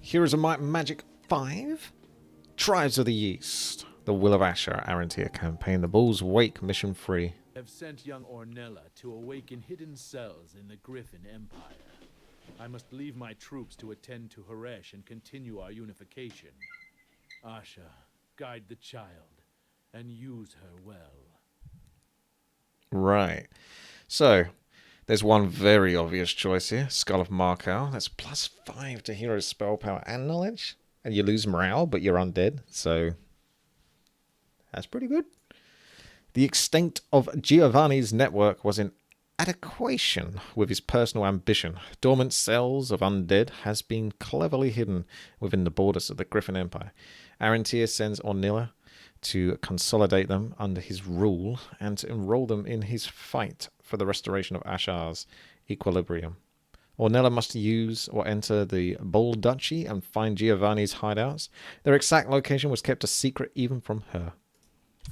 Heroes of Might and Magic 5. Tribes of the East. The Will of Asha Arantir Campaign. The Bull's Wake Mission 3. Have sent young Ornella to awaken hidden cells in the Griffin Empire. I must leave my troops to attend to Haresh and continue our unification. Asha, guide the child and use her well. Right. So, there's one very obvious choice here. Skull of Markow. That's +5 to hero's spell power and knowledge. And you lose morale, but you're undead. So, that's pretty good. The extent of Giovanni's network was in adequation with his personal ambition. Dormant cells of undead has been cleverly hidden within the borders of the Griffin Empire. Arantir sends Ornella to consolidate them under his rule and to enroll them in his fight for the restoration of Ashar's equilibrium. Ornella must use or enter the Bull Duchy and find Giovanni's hideouts. Their exact location was kept a secret even from her.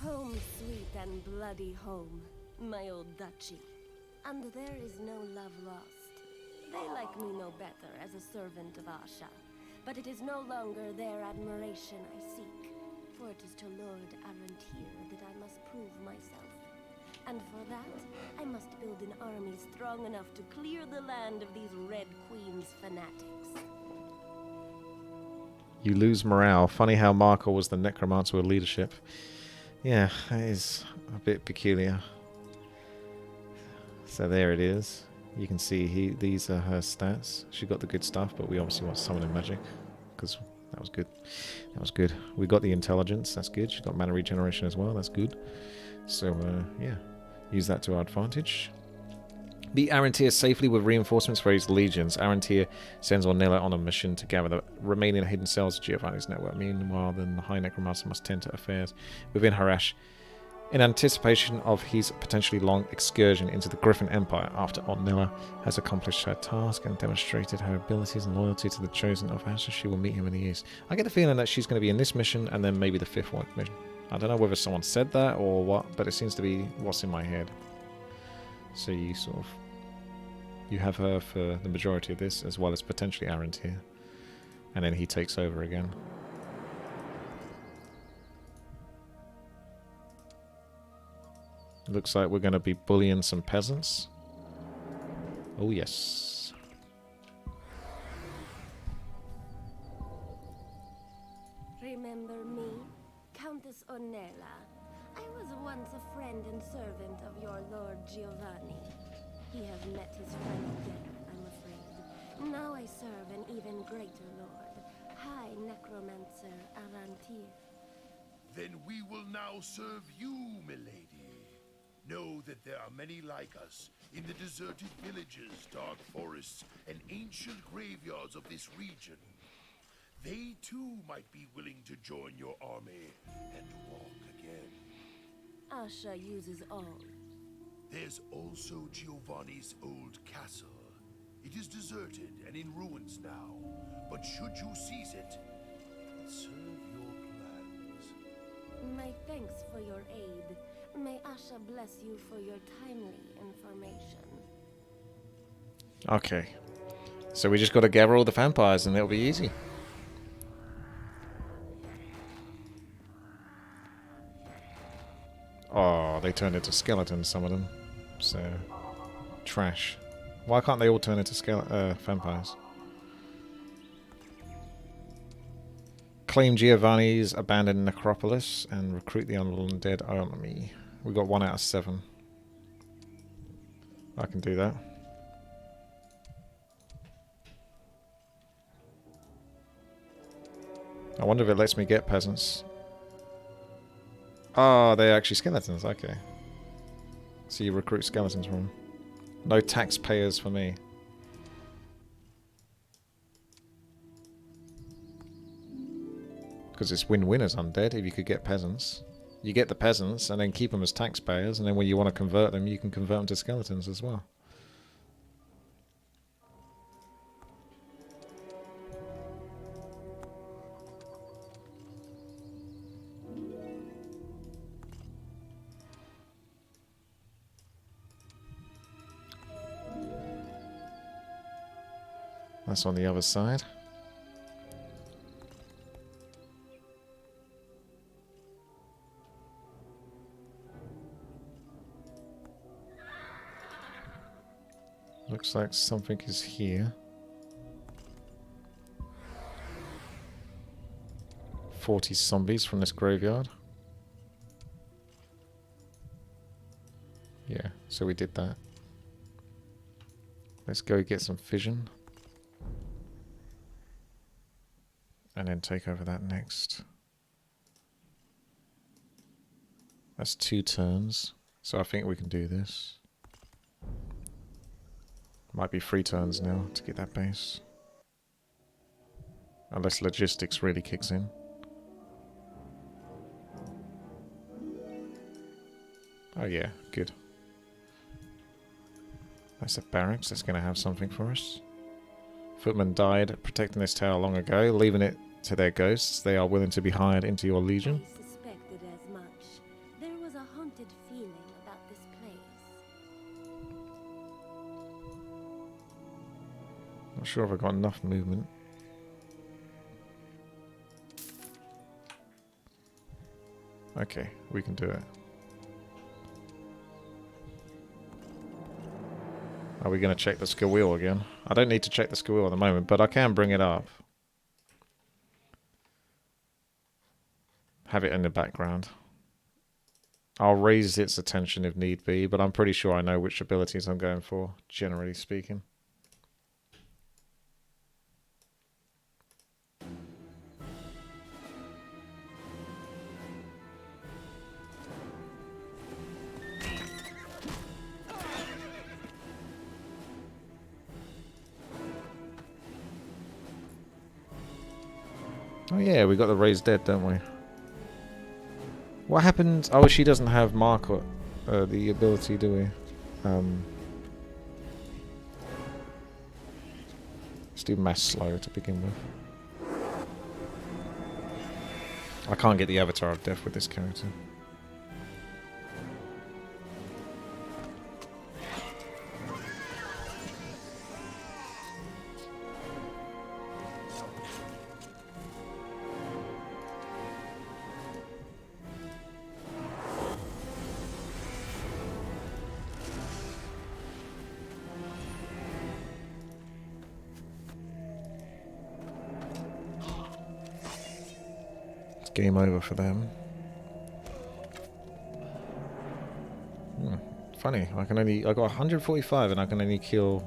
Home sweet and bloody home, my old duchy. And there is no love lost. They like me no better as a servant of Asha, but it is no longer their admiration I seek. For it is to Lord Arantir that I must prove myself. And for that, I must build an army strong enough to clear the land of these Red Queen's fanatics. You lose morale. Funny how Marco was the necromancer with leadership. Yeah, that is a bit peculiar. So there it is. You can see these are her stats. She got the good stuff, but we obviously want summoning magic because that was good. That was good. We got the intelligence. That's good. She got mana regeneration as well. That's good. So yeah, use that to our advantage. Beat Arantir safely with reinforcements for his legions. Arantir sends Ornella on a mission to gather the remaining hidden cells of Giovanni's network. Meanwhile, the High Necromancer must tend to affairs within Haresh in anticipation of his potentially long excursion into the Griffin Empire after Ornella has accomplished her task and demonstrated her abilities and loyalty to the Chosen of Asha. She will meet him in the east. I get the feeling that she's going to be in this mission and then maybe the 5th one mission. I don't know whether someone said that or what, but it seems to be what's in my head. So you sort of... you have her for the majority of this, as well as potentially Arantir. And then he takes over again. Looks like we're going to be bullying some peasants. Oh yes. Remember me? Countess Ornella. I was once a friend and servant of your Lord Giovanni. He has met his final death, I'm afraid. Now I serve an even greater lord, High Necromancer Arantir. Then we will now serve you, milady. Know that there are many like us in the deserted villages, dark forests, and ancient graveyards of this region. They too might be willing to join your army and walk again. Asha uses all. There's also Giovanni's old castle. It is deserted and in ruins now, but should you seize it, serve your plans. My thanks for your aid. May Asha bless you for your timely information. Okay. So we just got to gather all the vampires and it'll be easy. Oh, they turned into skeletons, some of them. So, trash. Why can't they all turn into vampires? Claim Giovanni's abandoned necropolis and recruit the undead army. We got 1 out of 7. I can do that. I wonder if it lets me get peasants. Oh, they're actually skeletons. Okay. So you recruit skeletons from them. No taxpayers for me. Because it's win-win as undead if you could get peasants. You get the peasants and then keep them as taxpayers, and then when you want to convert them, you can convert them to skeletons as well. That's on the other side. Looks like something is here. 40 zombies from this graveyard. Yeah, so we did that. Let's go get some fission. And then take over that next. That's 2 turns. So I think we can do this. Might be 3 turns now to get that base. Unless logistics really kicks in. Oh yeah, good. That's a barracks. That's going to have something for us. Footmen died protecting this tower long ago, leaving it to their ghosts. They are willing to be hired into your legion. I suspected as much. There was a haunted feeling about this place. Not sure if I've got enough movement. Okay, we can do it. Are we going to check the skill wheel again? I don't need to check the skill wheel at the moment, but I can bring it up. Have it in the background. I'll raise its attention if need be, but I'm pretty sure I know which abilities I'm going for, generally speaking. Oh yeah, we got the raised dead, don't we? What happened? Oh, she doesn't have mark or the ability, do we? Let's do mass slow to begin with. I can't get the Avatar of Death with this character. Game over for them. Funny, I got 145 and I can only kill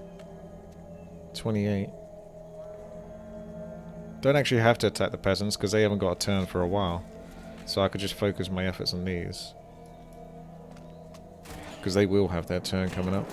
28. Don't actually have to attack the peasants because they haven't got a turn for a while. So I could just focus my efforts on these. Because they will have their turn coming up.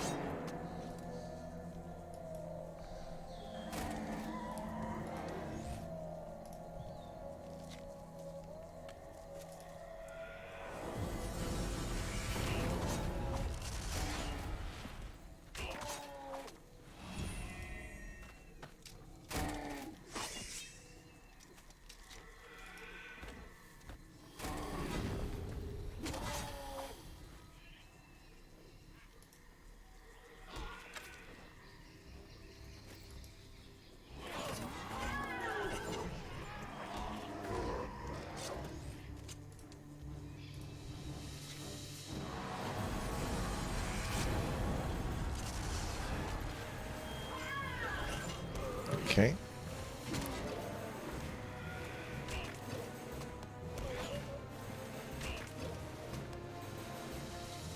Okay.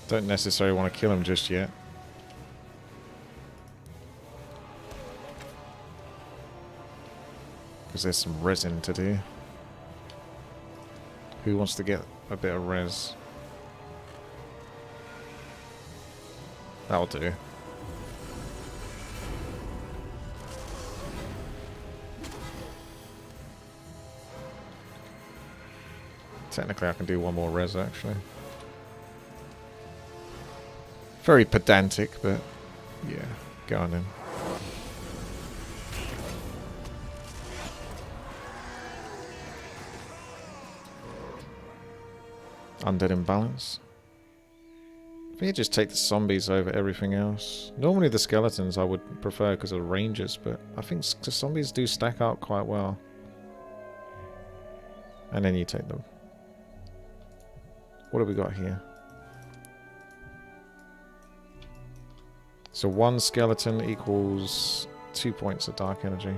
Don't necessarily want to kill him just yet. Because there's some resin to do. Who wants to get a bit of res? That'll do. Technically I can do one more res actually. Very pedantic, but yeah, go on then. Undead imbalance. I think you just take the zombies over everything else. Normally the skeletons I would prefer because of ranges, but I think the zombies do stack up quite well. And then you take them. What have we got here? So 1 skeleton equals 2 points of dark energy.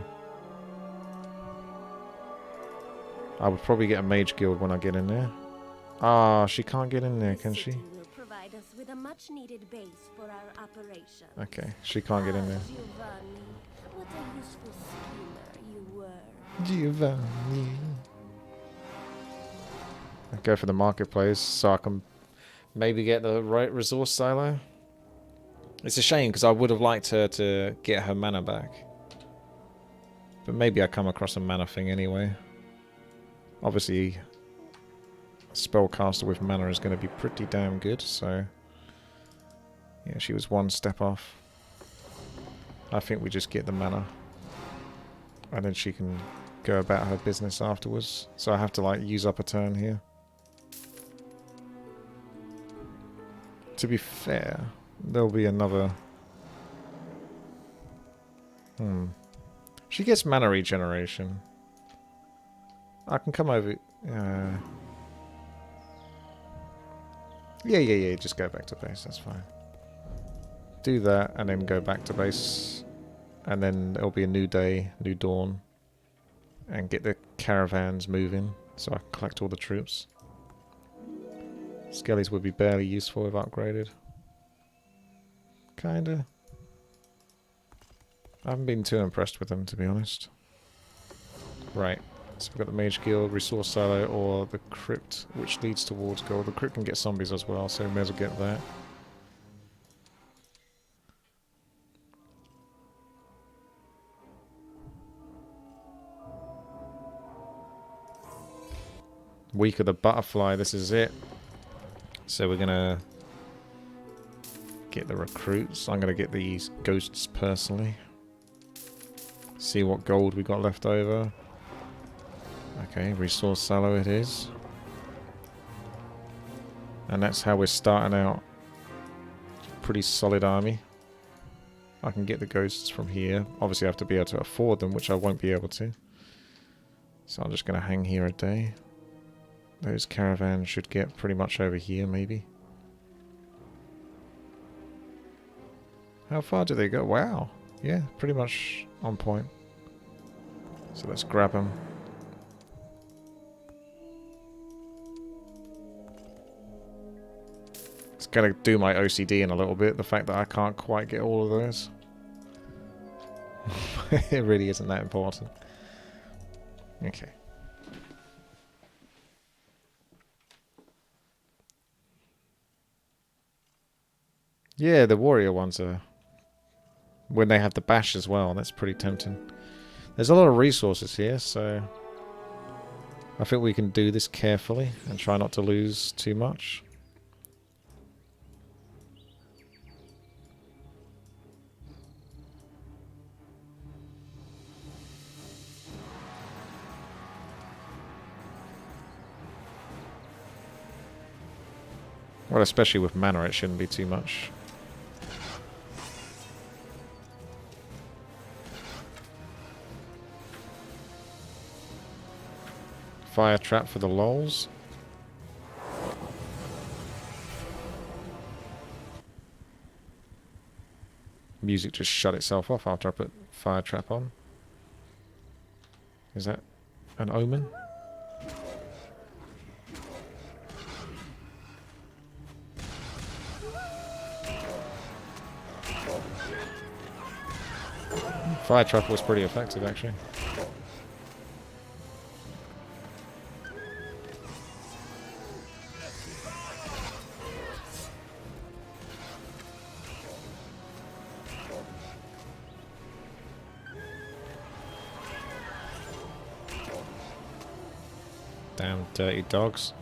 I would probably get a mage guild when I get in there. Ah, she can't get in there, can she? City will provide us with a much-needed base for our operation. Okay, she can't get in there. Giovanni, what a useful schemer you were. Giovanni. I go for the marketplace so I can maybe get the right resource silo. It's a shame because I would have liked her to get her mana back. But maybe I come across a mana thing anyway. Obviously, a spellcaster with mana is going to be pretty damn good, so... Yeah, she was 1 step off. I think we just get the mana. And then she can go about her business afterwards. So I have to, like, use up a turn here. To be fair, there'll be another... She gets mana regeneration. I can come over... Yeah, just go back to base, that's fine. Do that, and then go back to base. And then there'll be a new day, new dawn. And get the caravans moving, so I can collect all the troops. Skellies would be barely useful if upgraded. Kinda. I haven't been too impressed with them, to be honest. Right. So we've got the Mage Guild, Resource Silo, or the Crypt, which leads towards gold. The Crypt can get zombies as well, so we may as well get that. Week of the Butterfly, this is it. So we're gonna get the recruits. I'm gonna get these ghosts personally. See what gold we got left over. Okay, resource silo it is. And that's how we're starting out. Pretty solid army. I can get the ghosts from here. Obviously I have to be able to afford them, which I won't be able to. So I'm just gonna hang here a day. Those caravans should get pretty much over here, maybe. How far do they go? Wow. Yeah, pretty much on point. So let's grab them. It's gonna do my OCD in a little bit, the fact that I can't quite get all of those. It really isn't that important. Okay. Yeah, the warrior ones are... When they have the bash as well, that's pretty tempting. There's a lot of resources here, so... I think we can do this carefully and try not to lose too much. Well, especially with mana, it shouldn't be too much. Fire trap for the lols. Music just shut itself off after I put fire trap on. Is that an omen? Fire trap was pretty effective, actually. Damn dirty dogs.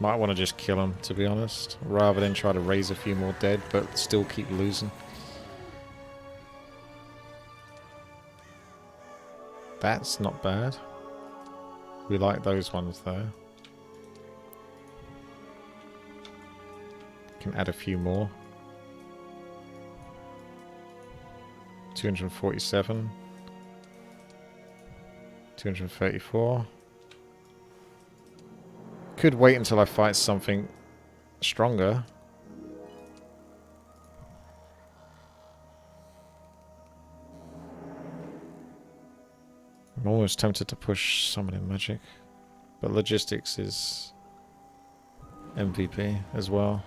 Might want to just kill him, to be honest, rather than try to raise a few more dead, but still keep losing. That's not bad. We like those ones though. Can add a few more. 247. 234. Could wait until I fight something stronger. I'm almost tempted to push summoning magic, but logistics is MVP as well.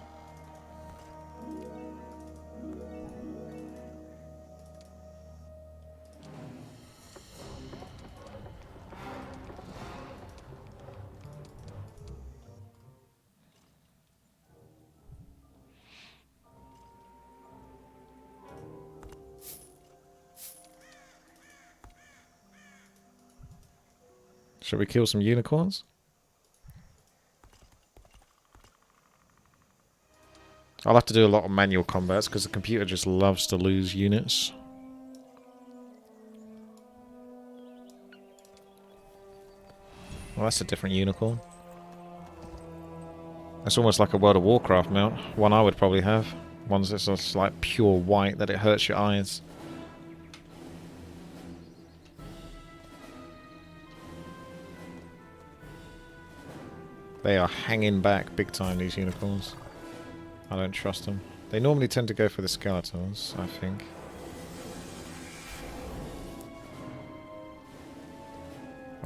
Shall we kill some unicorns? I'll have to do a lot of manual combats because the computer just loves to lose units. Well, that's a different unicorn. That's almost like a World of Warcraft mount. One I would probably have. One's that's just like pure white that it hurts your eyes. They are hanging back big time, these unicorns. I don't trust them. They normally tend to go for the skeletons, I think.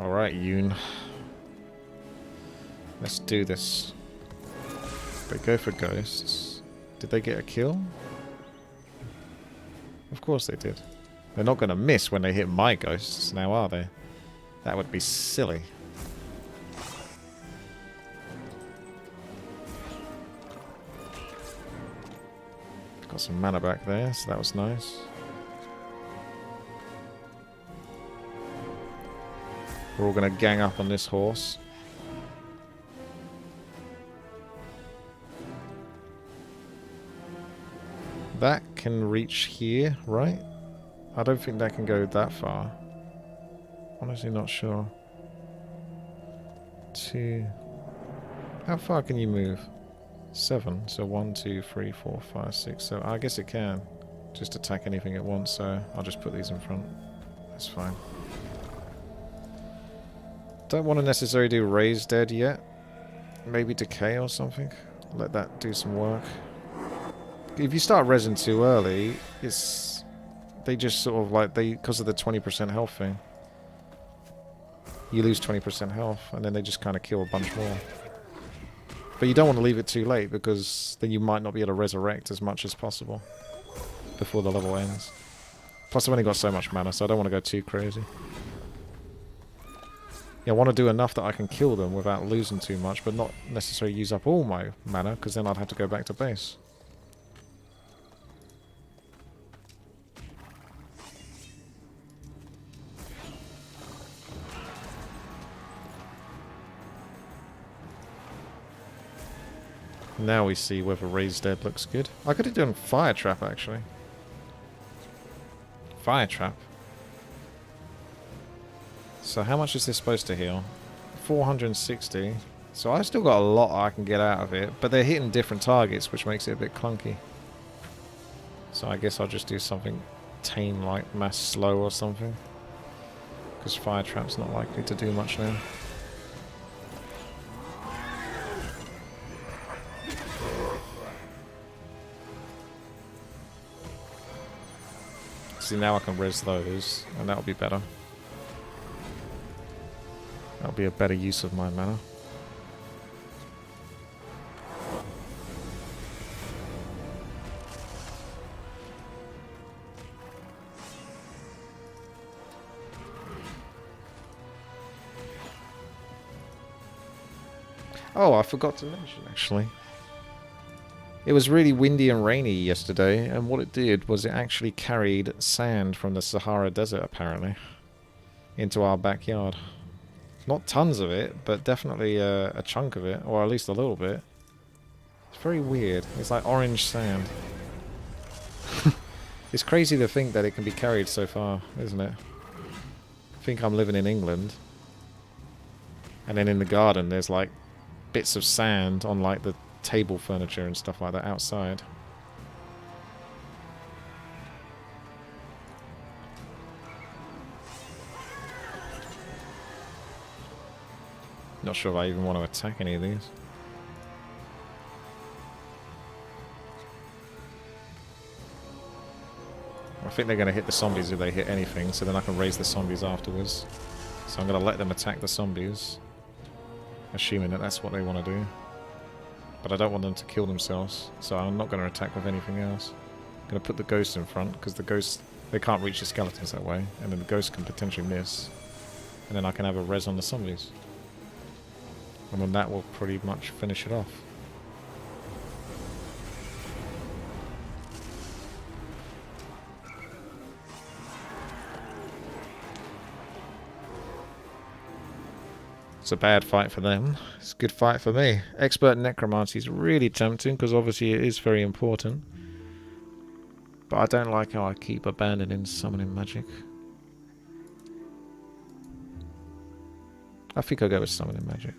Alright, Yoon. Let's do this. They go for ghosts. Did they get a kill? Of course they did. They're not going to miss when they hit my ghosts, now are they? That would be silly. Got some mana back there, so that was nice. We're all going to gang up on this horse. That can reach here, right? I don't think that can go that far. Honestly not sure. 2. How far can you move? 7. So 1, 2, 3, 4, 5, 6, 7. I guess it can. Just attack anything at once, so I'll just put these in front. That's fine. Don't want to necessarily do Raise Dead yet. Maybe Decay or something. Let that do some work. If you start resin too early, it's... They just sort of like... because of the 20% health thing. You lose 20% health, and then they just kind of kill a bunch more. But you don't want to leave it too late, because then you might not be able to resurrect as much as possible before the level ends. Plus I've only got so much mana, so I don't want to go too crazy. Yeah, I want to do enough that I can kill them without losing too much, but not necessarily use up all my mana, because then I'd have to go back to base. Now we see whether Raise Dead looks good. I could have done Fire Trap, actually. Fire Trap. So how much is this supposed to heal? 460. So I've still got a lot I can get out of it, but they're hitting different targets, which makes it a bit clunky. So I guess I'll just do something tame like Mass Slow or something. Because Fire Trap's not likely to do much now. See, now I can res those, and that'll be better. That'll be a better use of my mana. Oh, I forgot to mention, actually. It was really windy and rainy yesterday, and what it did was it actually carried sand from the Sahara Desert, apparently, into our backyard. Not tons of it, but definitely a chunk of it, or at least a little bit. It's very weird. It's like orange sand. It's crazy to think that it can be carried so far, isn't it? I think I'm living in England. And then in the garden there's like bits of sand on like the table furniture and stuff like that outside. Not sure if I even want to attack any of these. I think they're going to hit the zombies if they hit anything, so then I can raise the zombies afterwards. So I'm going to let them attack the zombies, assuming that that's what they want to do. But I don't want them to kill themselves, so I'm not going to attack with anything else. I'm going to put the ghosts in front, because the ghosts, they can't reach the skeletons that way, and then the ghosts can potentially miss. And then I can have a res on the zombies. And then that will pretty much finish it off. It's a bad fight for them. It's a good fight for me. Expert Necromancy is really tempting because obviously it is very important. But I don't like how I keep abandoning summoning magic. I think I'll go with summoning magic.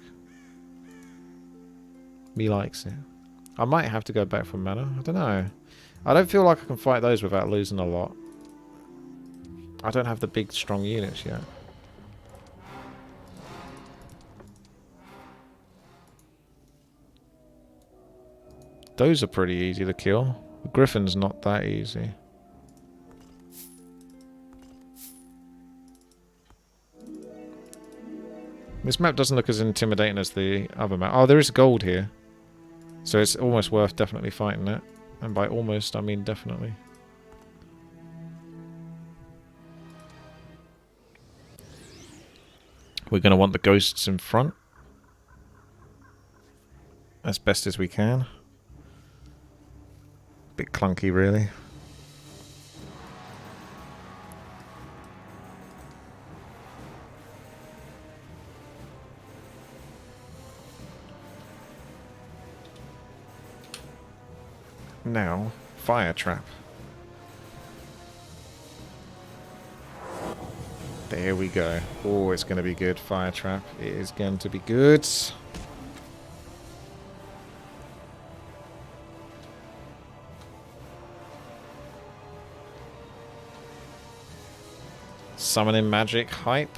Me likes it. I might have to go back for mana. I don't know. I don't feel like I can fight those without losing a lot. I don't have the big strong units yet. Those are pretty easy to kill. The Griffin's not that easy. This map doesn't look as intimidating as the other map. Oh, there is gold here. So it's almost worth definitely fighting it. And by almost, I mean definitely. We're going to want the ghosts in front. As best as we can. Bit clunky, really. Now, fire trap. There we go. Oh, it's going to be good. Fire trap. It is going to be good. Summoning magic hype.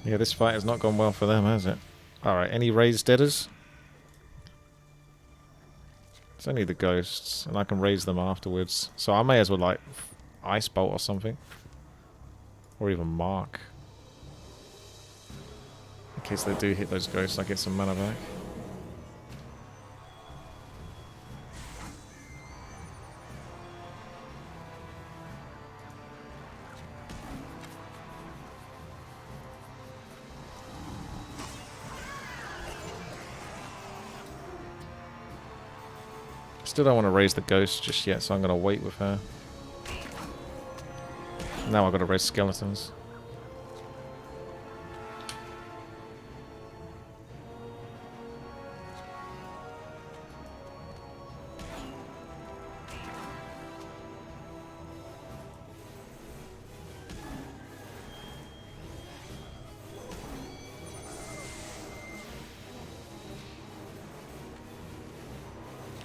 Yeah, this fight has not gone well for them, has it? Alright, any raised deaders? It's only the ghosts, and I can raise them afterwards. So I may as well, like, Ice Bolt or something. Or even Mark. In case they do hit those ghosts, I get some mana back. Still don't want to raise the ghost just yet, so I'm going to wait with her. Now I've got to raise skeletons.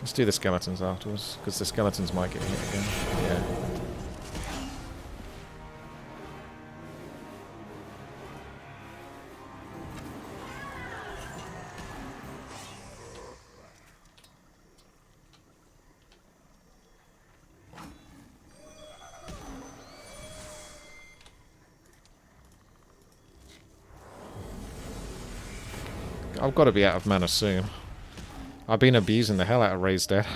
Let's do the skeletons afterwards, because the skeletons might get hit again. Yeah. I've got to be out of mana soon. I've been abusing the hell out of Raised Dead.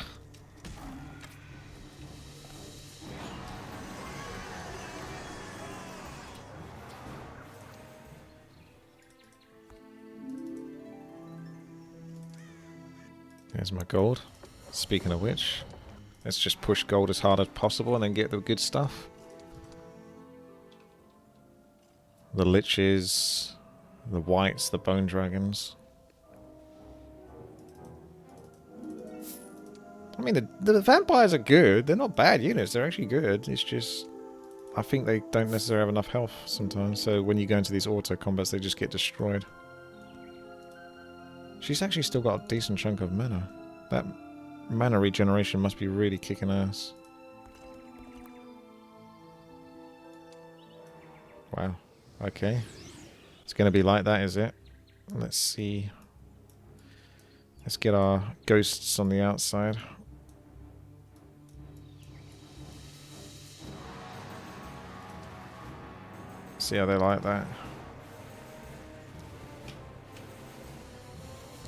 There's my gold. Speaking of which, let's just push gold as hard as possible and then get the good stuff. The liches, the whites, the bone dragons. I mean, the vampires are good. They're not bad units. They're actually good. It's just, I think they don't necessarily have enough health sometimes. So when you go into these auto combats, they just get destroyed. She's actually still got a decent chunk of mana. That mana regeneration must be really kicking ass. Wow. Okay. It's going to be like that, is it? Let's see. Let's get our ghosts on the outside. See how they like that.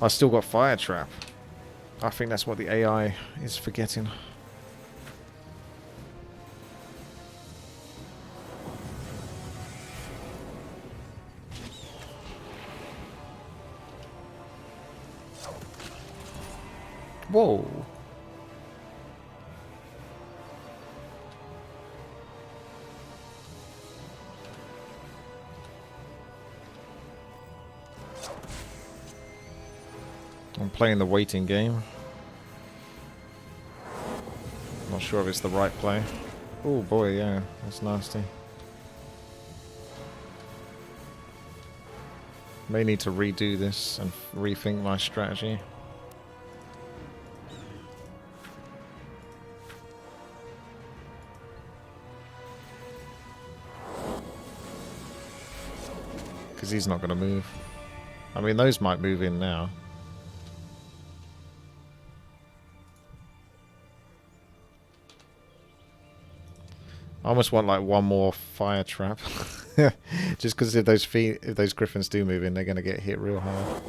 I still got Fire Trap. I think that's what the AI is forgetting. Whoa. I'm playing the waiting game. Not sure if it's the right play. Oh boy, yeah, that's nasty. May need to redo this and rethink my strategy. Because he's not going to move. I mean, those might move in now. I almost want like one more fire trap. Just because if those griffins do move in, they're going to get hit real hard.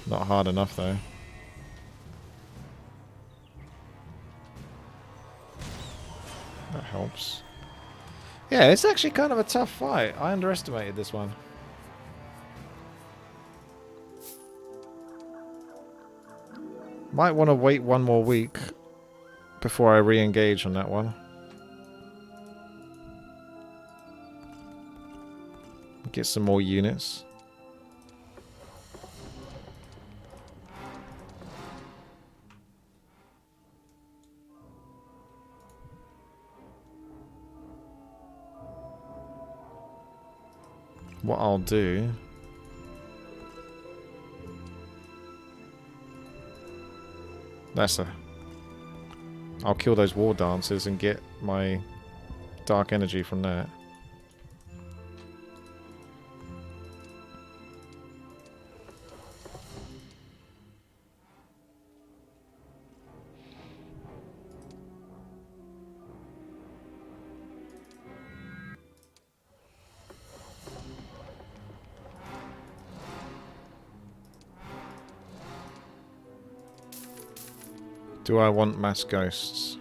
Not hard enough though. That helps. Yeah, it's actually kind of a tough fight. I underestimated this one. Might want to wait one more week before I re-engage on that one. Get some more units. What I'll do... I'll kill those war dancers and get my dark energy from that. Do I want mass ghosts?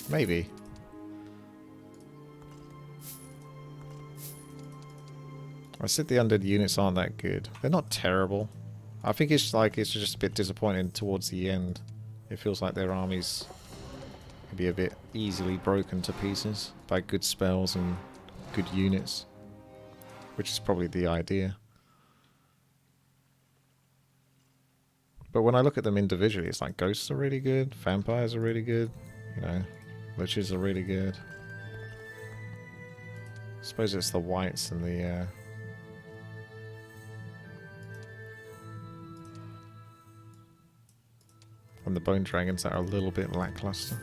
Maybe. I said the undead units aren't that good. They're not terrible. I think it's just a bit disappointing towards the end. It feels like their armies can be a bit easily broken to pieces by good spells and good units. Which is probably the idea. But when I look at them individually, it's like ghosts are really good, vampires are really good, you know, liches are really good. I suppose it's the whites and the bone dragons that are a little bit lackluster.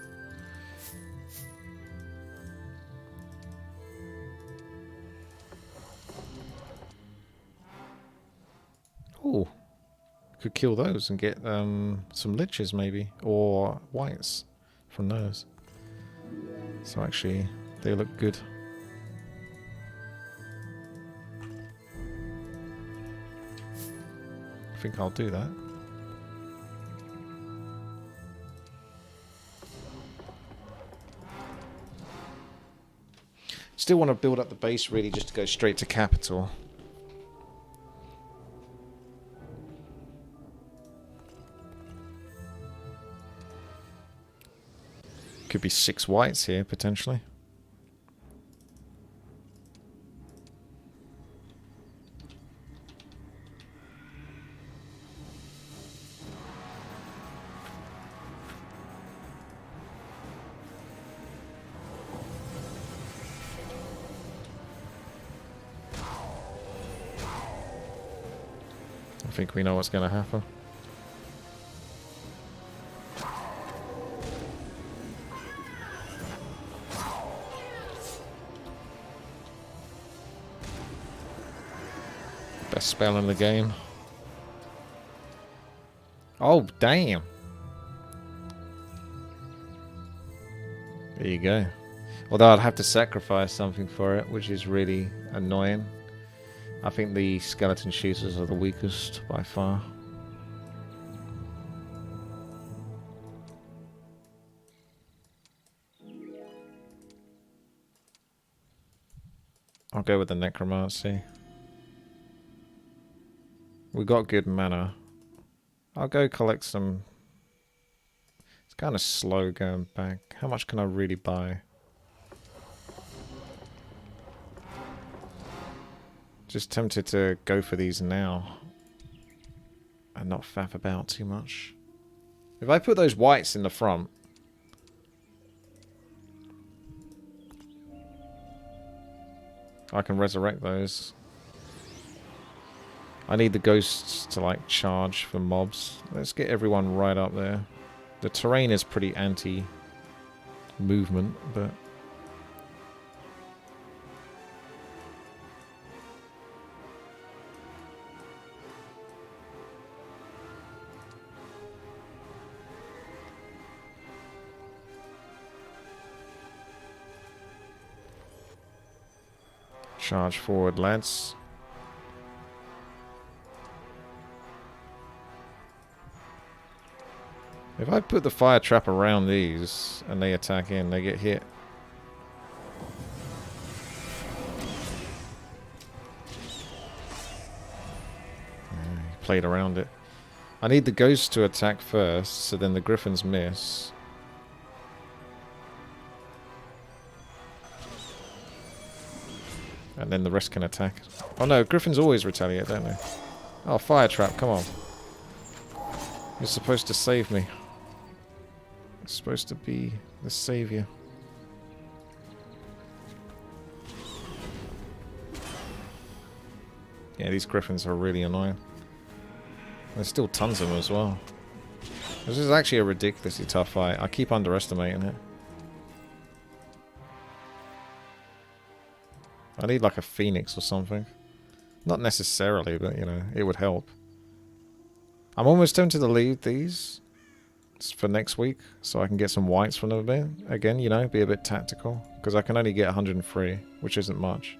Ooh. Could kill those and get some liches maybe, or whites from those. So actually, They look good. I think I'll do that. Still want to build up the base really just to go straight to capital. Could be 6 whites here potentially. I think we know what's going to happen. Best spell in the game. Oh, damn. There you go. Although I'd have to sacrifice something for it, which is really annoying. I think the skeleton shooters are the weakest by far. I'll go with the necromancy. We got good mana. I'll go collect some. It's kind of slow going back. How much can I really buy? Just tempted to go for these now and not faff about too much. If I put those whites in the front, I can resurrect those. I need the ghosts to like charge for mobs. Let's get everyone right up there. The terrain is pretty anti-movement, but charge forward, lads. If I put the fire trap around these and they attack in, they get hit. He played around it. I need the ghosts to attack first, so then the griffins miss. And then the rest can attack. Oh no, griffins always retaliate, don't they? Oh, fire trap, come on. You're supposed to save me. You're supposed to be the savior. Yeah, these griffins are really annoying. There's still tons of them as well. This is actually a ridiculously tough fight. I keep underestimating it. I need like a phoenix or something. Not necessarily, but you know, it would help. I'm almost tempted to leave these for next week so I can get some whites from them a bit. Again, you know, be a bit tactical. Because I can only get 103, which isn't much.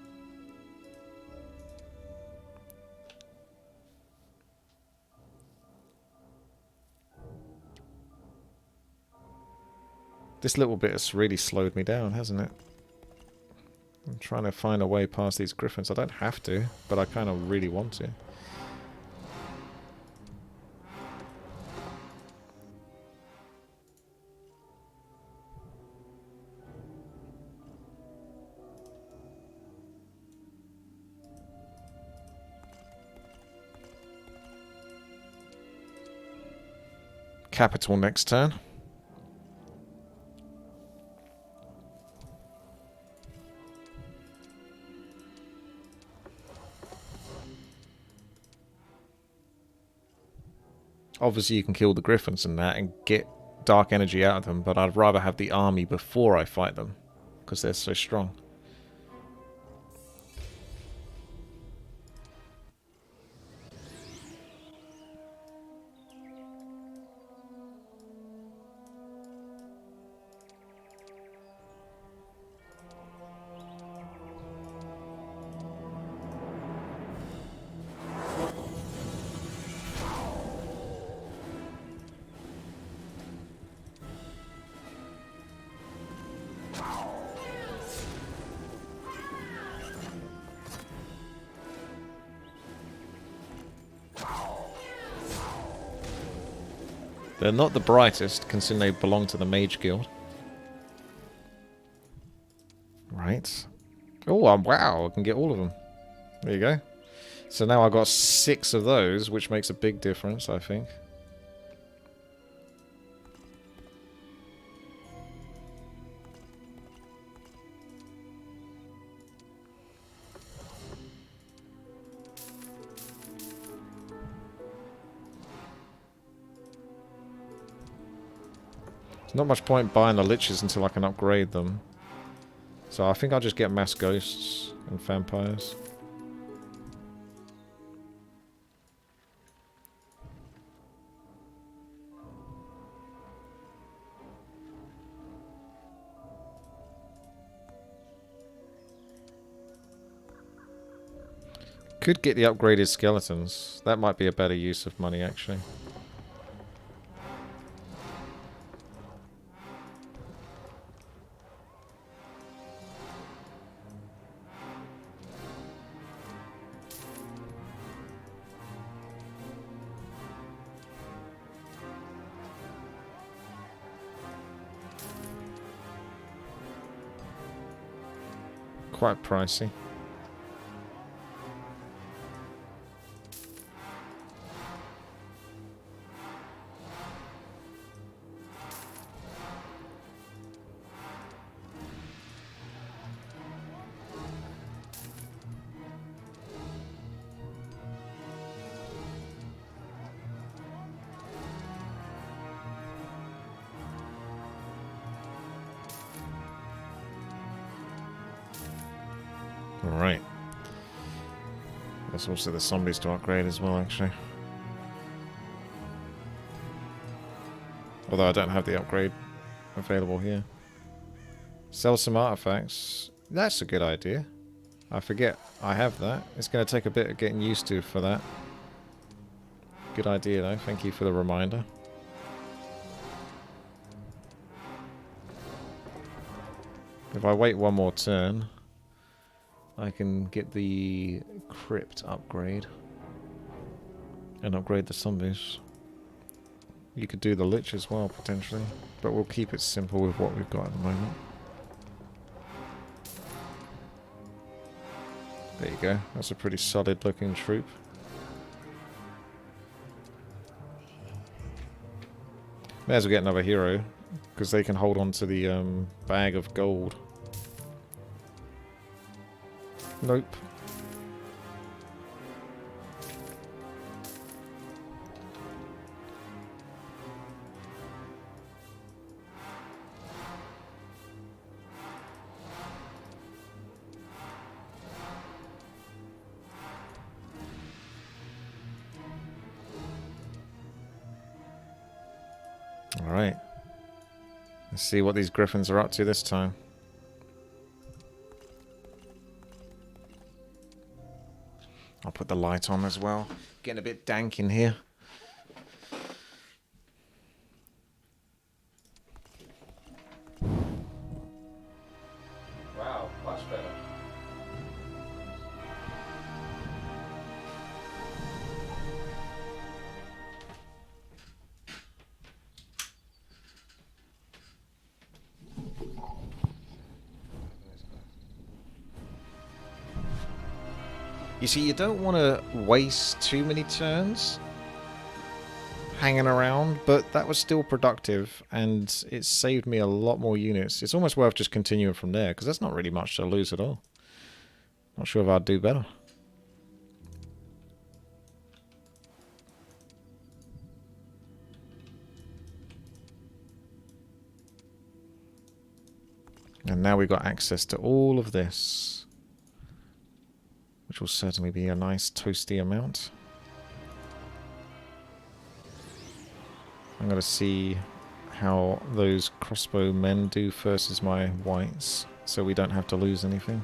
This little bit has really slowed me down, hasn't it? I'm trying to find a way past these griffins. I don't have to, but I kind of really want to. Capital next turn. Obviously you can kill the griffins and that and get dark energy out of them, but I'd rather have the army before I fight them, because they're so strong. They're not the brightest, considering they belong to the Mage Guild. Right. Oh, wow, I can get all of them. There you go. So now I've got 6 of those, which makes a big difference, I think. There's not much point buying the liches until I can upgrade them. So I think I'll just get mass ghosts and vampires. Could get the upgraded skeletons. That might be a better use of money, actually. Quite pricey. Alright. There's also the zombies to upgrade as well, actually. Although I don't have the upgrade available here. Sell some artifacts. That's a good idea. I forget I have that. It's going to take a bit of getting used to for that. Good idea though. Thank you for the reminder. If I wait one more turn, I can get the crypt upgrade and upgrade the zombies. You could do the lich as well, potentially, but we'll keep it simple with what we've got at the moment. There you go. That's a pretty solid looking troop. May as well get another hero, because they can hold on to the bag of gold. Nope. Alright. Let's see what these griffins are up to this time. I'll put the light on as well. Getting a bit dank in here. Wow, much better. You see, you don't want to waste too many turns hanging around, but that was still productive, and it saved me a lot more units. It's almost worth just continuing from there, because there's not really much to lose at all. Not sure if I'd do better. And now we've got access to all of this, which will certainly be a nice toasty amount. I'm going to see how those crossbow men do versus my whites, so we don't have to lose anything.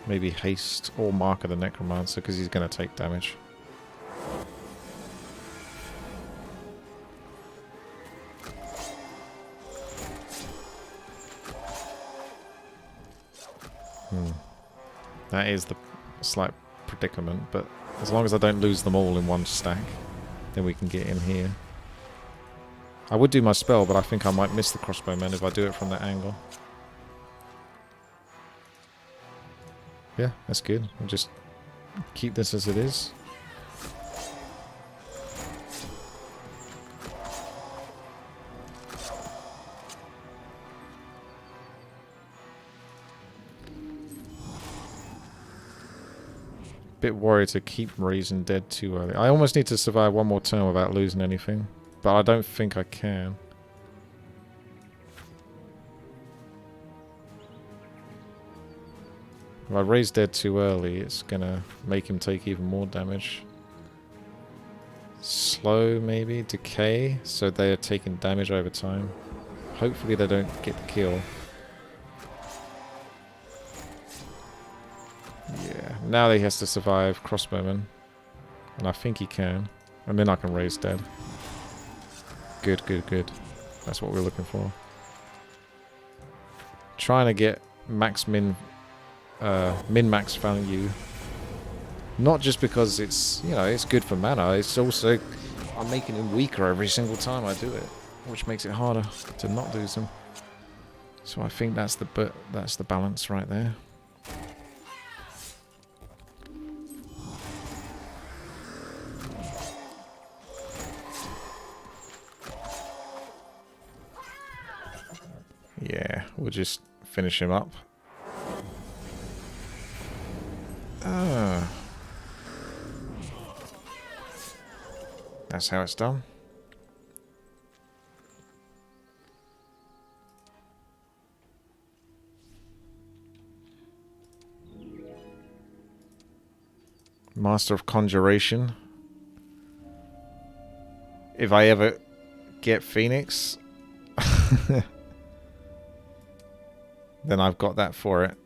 Maybe haste or mark of the necromancer, because he's going to take damage. That is the slight predicament, but As long as I don't lose them all in one stack, then we can get in here. I would do my spell, but I think I might miss the crossbowmen if I do it from that angle. Yeah, that's good. We'll just keep this as it is. Bit worried to keep raising dead too early. I almost need to survive one more turn without losing anything, but I don't think I can. If I raise dead too early, it's gonna make him take even more damage. Slow, maybe? Decay, so they are taking damage over time. Hopefully they don't get the kill. Yeah, now he has to survive crossbowman. And I think he can. And then I can raise dead. Good, good, good. That's what we're looking for. Trying to get min-max value. Not just because it's, you know, it's good for mana. It's also, I'm making him weaker every single time I do it. Which makes it harder to not lose him. So I think that's the balance right there. Yeah, we'll just finish him up. That's how it's done. Master of Conjuration. If I ever get Phoenix, then I've got that for it.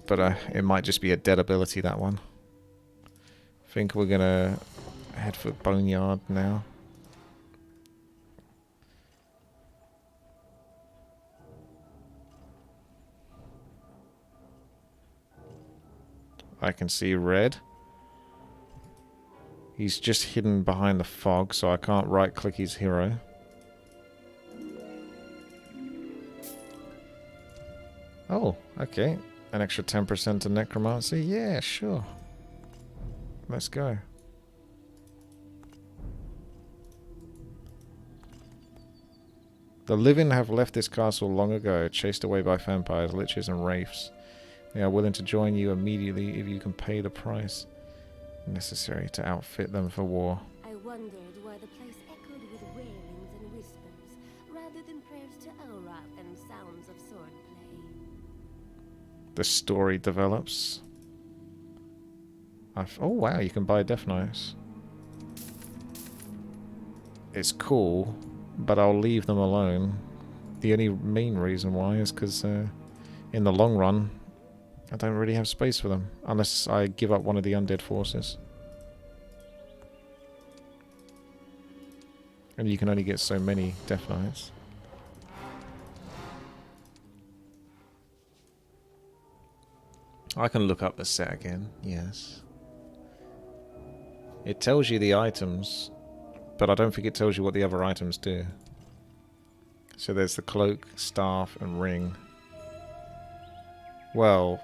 But it might just be a dead ability, that one. I think we're gonna head for Boneyard now. I can see red. He's just hidden behind the fog, so I can't right-click his hero. Oh, okay. An extra 10% to necromancy? Yeah, sure. Let's go. The living have left this castle long ago, chased away by vampires, liches, and wraiths. They are willing to join you immediately if you can pay the price necessary to outfit them for war. I wondered why the place echoed with wailings and whispers, rather than prayers to Elroth and sounds of swordplay. The story develops. Oh wow, you can buy Death Knights. It's cool, but I'll leave them alone. The only main reason why is because in the long run, I don't really have space for them, unless I give up one of the undead forces. And you can only get so many Death Knights. I can look up the set again, yes. It tells you the items, but I don't think it tells you what the other items do. So there's the cloak, staff, and ring. Well,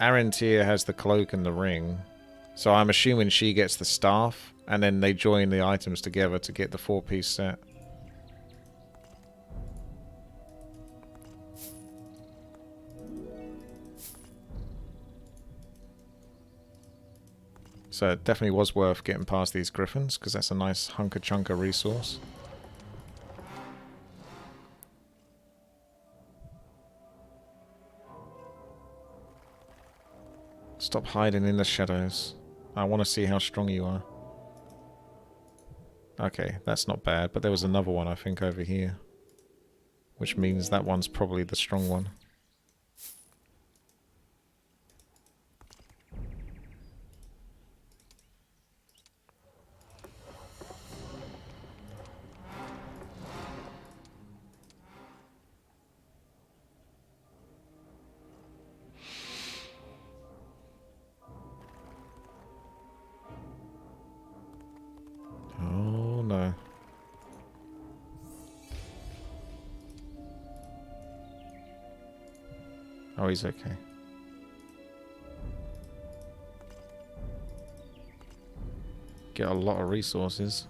Arantir has the cloak and the ring, so I'm assuming she gets the staff, and then they join the items together to get the 4-piece set. So it definitely was worth getting past these griffins, because that's a nice hunker-chunker resource. Stop hiding in the shadows. I want to see how strong you are. Okay, that's not bad, but there was another one I think over here. Which means that one's probably the strong one. Oh, he's okay. Get a lot of resources.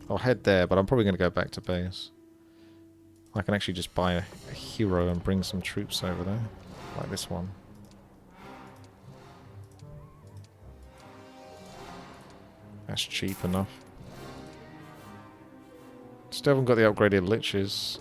I'll head there, but I'm probably going to go back to base. I can actually just buy a hero and bring some troops over there. Like this one. That's cheap enough. Still haven't got the upgraded liches.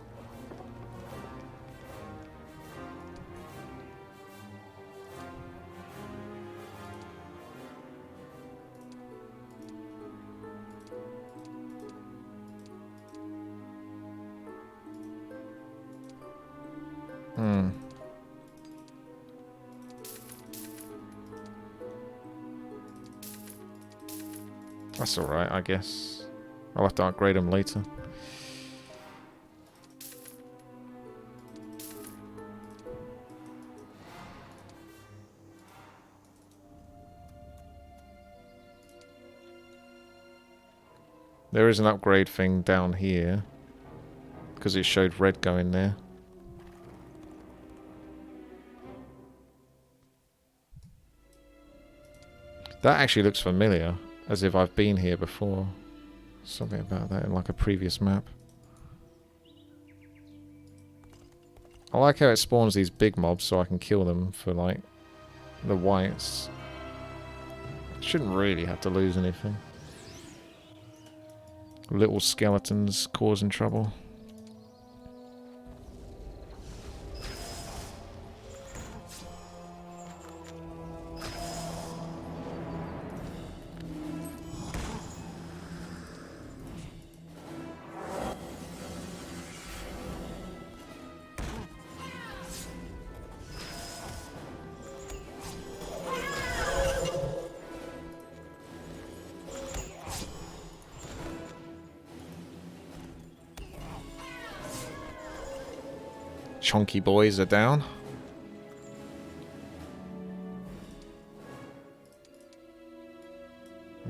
That's alright, I guess. I'll have to upgrade them later. There is an upgrade thing down here, because it showed red going there. That actually looks familiar, as if I've been here before. Something about that in like a previous map. I like how it spawns these big mobs so I can kill them for like the whites. Shouldn't really have to lose anything. Little skeletons causing trouble. Chunky boys are down.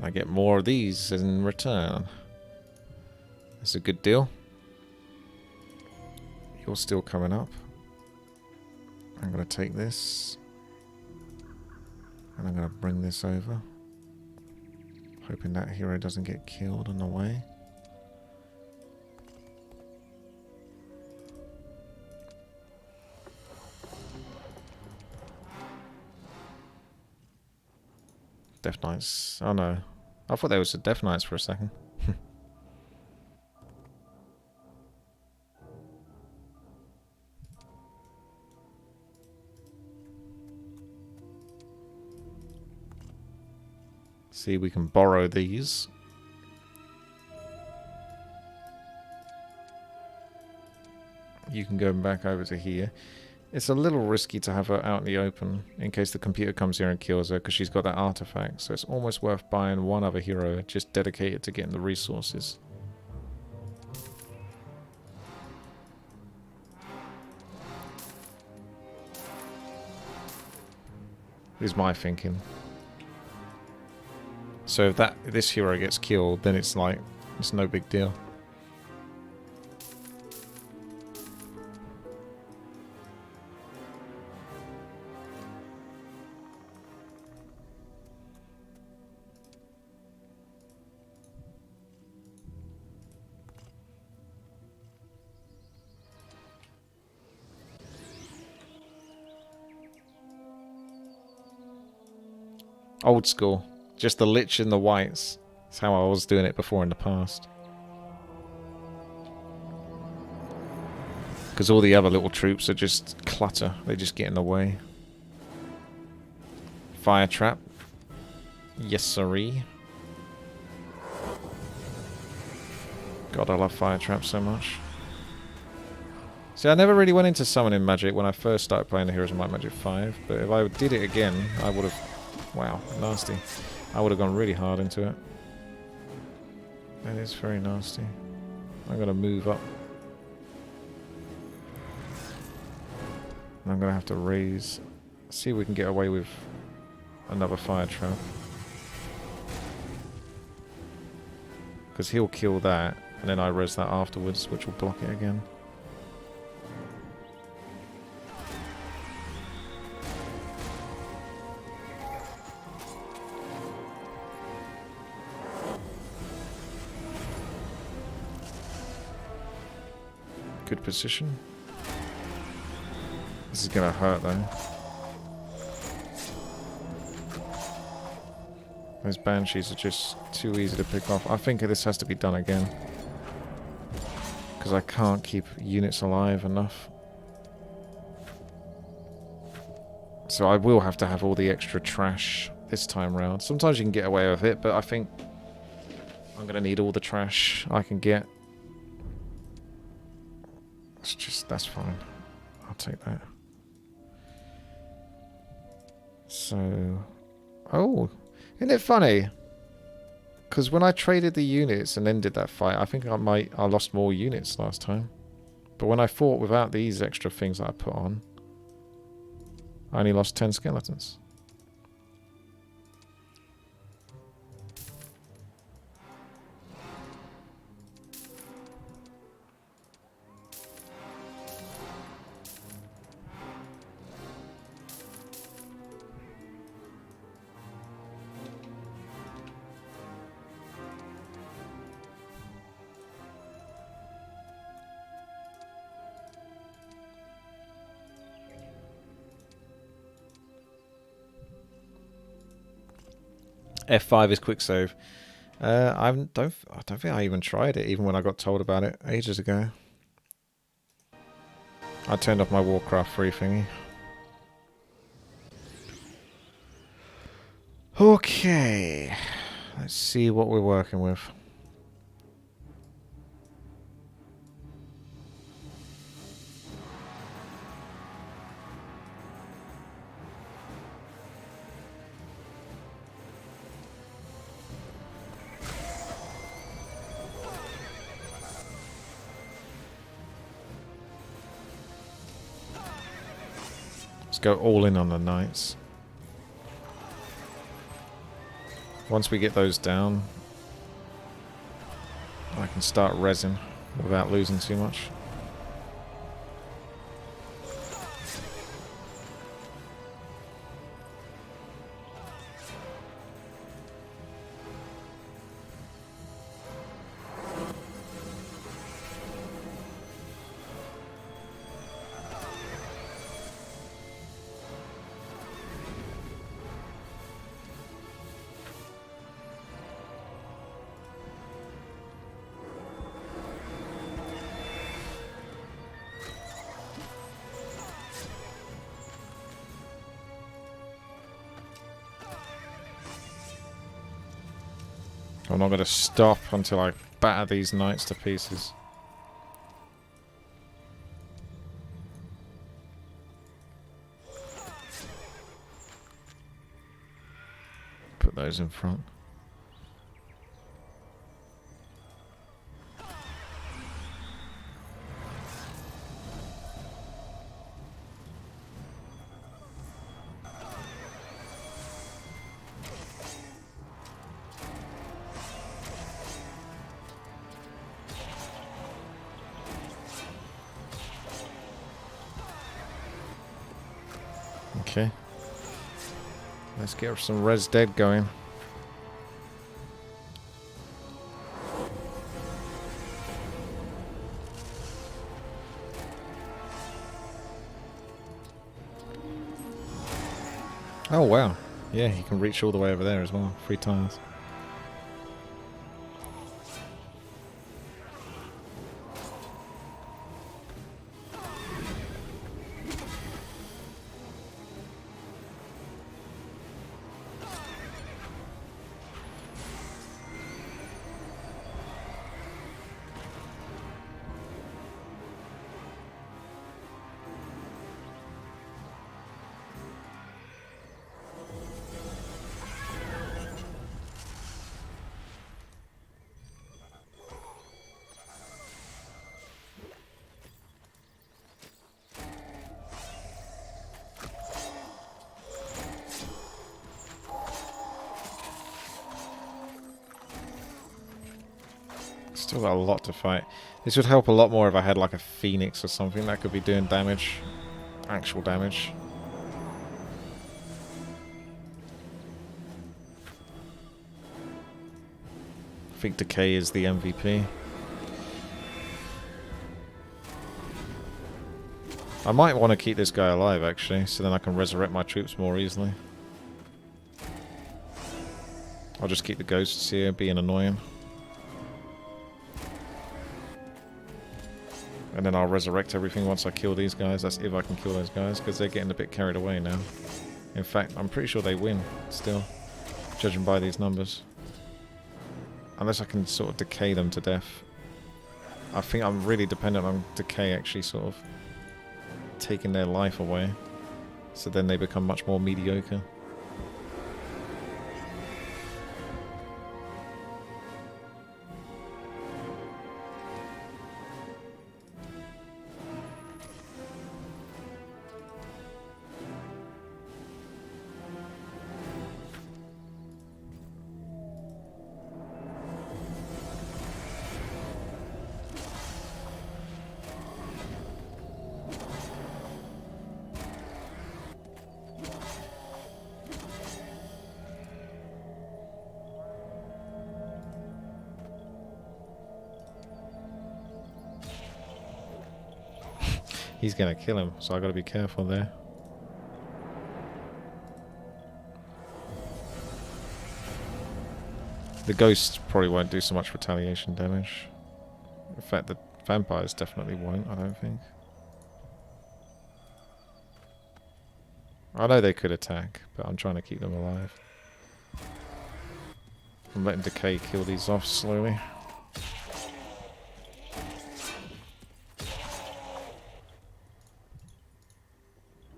I get more of these in return. That's a good deal. You're still coming up. I'm going to take this. And I'm going to bring this over. Hoping that hero doesn't get killed on the way. Death Knights. Oh no. I thought there was a Death Knights for a second. See, we can borrow these. You can go back over to here. It's a little risky to have her out in the open in case the computer comes here and kills her because she's got that artifact. So it's almost worth buying one other hero just dedicated to getting the resources. Is my thinking. So if this hero gets killed, then it's like, it's no big deal. Old school. Just the lich and the whites. That's how I was doing it before in the past. Because all the other little troops are just clutter. They just get in the way. Fire trap. Yes, sirree. God, I love fire traps so much. See, I never really went into summoning magic when I first started playing the Heroes of Might and Magic 5. But if I did it again, I would have... Wow, nasty. I would have gone really hard into it. That is very nasty. I'm going to move up. And I'm going to have to raise... See if we can get away with another fire trap. Because he'll kill that. And then I res that afterwards, which will block it again. Good position. This is gonna hurt though. Those banshees are just too easy to pick off. I think this has to be done again. Because I can't keep units alive enough. So I will have to have all the extra trash this time round. Sometimes you can get away with it, but I think I'm going to need all the trash I can get. That's fine. I'll take that. So, oh, isn't it funny? Because when I traded the units and ended that fight, I think I lost more units last time. But when I fought without these extra things that I put on, I only lost 10 skeletons. F5 is quick save. I don't think I even tried it, even when I got told about it ages ago. I turned off my Warcraft 3 thingy. Okay, let's see what we're working with. Let's go all in on the knights. Once we get those down, I can start resin without losing too much. I'm not going to stop until I batter these knights to pieces. Put those in front. Okay. Let's get some Res Dead going. Oh wow. Yeah, he can reach all the way over there as well. 3 tiles. Still got a lot to fight. This would help a lot more if I had like a phoenix or something that could be doing damage. Actual damage. I think Decay is the MVP. I might want to keep this guy alive actually, so then I can resurrect my troops more easily. I'll just keep the ghosts here, being annoying. And then I'll resurrect everything once I kill these guys. That's if I can kill those guys, because they're getting a bit carried away now. In fact, I'm pretty sure they win, still. Judging by these numbers. Unless I can sort of decay them to death. I think I'm really dependent on Decay actually sort of taking their life away. So then they become much more mediocre. He's gonna kill him, so I gotta be careful there. The ghosts probably won't do so much retaliation damage. In fact, the vampires definitely won't, I don't think. I know they could attack, but I'm trying to keep them alive. I'm letting Decay kill these off slowly.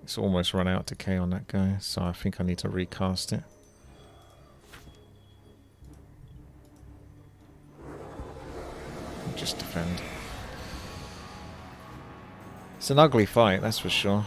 It's almost run out Decay on that guy, so I think I need to recast it. Just defend. It's an ugly fight, that's for sure.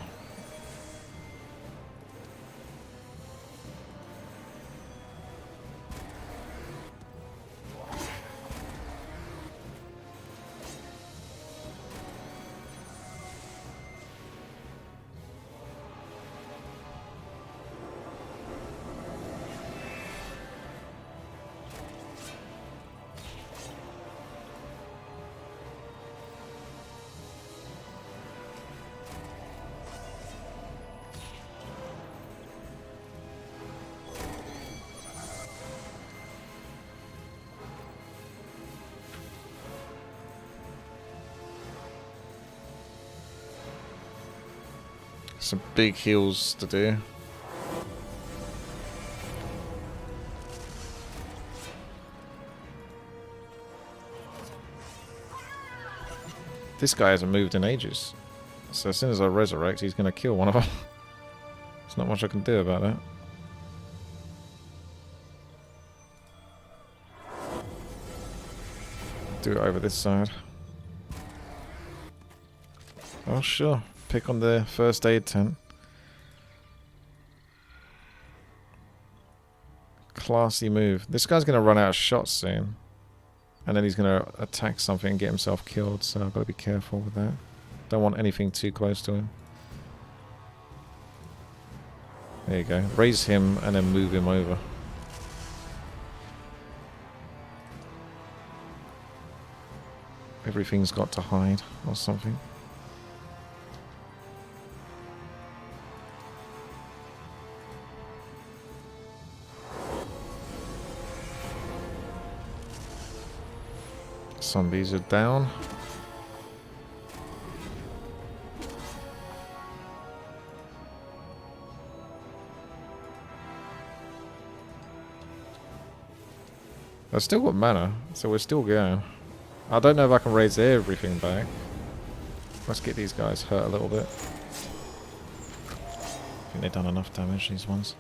Some big heals to do. This guy hasn't moved in ages. So as soon as I resurrect, he's going to kill one of them. There's not much I can do about that. Do it over this side. Oh, sure. Pick on the first aid tent. Classy move. This guy's going to run out of shots soon. And then he's going to attack something and get himself killed, so I've got to be careful with that. Don't want anything too close to him. There you go. Raise him and then move him over. Everything's got to hide or something. Zombies are down. I've still got mana, so we're still going. I don't know if I can raise everything back. Let's get these guys hurt a little bit. I think they've done enough damage, these ones.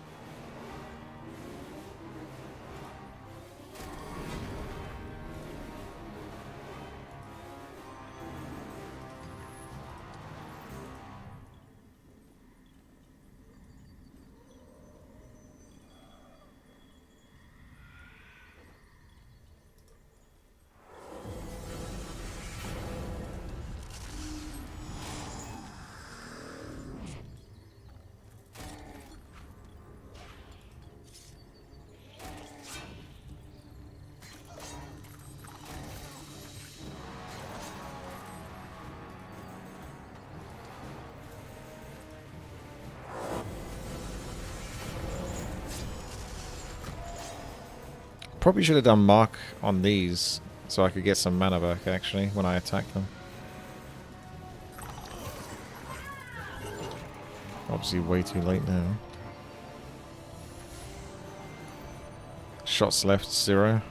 Probably should have done mark on these so I could get some mana back actually when I attack them. Obviously way too late now. Shots left, 0.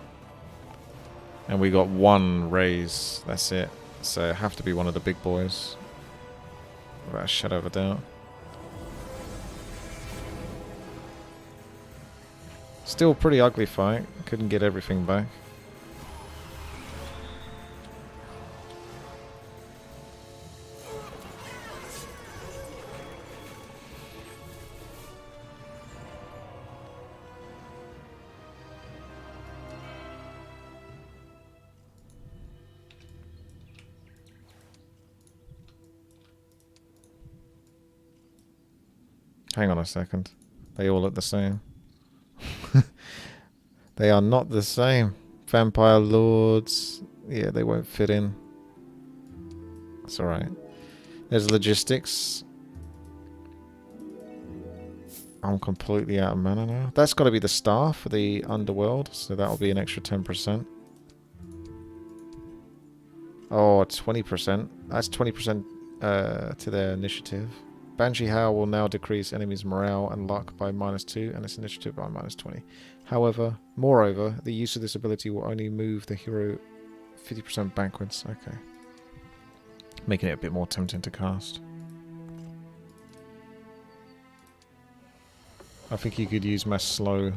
And we got 1 raise. That's it. So have to be one of the big boys. Without a shadow of a doubt. Still pretty ugly fight. Couldn't get everything back. Hang on a second. They all look the same. They are not the same. Vampire Lords. Yeah, they won't fit in. It's alright. There's logistics. I'm completely out of mana now. That's got to be the star for the underworld. So that'll be an extra 10%. Oh, 20%. That's 20% to their initiative. Banshee Howl will now decrease enemies' morale and luck by -2 and its initiative by -20. However, moreover, the use of this ability will only move the hero 50% backwards. Okay. Making it a bit more tempting to cast. I think you could use Mass Slow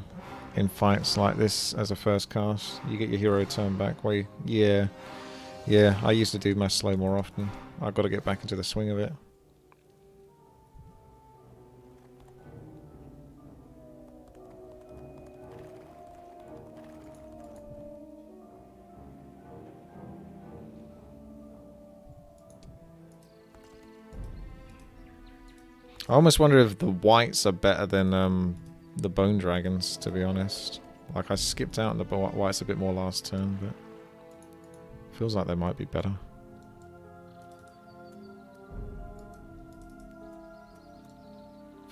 in fights like this as a first cast. You get your hero turn back. Yeah, I used to do Mass Slow more often. I've got to get back into the swing of it. I almost wonder if the whites are better than the Bone Dragons, to be honest. Like, I skipped out on the whites a bit more last turn, but feels like they might be better.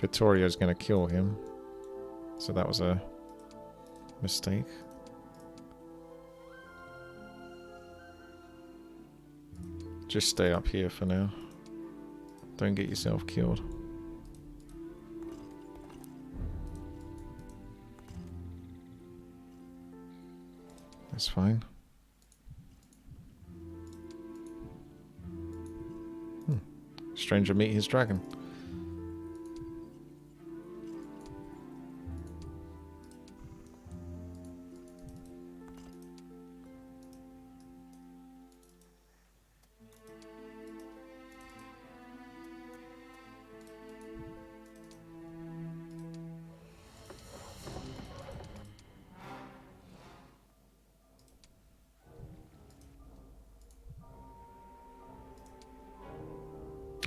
Vittorio's going to kill him, so that was a mistake. Just stay up here for now. Don't get yourself killed. That's fine. Stranger meet his dragon.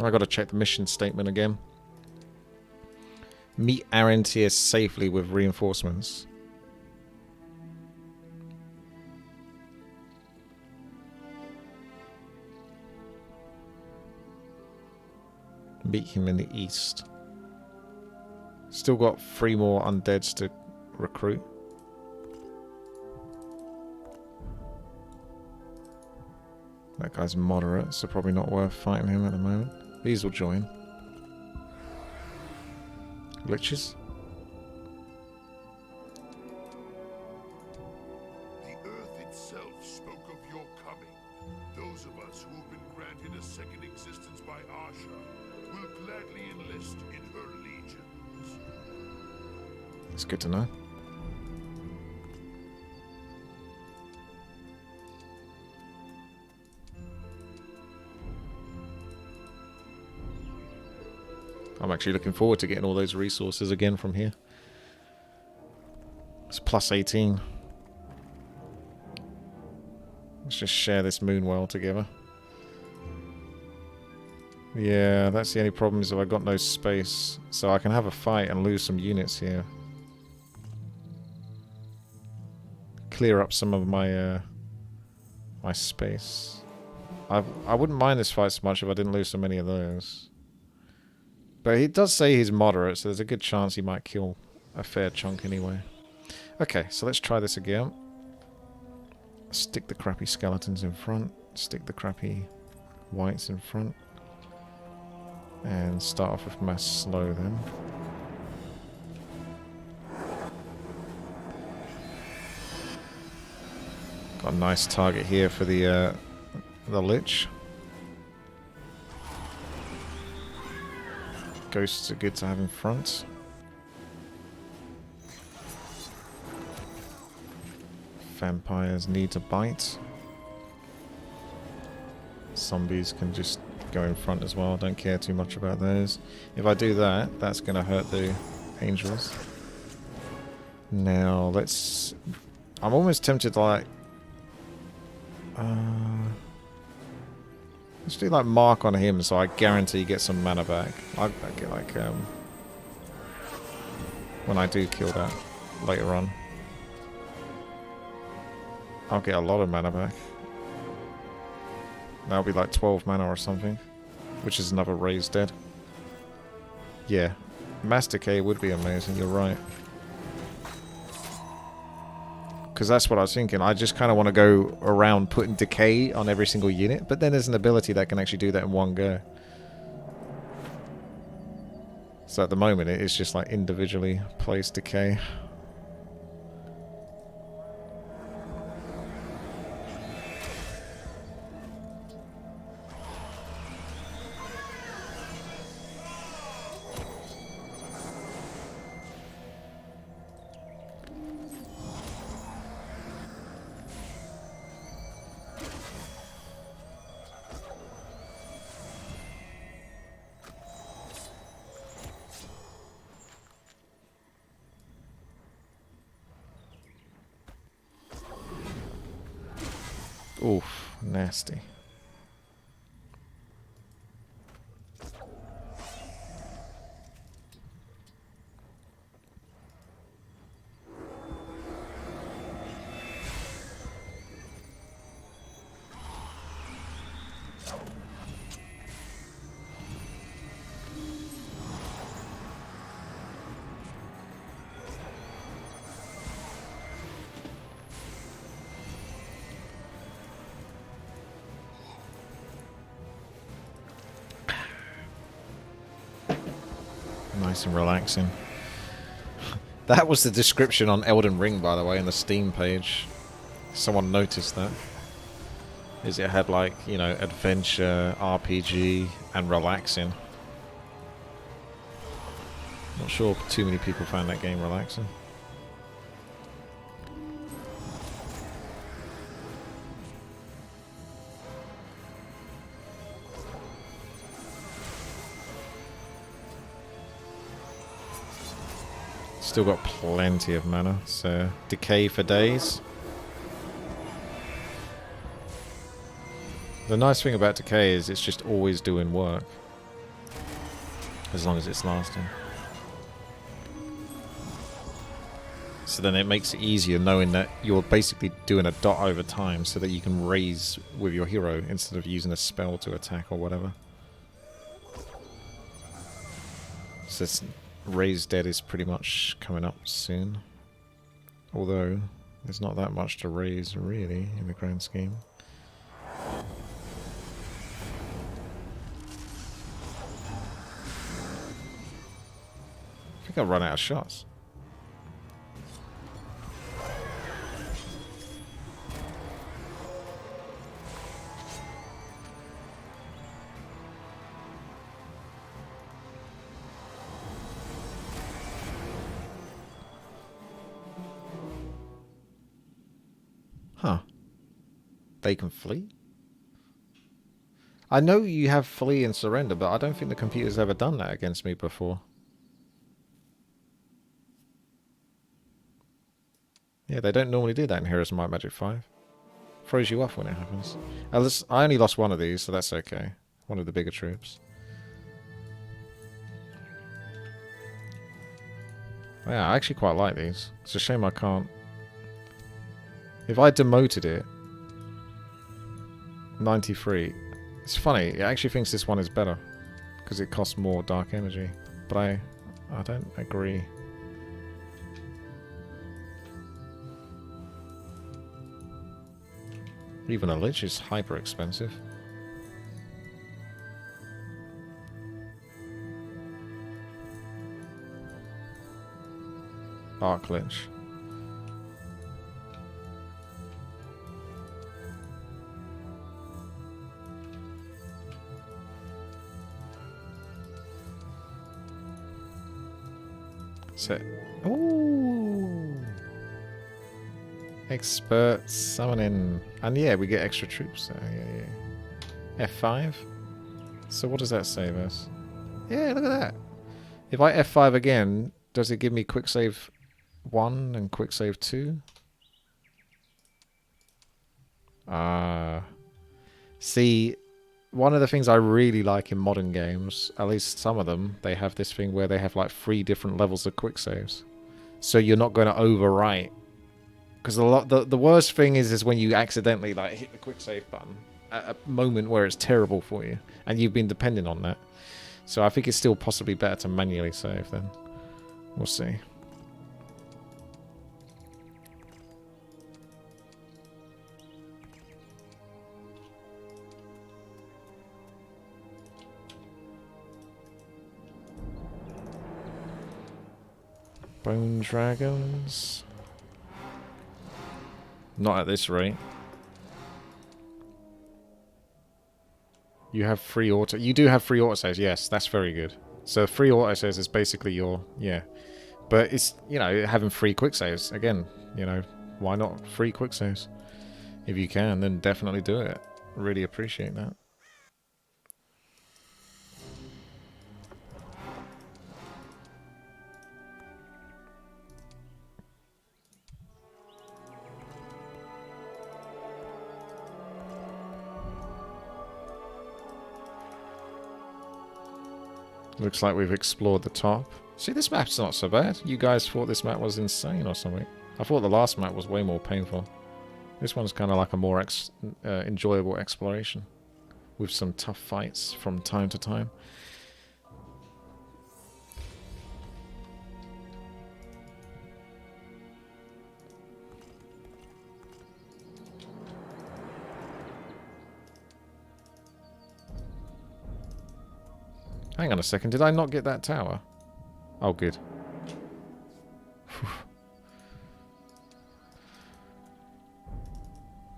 I gotta check the mission statement again. Meet Arantir safely with reinforcements. Meet him in the east. Still got 3 more undeads to recruit. That guy's moderate, so probably not worth fighting him at the moment. These will join. Glitches. The earth itself spoke of your coming. Those of us who have been granted a second existence by Asha will gladly enlist in her legions. It's good to know. I'm actually looking forward to getting all those resources again from here. It's plus 18. Let's just share this moon well together. Yeah, that's the only problem is that I've got no space. So I can have a fight and lose some units here. Clear up some of my my space. I wouldn't mind this fight so much if I didn't lose so many of those. But he does say he's moderate, so there's a good chance he might kill a fair chunk anyway. Okay, so let's try this again. Stick the crappy skeletons in front. Stick the crappy whites in front. And start off with mass slow then. Got a nice target here for the Lich. Ghosts are good to have in front. Vampires need to bite. Zombies can just go in front as well. Don't care too much about those. If I do that, that's going to hurt the angels. Now, let's... I'm almost tempted to like... let's do like mark on him so I guarantee you get some mana back. I get like... when I do kill that later on. I'll get a lot of mana back. That'll be like 12 mana or something. Which is another raised dead. Yeah. Mass decay would be amazing, you're right. Because that's what I was thinking. I just kind of want to go around putting decay on every single unit. But then there's an ability that can actually do that in one go. So at the moment it is just like individually placed decay. Oof, nasty. Nice and relaxing. That was the description on Elden Ring, by the way, in the Steam page. Someone noticed that. Is it had like, you know, adventure, RPG, and relaxing. Not sure too many people found that game relaxing. Still got plenty of mana, so decay for days. The nice thing about decay is it's just always doing work. As long as it's lasting. So then it makes it easier knowing that you're basically doing a dot over time so that you can raise with your hero instead of using a spell to attack or whatever. So it's Raised Dead is pretty much coming up soon. Although, there's not that much to raise, really, in the grand scheme. I think I'll run out of shots. Huh. They can flee? I know you have flee and surrender, but I don't think the computer's ever done that against me before. Yeah, they don't normally do that in Heroes of Might and Magic 5. Throws you off when it happens. I only lost one of these, so that's okay. One of the bigger troops. Yeah, I actually quite like these. It's a shame I can't... If I demoted it, 93. It's funny, it actually thinks this one is better because it costs more dark energy, but I don't agree. Even a lich is hyper expensive. Arc lich. So, ooh, expert summoning, and yeah, we get extra troops. So yeah. F5. So what does that save us? Yeah, look at that. If I F5 again, does it give me quick save 1 and quick save 2? See, one of the things I really like in modern games, at least some of them, they have this thing where they have like 3 different levels of quick saves. So you're not going to overwrite. Because the worst thing is when you accidentally like hit the quick save button at a moment where it's terrible for you, and you've been depending on that. So I think it's still possibly better to manually save then. We'll see. Bone dragons. Not at this rate. You have free auto. You do have free auto saves. Yes, that's very good. So free auto saves is basically your But it's having free quick saves again. Why not free quick saves? If you can, then definitely do it. Really appreciate that. Looks like we've explored the top. See, this map's not so bad. You guys thought this map was insane or something. I thought the last map was way more painful. This one's kind of like a more enjoyable exploration, with some tough fights from time to time. Hang on a second, did I not get that tower? Oh, good.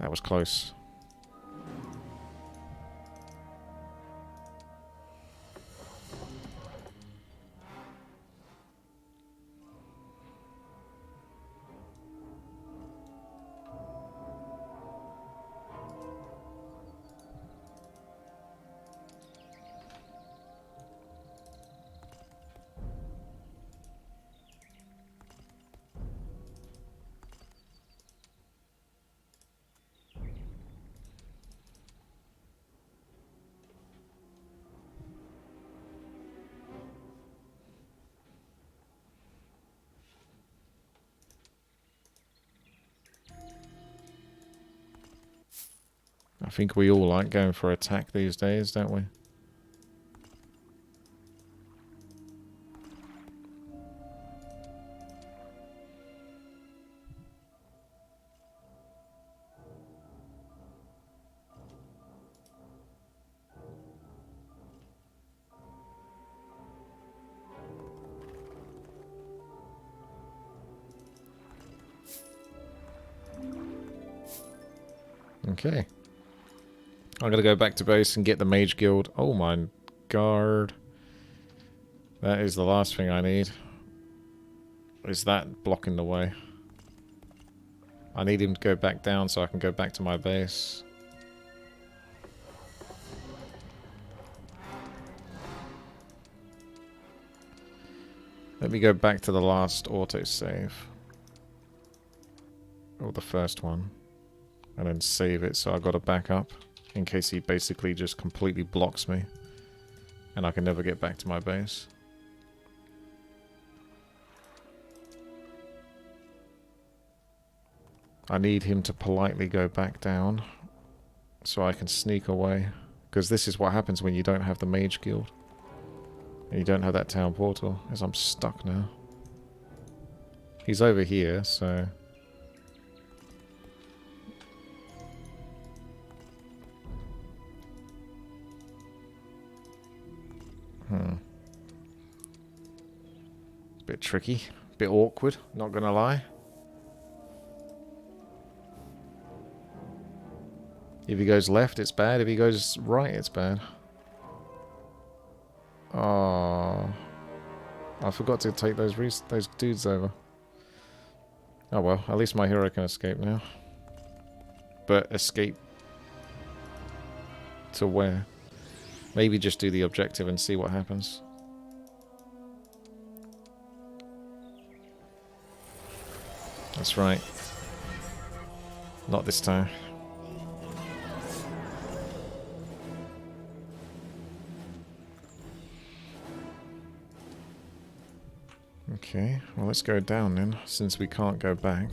That was close. I think we all like going for attack these days, don't we? Okay. I'm going to go back to base and get the Mage Guild. Oh my god. That is the last thing I need. Is that blocking the way? I need him to go back down so I can go back to my base. Let me go back to the last autosave. Or the first one. And then save it so I got a backup. In case he basically just completely blocks me. And I can never get back to my base. I need him to politely go back down. So I can sneak away. Because this is what happens when you don't have the Mage Guild. And you don't have that town portal. As I'm stuck now. He's over here, so... Bit tricky. Bit awkward, not gonna lie. If he goes left, it's bad. If he goes right, it's bad. Oh, I forgot to take those dudes over. Oh well, at least my hero can escape now. But escape to where? Maybe just do the objective and see what happens. That's right. Not this time. Okay, well let's go down then, since we can't go back.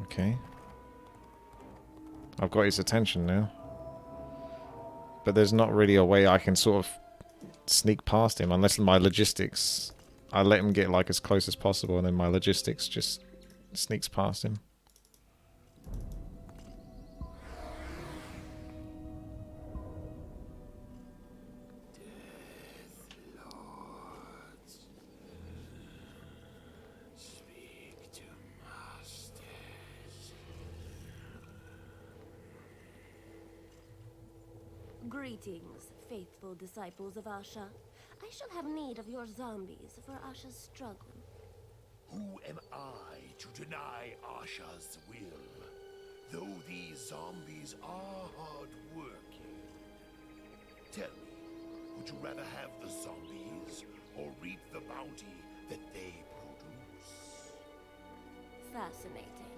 Okay. I've got his attention now. But there's not really a way I can sort of sneak past him unless my logistics... I let him get like as close as possible and then my logistics just sneaks past him. Greetings, faithful disciples of Asha. I shall have need of your zombies for Asha's struggle. Who am I to deny Asha's will? Though these zombies are hard-working. Tell me, would you rather have the zombies or reap the bounty that they produce? Fascinating.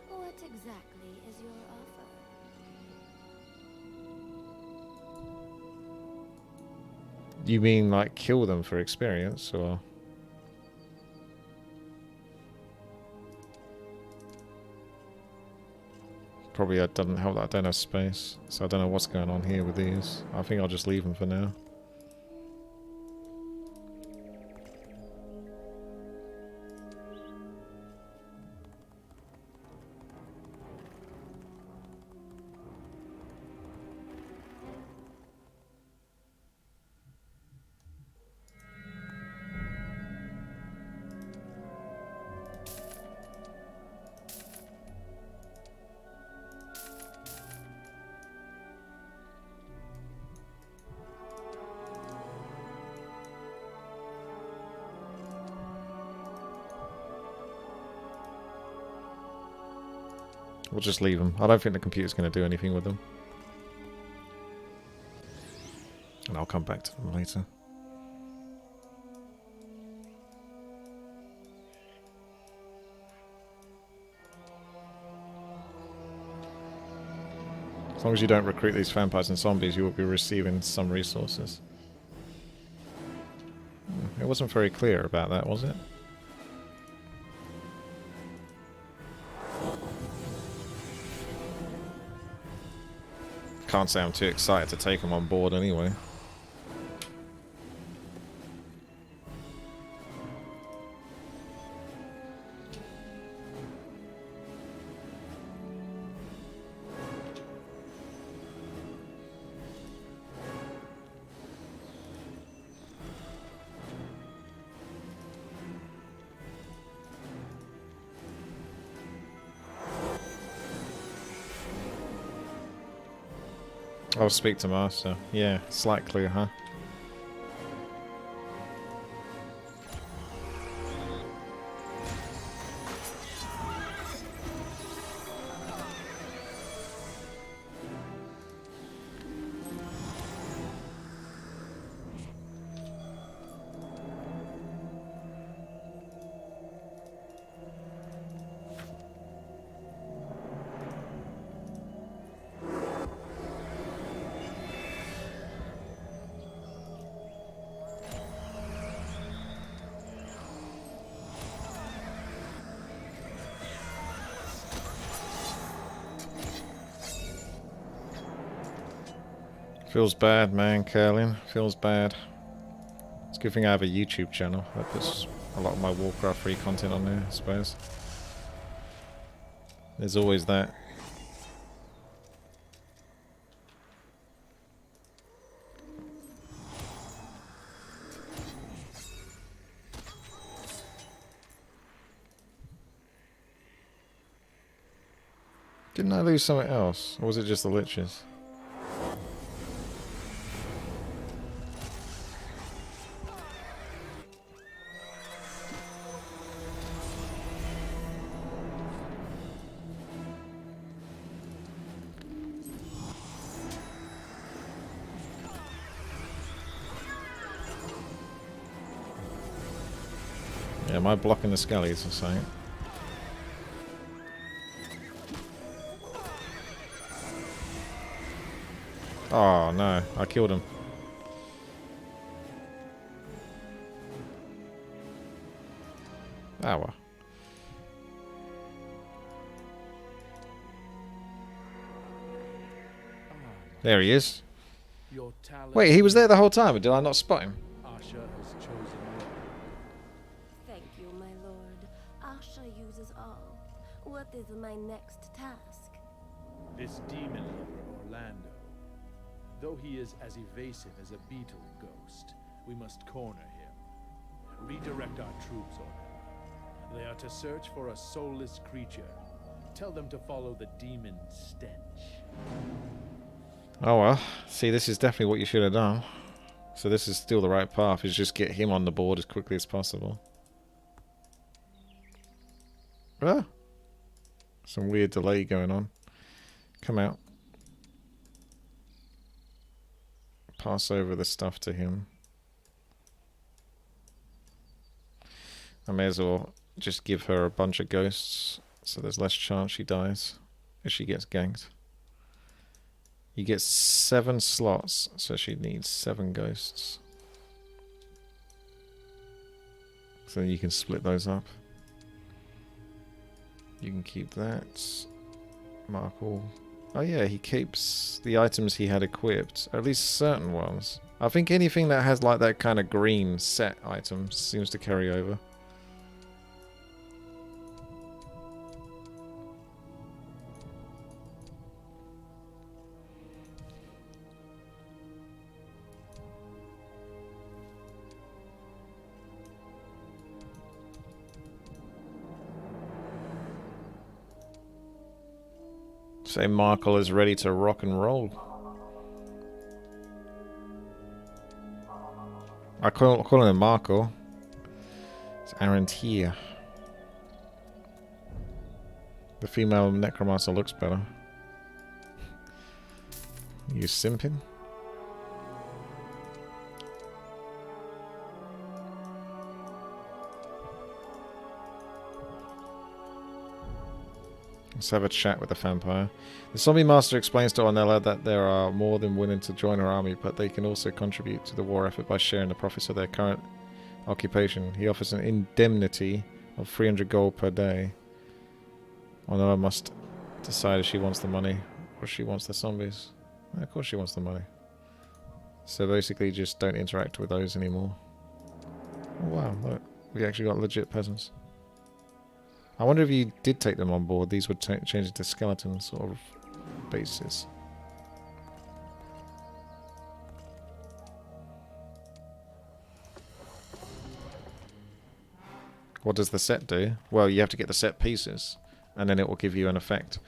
What exactly is your offer? You mean like kill them for experience, or... Probably that doesn't help that I don't have space, so I don't know what's going on here with these. I think I'll just leave them for now. We'll just leave them. I don't think the computer's going to do anything with them. And I'll come back to them later. As long as you don't recruit these vampires and zombies, you will be receiving some resources. It wasn't very clear about that, was it? Can't say I'm too excited to take them on board anyway. I'll speak to Master. Yeah, slight clue, huh? Feels bad, man, Curlin. Feels bad. It's a good thing I have a YouTube channel. That puts a lot of my Warcraft free content on there, I suppose. There's always that. Didn't I lose something else? Or was it just the liches? Yeah, am I blocking the skellies or something? Oh no, I killed him. Ah well. There he is. Your talent. Wait, he was there the whole time, or did I not spot him? Asha has chosen well. Thank you, my lord. Asha uses all. What is my next task? This demon lover, Orlando. Though he is as evasive as a beetle ghost, we must corner him. Redirect our troops on him. They are to search for a soulless creature. Tell them to follow the demon's stench. Oh well, see, this is definitely what you should have done. So this is still the right path, is just get him on the board as quickly as possible. Ah! Some weird delay going on. Come out. Pass over the stuff to him. I may as well just give her a bunch of ghosts, so there's less chance she dies if she gets ganked. You get 7 slots, so she needs 7 ghosts. So you can split those up. You can keep that. Mark all. Oh yeah, he keeps the items he had equipped, or at least certain ones. I think anything that has like that kind of green set item seems to carry over. Say Markle is ready to rock and roll. I call him Markle. It's Arantir. The female necromancer looks better. You simping? Let's have a chat with the vampire. The zombie master explains to Ornella that they are more than willing to join her army, but they can also contribute to the war effort by sharing the profits of their current occupation. He offers an indemnity of 300 gold per day. Ornella must decide if she wants the money or if she wants the zombies. Of course she wants the money. So basically just don't interact with those anymore. Oh wow, look. We actually got legit peasants. I wonder if you did take them on board, these would change into skeleton sort of bases. What does the set do? Well, you have to get the set pieces, and then it will give you an effect.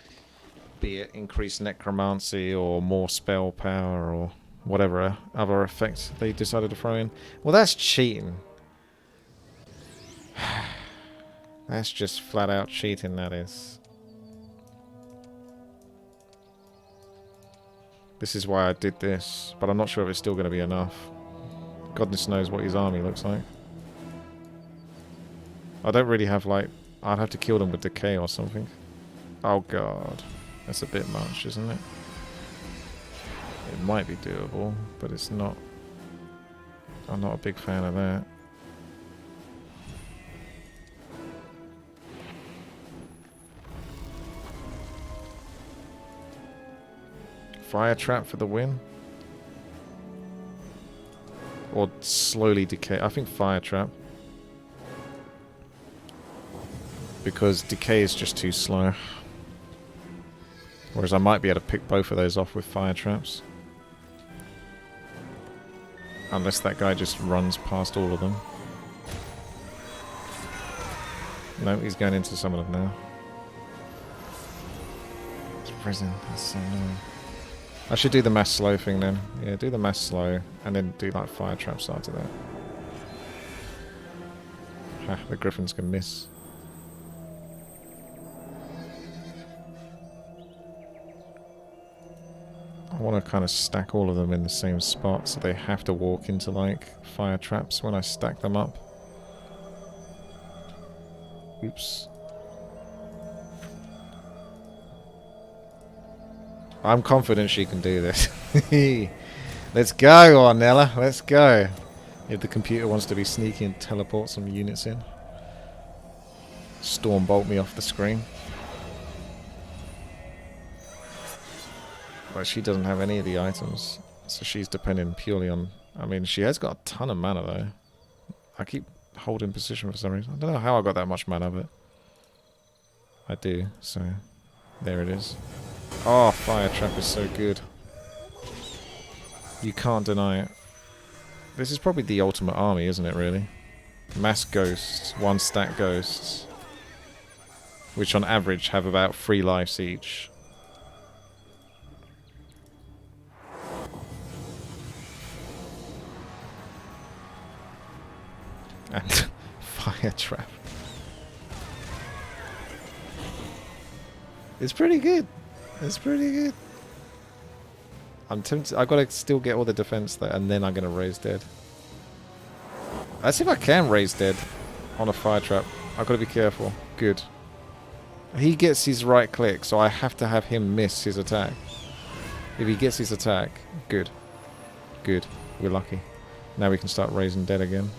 Be it increased necromancy, or more spell power, or whatever other effects they decided to throw in. Well, that's cheating. That's just flat out cheating, that is. This is why I did this, but I'm not sure if it's still going to be enough. Goodness knows what his army looks like. I don't really have, like... I'd have to kill them with decay or something. Oh god. That's a bit much, isn't it? It might be doable, but it's not... I'm not a big fan of that. Fire trap for the win. or slowly decay. I think fire trap. Because decay is just too slow. Whereas I might be able to pick both of those off with fire traps. Unless that guy just runs past all of them. No, he's going into some of them now. It's prison. That's so annoying. I should do the mass slow thing then. Yeah, do the mass slow and then do like fire traps after that. Ha, the griffins can miss. I want to kind of stack all of them in the same spot so they have to walk into like fire traps when I stack them up. Oops. I'm confident she can do this. Let's go, Ornella. Let's go. If the computer wants to be sneaky and teleport some units in. Stormbolt me off the screen. But she doesn't have any of the items. So she's depending purely on... I mean, she has got a ton of mana though. I keep holding position for some reason. I don't know how I got that much mana, but... I do, so... There it is. Oh, fire trap is so good. You can't deny it. This is probably the ultimate army, isn't it, really? Mass ghosts, 1 stack ghosts. Which on average have about 3 lives each. And fire trap. It's pretty good. It's pretty good. I'm tempted. I've got to still get all the defense there, and then I'm going to raise dead. Let's see if I can raise dead on a fire trap. I've got to be careful. Good. He gets his right click, so I have to have him miss his attack. If he gets his attack, good. Good. We're lucky. Now we can start raising dead again.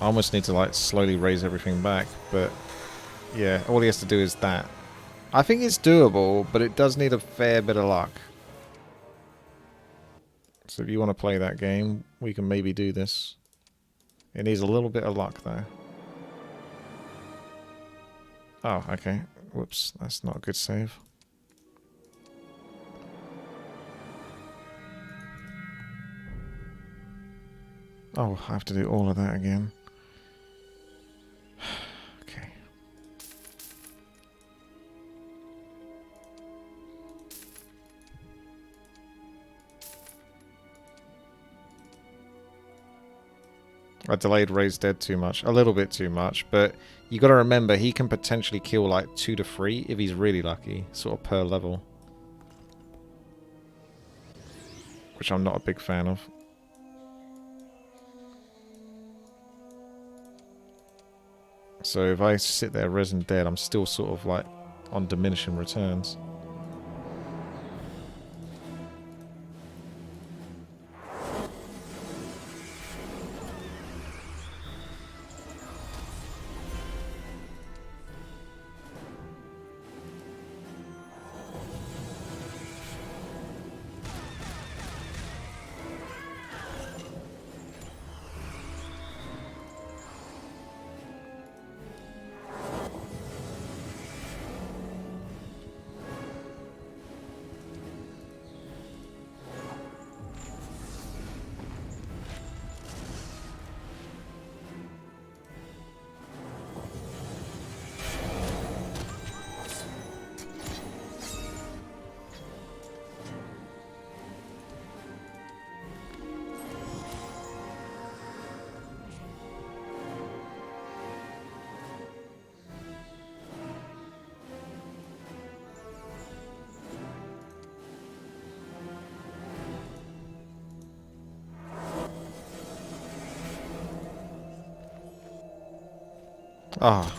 I almost need to like slowly raise everything back, but yeah, all he has to do is that. I think it's doable, but it does need a fair bit of luck. So if you want to play that game, we can maybe do this. It needs a little bit of luck though. Oh, okay. Whoops, that's not a good save. Oh, I have to do all of that again. Okay. I delayed Raise Dead too much. A little bit too much, but you got to remember he can potentially kill like 2 to 3 if he's really lucky, sort of per level. Which I'm not a big fan of. So if I sit there resin dead, I'm still sort of like on diminishing returns. Ah.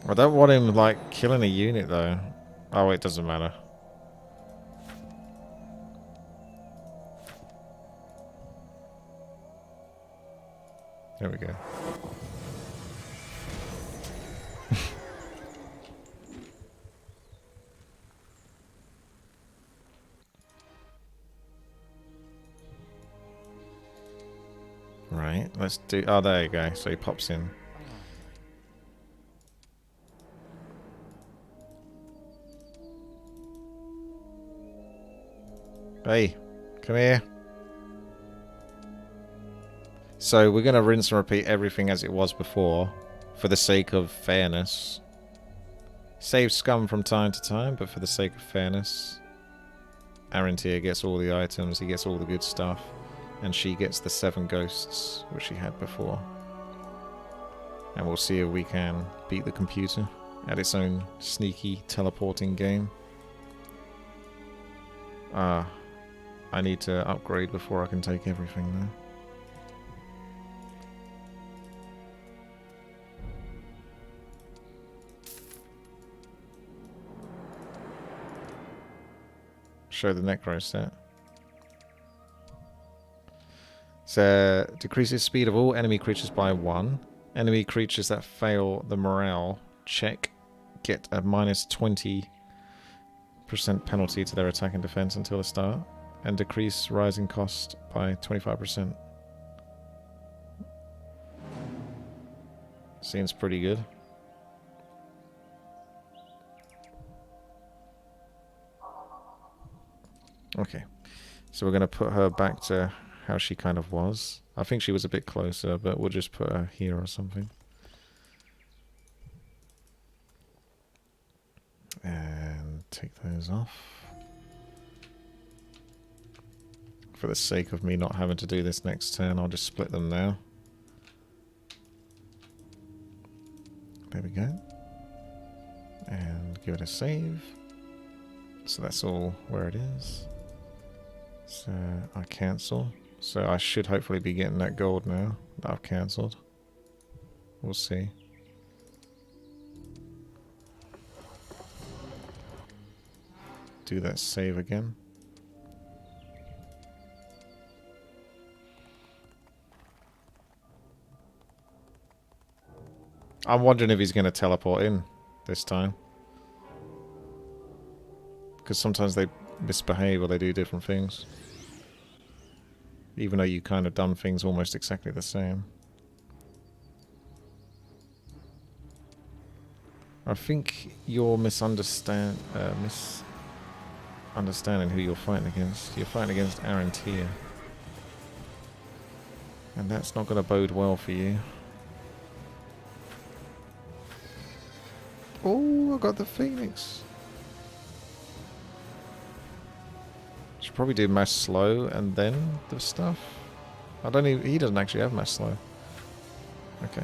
I don't want him, like, killing a unit, though. Oh, it doesn't matter. There we go. Right, let's do... Oh, there you go. So he pops in. Hey, come here. So we're going to rinse and repeat everything as it was before, for the sake of fairness. Save scum from time to time, but for the sake of fairness. Arantir gets all the items, he gets all the good stuff, and she gets the 7 ghosts, which she had before. And we'll see if we can beat the computer at its own sneaky teleporting game. I need to upgrade before I can take everything now. Show the Necro set. So, decreases speed of all enemy creatures by 1. Enemy creatures that fail the morale check get a minus 20% penalty to their attack and defense until the start. And decrease rising cost by 25%. Seems pretty good. Okay, so we're going to put her back to how she kind of was. I think she was a bit closer, but we'll just put her here or something. And take those off. For the sake of me not having to do this next turn, I'll just split them now. There we go. And give it a save. So that's all where it is. So I cancel. So I should hopefully be getting that gold now that I've cancelled. We'll see. Do that save again. I'm wondering if he's going to teleport in this time. Because sometimes they misbehave or they do different things. Even though you kind of done things almost exactly the same. I think you're misunderstanding who you're fighting against. You're fighting against Arantir. And that's not going to bode well for you. Oh, I got the Phoenix. Should probably do mass slow and then the stuff. I don't even... He doesn't actually have mass slow. Okay.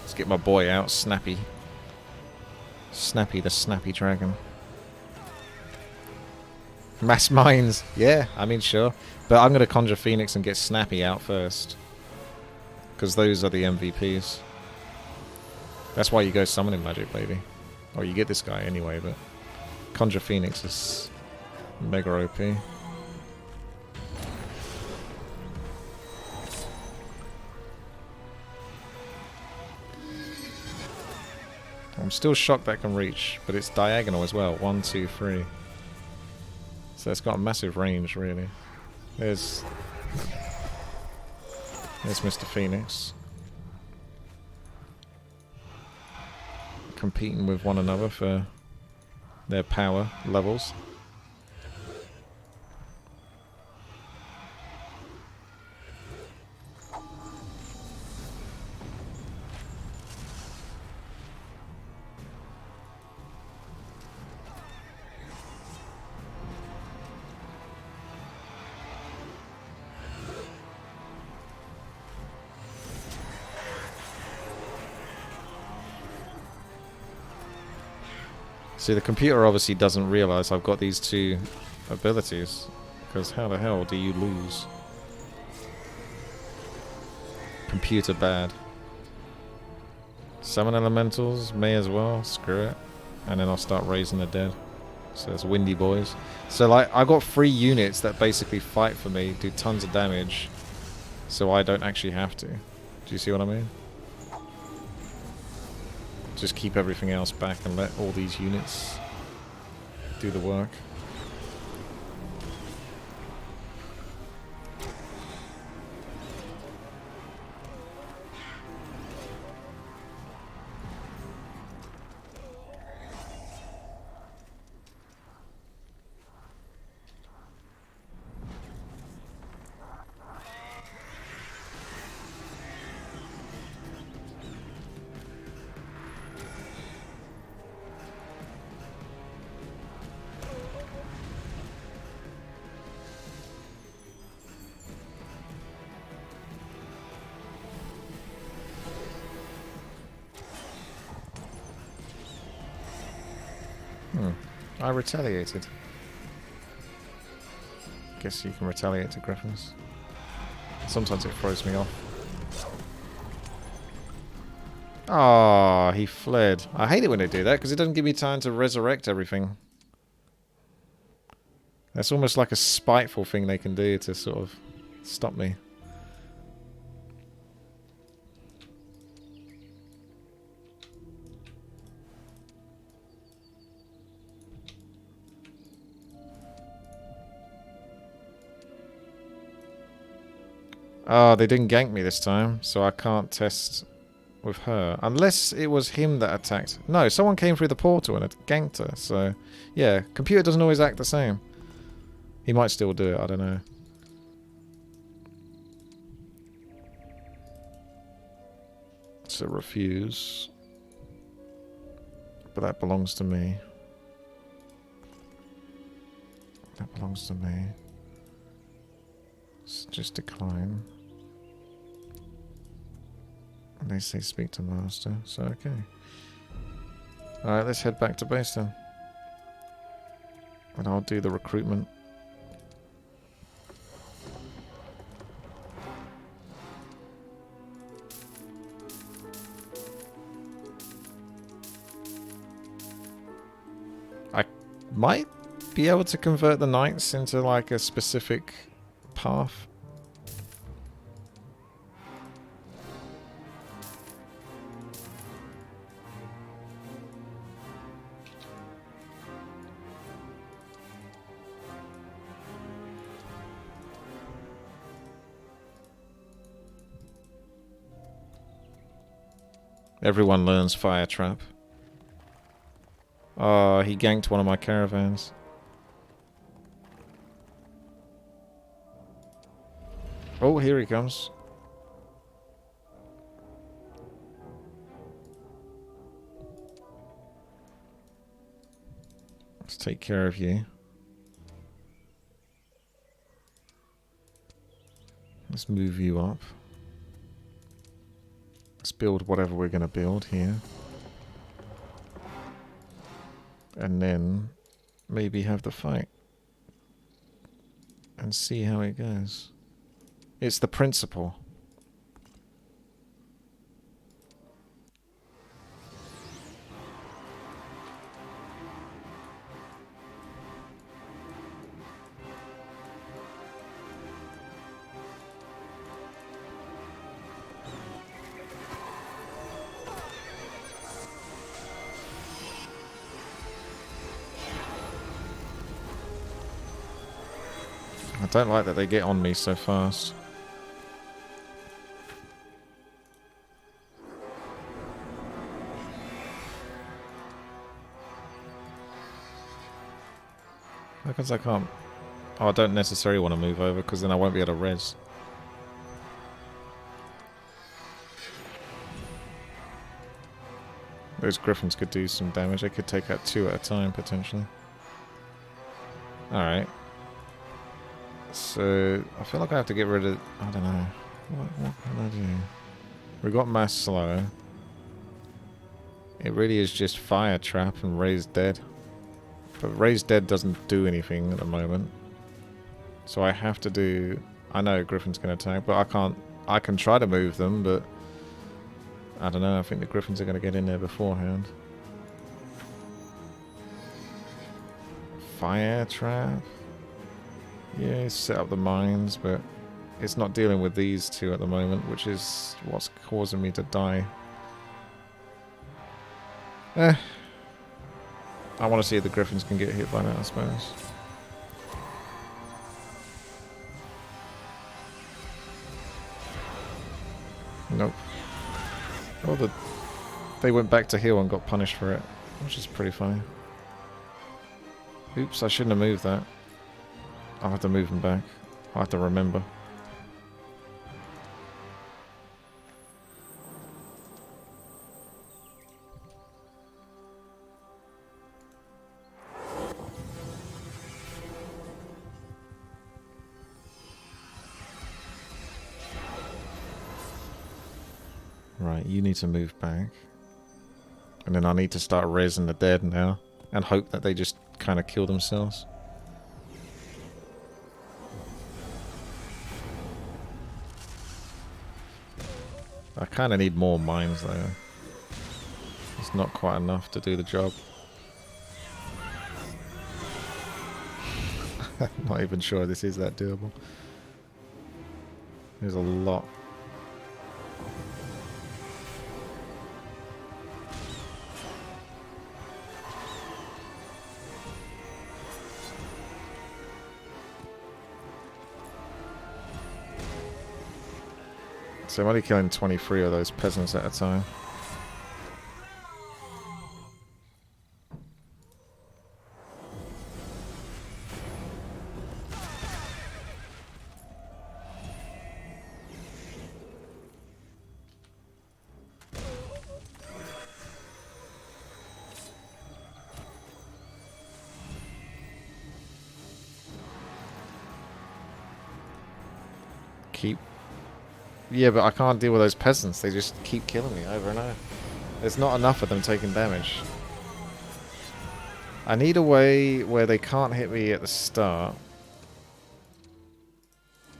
Let's get my boy out, Snappy. Snappy the Snappy Dragon. Mass mines. Yeah, I mean, sure. But I'm going to conjure Phoenix and get Snappy out first. Because those are the MVPs. That's why you go summoning magic, baby. Or you get this guy anyway, but... Conjure Phoenix is... mega OP. I'm still shocked that can reach, but it's diagonal as well. 1, 2, 3. So it's got a massive range, really. There's Mr. Phoenix. Competing with one another for their power levels. See, the computer obviously doesn't realise I've got these 2 abilities. Because how the hell do you lose? Computer bad. Summon elementals, may as well, screw it. And then I'll start raising the dead. So it's windy boys. So like, I got 3 units that basically fight for me, do tons of damage, so I don't actually have to. Do you see what I mean? Just keep everything else back and let all these units do the work. I retaliated. Guess you can retaliate to griffins. Sometimes it throws me off. Ah, he fled. I hate it when they do that because it doesn't give me time to resurrect everything. That's almost like a spiteful thing they can do to sort of stop me. Oh, they didn't gank me this time, so I can't test with her. Unless it was him that attacked. No, someone came through the portal and it ganked her, so... Yeah, computer doesn't always act the same. He might still do it, I don't know. So refuse. But that belongs to me. That belongs to me. Just decline. And they say speak to master, so okay. Alright, let's head back to base then. And I'll do the recruitment. I might be able to convert the knights into like a specific path. Everyone learns fire trap. Oh, he ganked one of my caravans. Oh, here he comes. Let's take care of you. Let's move you up. Let's build whatever we're going to build here. And then maybe have the fight. And see how it goes. It's the principle. I don't like that they get on me so fast. Because I can't... Oh, I don't necessarily want to move over because then I won't be able to res. Those griffins could do some damage. They could take out 2 at a time, potentially. Alright. So, I feel like I have to get rid of... I don't know. What can I do? We got mass slow. It really is just fire trap and raise dead. But raise dead doesn't do anything at the moment. So I have to do... I know Griffin's going to attack, but I can't... I can try to move them, but I don't know. I think the griffins are going to get in there beforehand. Fire trap. Yeah, set up the mines, but it's not dealing with these two at the moment, which is what's causing me to die. I want to see if the griffins can get hit by that, I suppose. Nope. Oh, they went back to heal and got punished for it, which is pretty funny. Oops, I shouldn't have moved that. I'll have to move them back. I'll have to remember. Right, you need to move back. And then I need to start raising the dead now. And hope that they just kind of kill themselves. I kind of need more mines though. It's not quite enough to do the job. I'm not even sure this is that doable. There's a lot. So I'm only killing 23 of those peasants at a time. Keep. Yeah, but I can't deal with those peasants. They just keep killing me over and over. There's not enough of them taking damage. I need a way where they can't hit me at the start.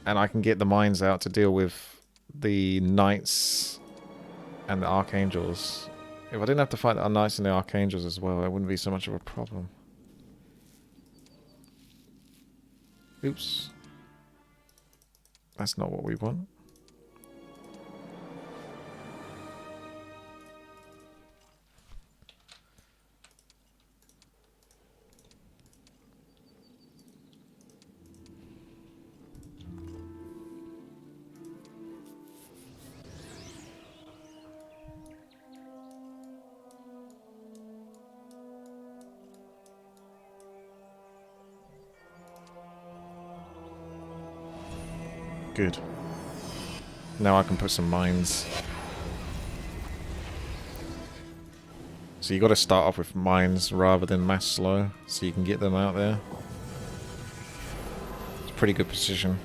And I can get the mines out to deal with the knights and the archangels. If I didn't have to fight the knights and the archangels as well, it wouldn't be so much of a problem. Oops. That's not what we want. Good. Now I can put some mines. So you got to start off with mines rather than mass slow, so you can get them out there. It's a pretty good position.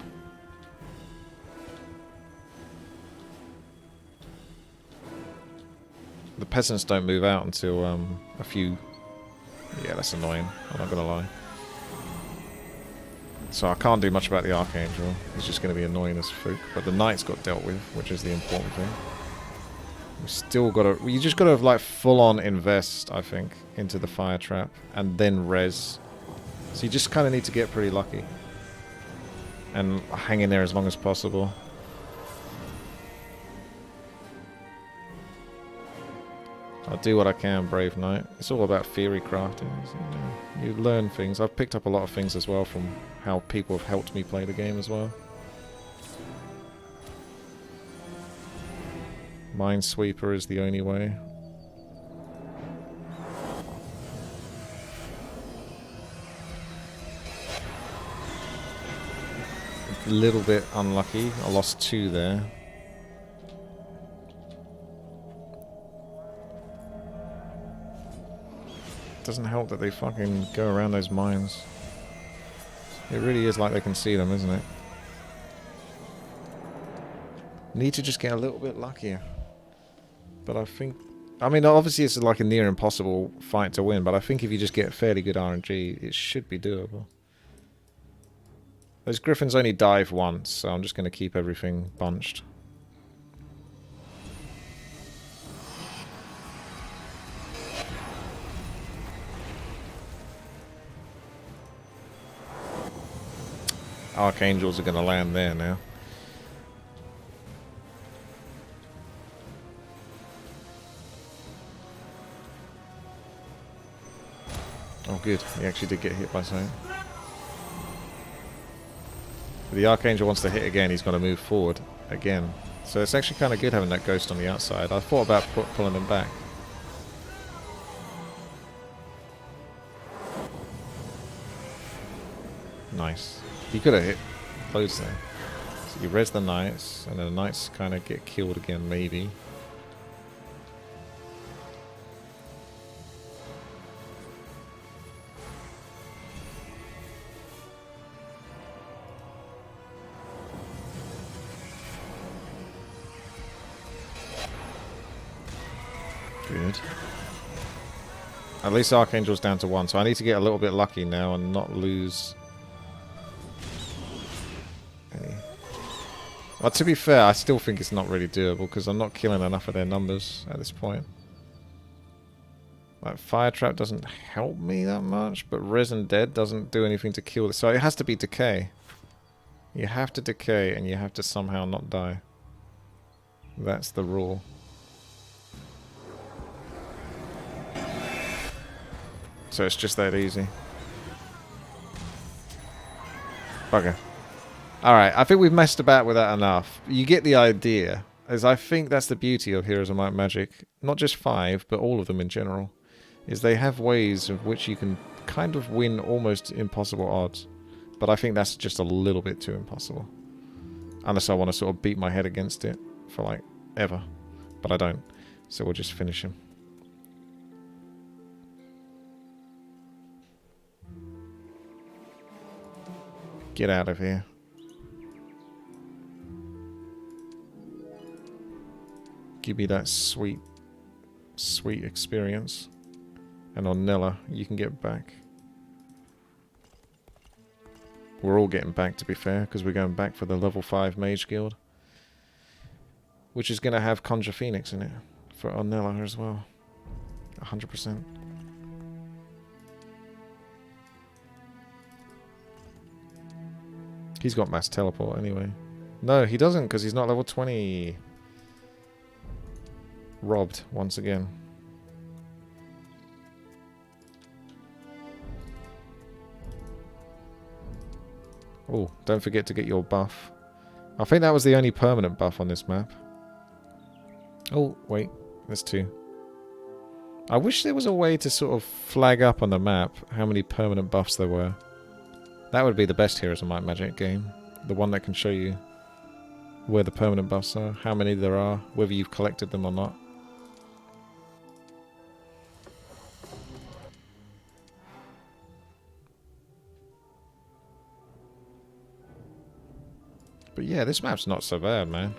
The peasants don't move out until a few... Yeah, that's annoying. I'm not gonna lie. So I can't do much about the Archangel. It's just going to be annoying as fuck. But the Knight's got dealt with, which is the important thing. We still got to... You just got to like full-on invest, I think, into the fire trap. And then res. So you just kind of need to get pretty lucky. And hang in there as long as possible. I'll do what I can, Brave Knight. It's all about theory crafting. You learn things. I've picked up a lot of things as well from how people have helped me play the game as well. Minesweeper is the only way. A little bit unlucky. I lost 2 there. Doesn't help that they fucking go around those mines. It really is like they can see them, isn't it? Need to just get a little bit luckier. But I think... I mean, obviously it's like a near impossible fight to win, but I think if you just get fairly good RNG, it should be doable. Those griffins only dive once, so I'm just going to keep everything bunched. Archangels are going to land there now. Oh, good. He actually did get hit by something. If the Archangel wants to hit again, he's going to move forward again. So it's actually kind of good having that ghost on the outside. I thought about pulling him back. Nice. He could have hit loads there. So you res the knights, and then the knights kind of get killed again, maybe. Good. At least Archangel's down to 1, so I need to get a little bit lucky now and not lose. Okay. Well, to be fair, I still think it's not really doable because I'm not killing enough of their numbers at this point. Like, Fire Trap doesn't help me that much, but Resin Dead doesn't do anything to kill this. So it has to be Decay. You have to Decay and you have to somehow not die. That's the rule. So it's just that easy. Bugger. Alright, I think we've messed about with that enough. You get the idea. As I think that's the beauty of Heroes of Might and Magic. Not just 5, but all of them in general. Is they have ways of which you can kind of win almost impossible odds. But I think that's just a little bit too impossible. Unless I want to sort of beat my head against it for like ever. But I don't. So we'll just finish him. Get out of here. Give me that sweet, sweet experience. And on Nella, you can get back. We're all getting back, to be fair, because we're going back for the level 5 Mage Guild. Which is going to have Conjure Phoenix in it. For Ornella as well. 100%. He's got mass teleport anyway. No, he doesn't because he's not level 20. Robbed once again. Oh, don't forget to get your buff. I think that was the only permanent buff on this map. Oh, wait. There's 2. I wish there was a way to sort of flag up on the map how many permanent buffs there were. That would be the best Heroes of Might and Magic game. The one that can show you where the permanent buffs are, how many there are, whether you've collected them or not. But yeah, this map's not so bad, man.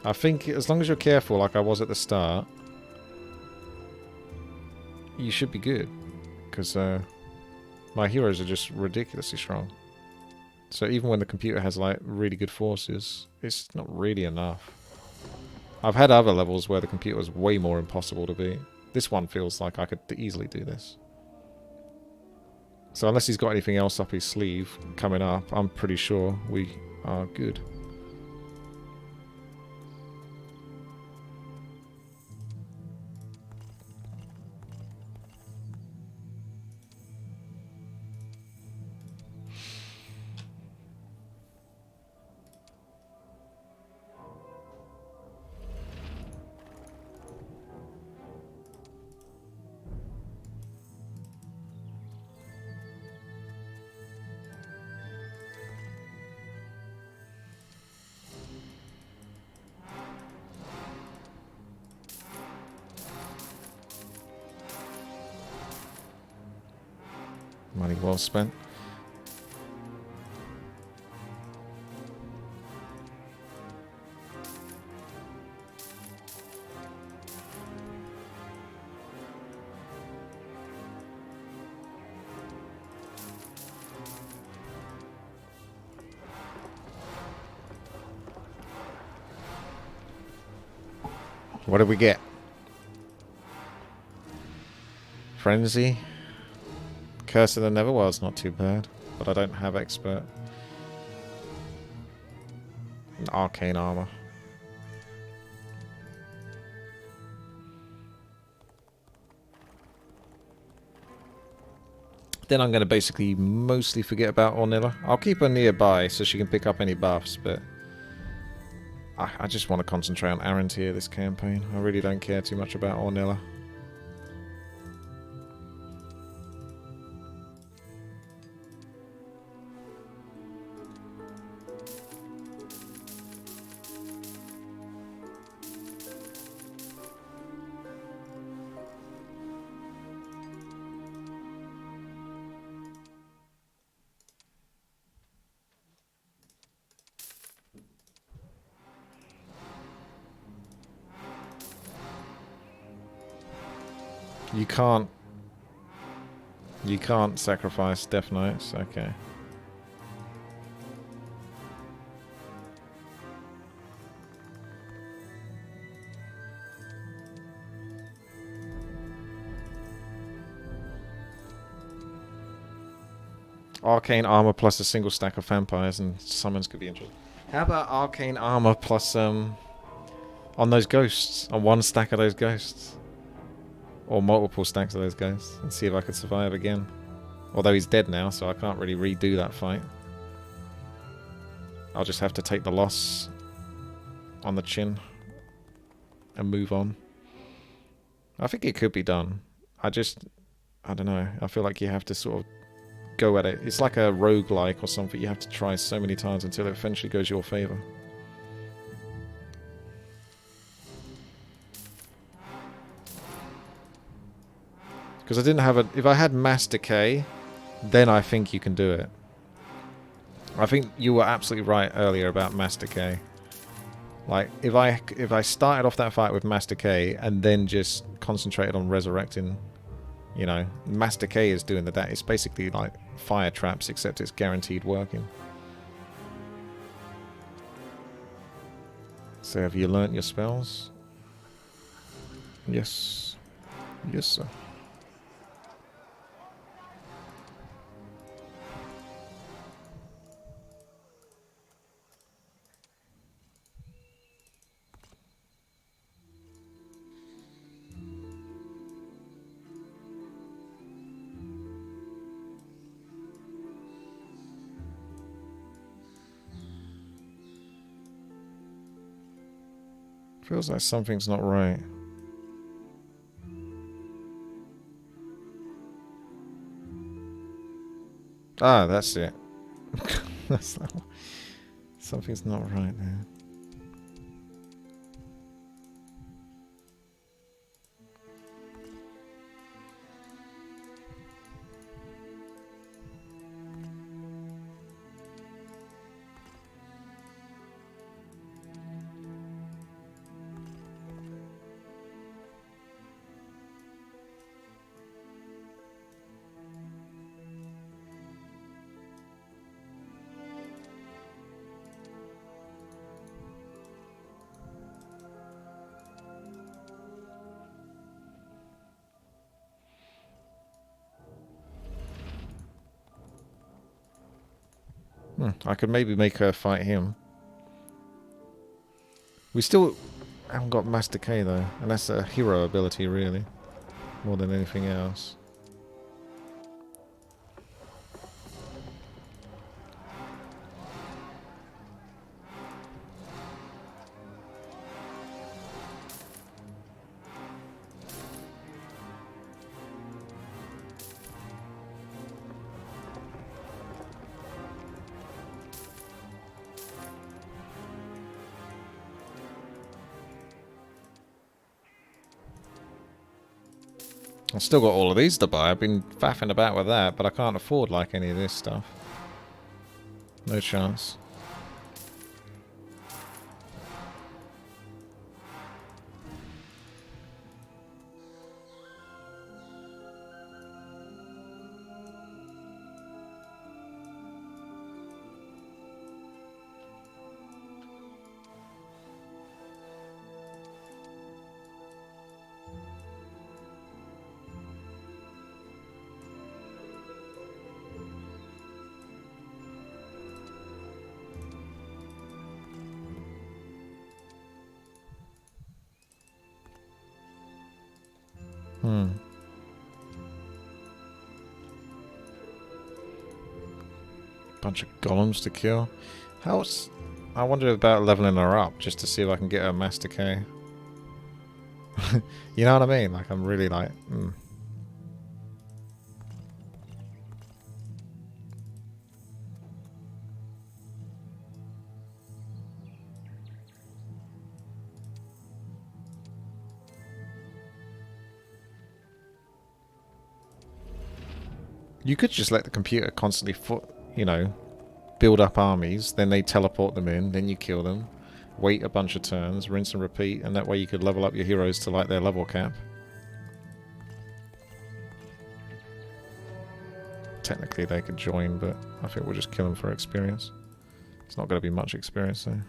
I think as long as you're careful like I was at the start, you should be good. Because my heroes are just ridiculously strong. So even when the computer has like really good forces, it's not really enough. I've had other levels where the computer was way more impossible to beat. This one feels like I could easily do this. So unless he's got anything else up his sleeve coming up, I'm pretty sure we are good. Money well spent. What did we get? Frenzy. Curse of the Netherworld's not too bad, but I don't have expert. arcane armor. Then I'm going to basically mostly forget about Ornilla. I'll keep her nearby so she can pick up any buffs, but I just want to concentrate on Arantir this campaign. I really don't care too much about Ornilla. You can't sacrifice Death Knights, okay. Arcane armor plus a single stack of vampires and summons could be interesting. How about arcane armor plus on those ghosts, on one stack of those ghosts? Or multiple stacks of those ghosts, and see if I could survive again. Although he's dead now, so I can't really redo that fight. I'll just have to take the loss on the chin and move on. I think it could be done. I don't know. I feel like you have to sort of go at it. It's like a roguelike or something. You have to try so many times until it eventually goes your favor. Because I didn't have a... If I had mass decay, then I think you can do it. I think you were absolutely right earlier about mass decay. Like, if I started off that fight with mass decay and then just concentrated on resurrecting, you know, mass decay is doing that. It's basically like fire traps, except it's guaranteed working. So have you learnt your spells? Yes. Yes, sir. Feels like something's not right. Ah, that's it. That's not, something's not right there. I could maybe make her fight him. We still haven't got Mass Decay though, and that's a hero ability really, more than anything else. I've still got all of these to buy. I've been faffing about with that, but I can't afford like any of this stuff. No chance. Hmm. Bunch of golems to kill. How's... I wonder about leveling her up, just to see if I can get her mass decay. You know what I mean? Like, I'm really like... You could just let the computer constantly, you know, build up armies, then they teleport them in, then you kill them, wait a bunch of turns, rinse and repeat, and that way you could level up your heroes to like their level cap. Technically they could join, but I think we'll just kill them for experience. It's not going to be much experience though.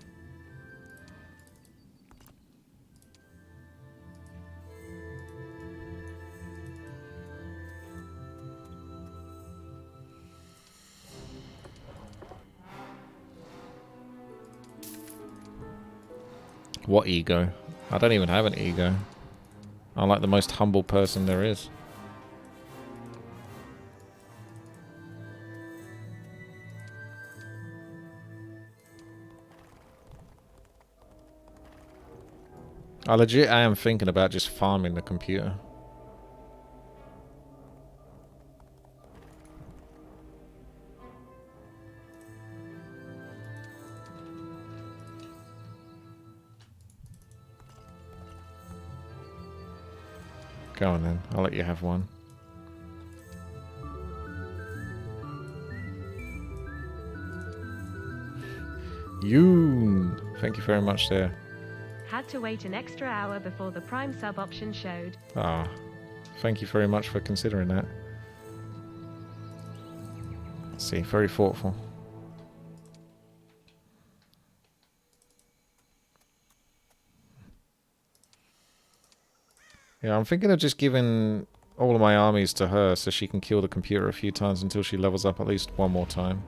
What ego? I don't even have an ego. I'm like the most humble person there is. I am thinking about just farming the computer. Go on then, I'll let you have one. Yoon! Thank you very much there. Had to wait an extra hour before the Prime sub option showed. Ah, thank you very much for considering that. Let's see, very thoughtful. Yeah, I'm thinking of just giving all of my armies to her so she can kill the computer a few times until she levels up at least one more time.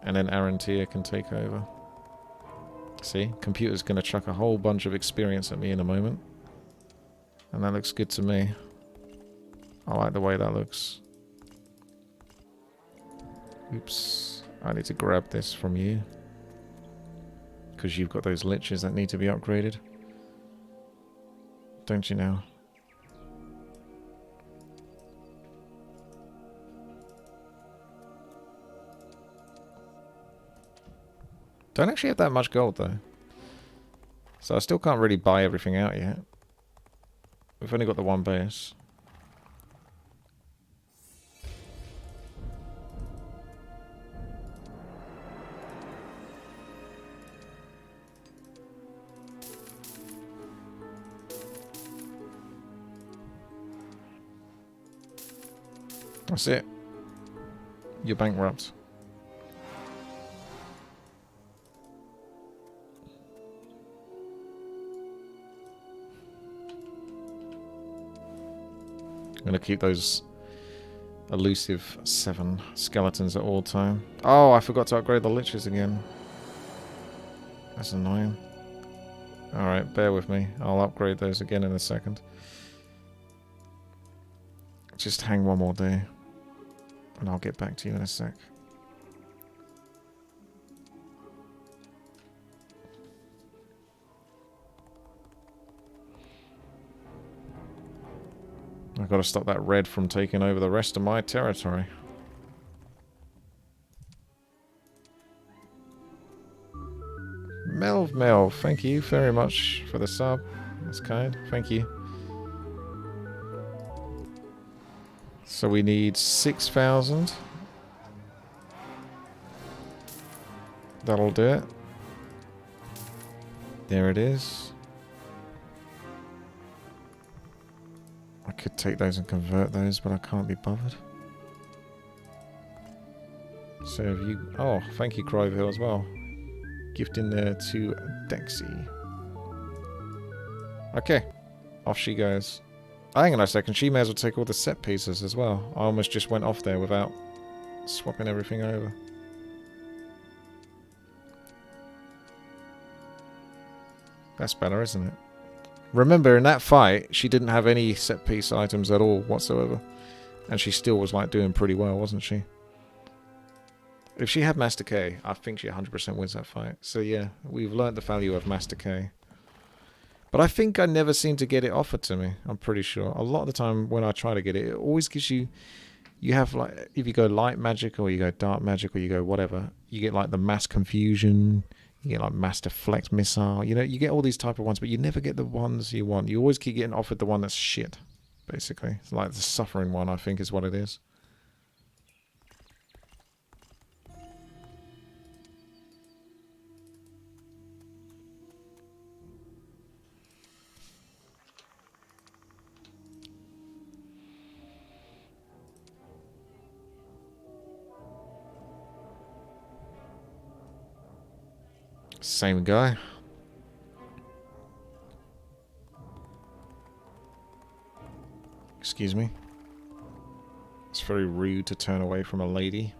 And then Arantir can take over. See, computer's going to chuck a whole bunch of experience at me in a moment. And that looks good to me. I like the way that looks. Oops. I need to grab this from you. Because you've got those liches that need to be upgraded. Don't you now? Don't actually have that much gold though. So I still can't really buy everything out yet. We've only got the one base. That's it. You're bankrupt. I'm going to keep those elusive 7 skeletons at all time. Oh, I forgot to upgrade the liches again. That's annoying. Alright, bear with me. I'll upgrade those again in a second. Just hang one more day. And I'll get back to you in a sec. I've got to stop that red from taking over the rest of my territory. Melv, thank you very much for the sub. That's kind. Thank you. So we need 6,000. That'll do it. There it is. I could take those and convert those, but I can't be bothered. So have you... Oh, thank you, Crowville, as well. Gift in there to Dexy. Okay. Off she goes. Hang on a second, she may as well take all the set pieces as well. I almost just went off there without swapping everything over. That's better, isn't it? Remember, in that fight, she didn't have any set-piece items at all whatsoever. And she still was, like, doing pretty well, wasn't she? If she had Master K, I think she 100% wins that fight. So, yeah, we've learnt the value of Master K. But I think I never seem to get it offered to me. I'm pretty sure. A lot of the time when I try to get it, it always gives you... You have, like, if you go light magic or you go dark magic or you go whatever, you get, like, the mass confusion... You get like Master Flex Missile. You know, you get all these type of ones, but you never get the ones you want. You always keep getting offered the one that's shit, basically. It's like the suffering one, I think, is what it is. Same guy. Excuse me. It's very rude to turn away from a lady.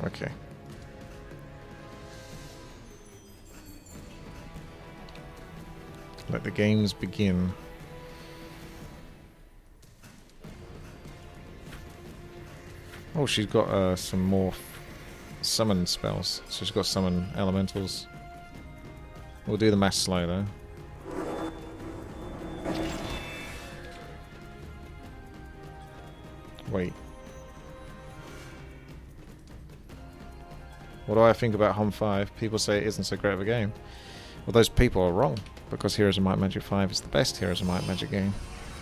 Okay. Let the games begin. Oh, she's got some more summon spells. So she's got summon elementals. We'll do the mass slow though. Wait. What do I think about Hom 5? People say it isn't so great of a game. Well, those people are wrong, because Heroes of Might and Magic 5 is the best Heroes of Might and Magic game,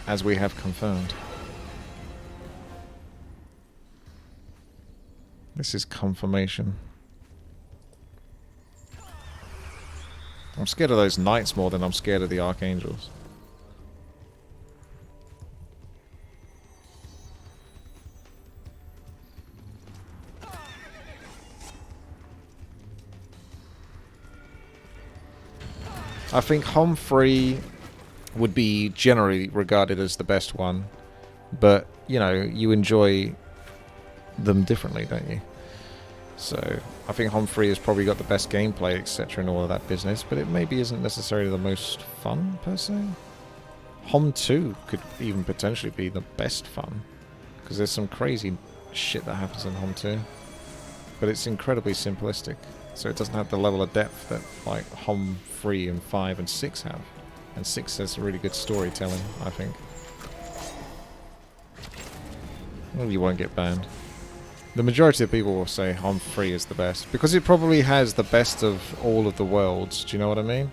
as we have confirmed. This is confirmation. I'm scared of those knights more than I'm scared of the archangels. I think Hom 3 would be generally regarded as the best one, but, you know, you enjoy them differently, don't you? So, I think Hom 3 has probably got the best gameplay, etc. and all of that business, but it maybe isn't necessarily the most fun, per se. Hom 2 could even potentially be the best fun, because there's some crazy shit that happens in Hom 2, but it's incredibly simplistic. So it doesn't have the level of depth that like Hom 3 and 5 and 6 have. And 6 has really good storytelling, I think. Well, you won't get banned. The majority of people will say Hom 3 is the best, because it probably has the best of all of the worlds, do you know what I mean?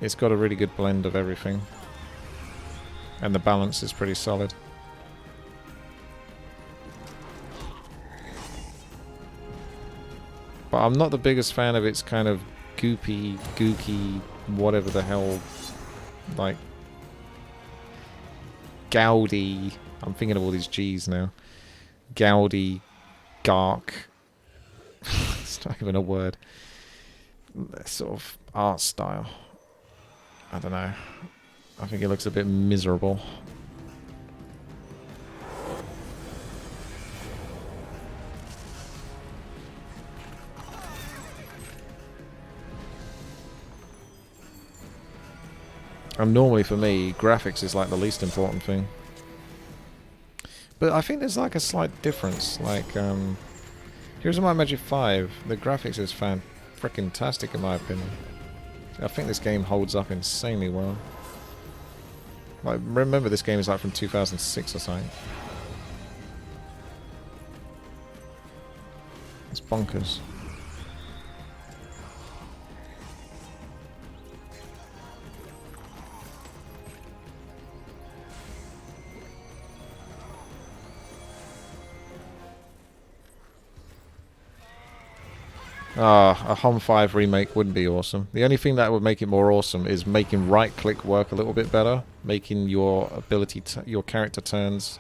It's got a really good blend of everything. And the balance is pretty solid. But I'm not the biggest fan of its kind of goopy, gooky, whatever the hell, like, Gaudy. I'm thinking of all these G's now. Gaudy, Gark. It's not even a word. That sort of art style. I don't know. I think it looks a bit miserable. And normally for me, graphics is like the least important thing. But I think there's like a slight difference. Like, Heroes of Might and Magic 5, the graphics is freaking-tastic in my opinion. I think this game holds up insanely well. Like, remember this game is like from 2006 or something. It's bonkers. A Hom 5 remake wouldn't be awesome. The only thing that would make it more awesome is making right-click work a little bit better, making your ability, your character turns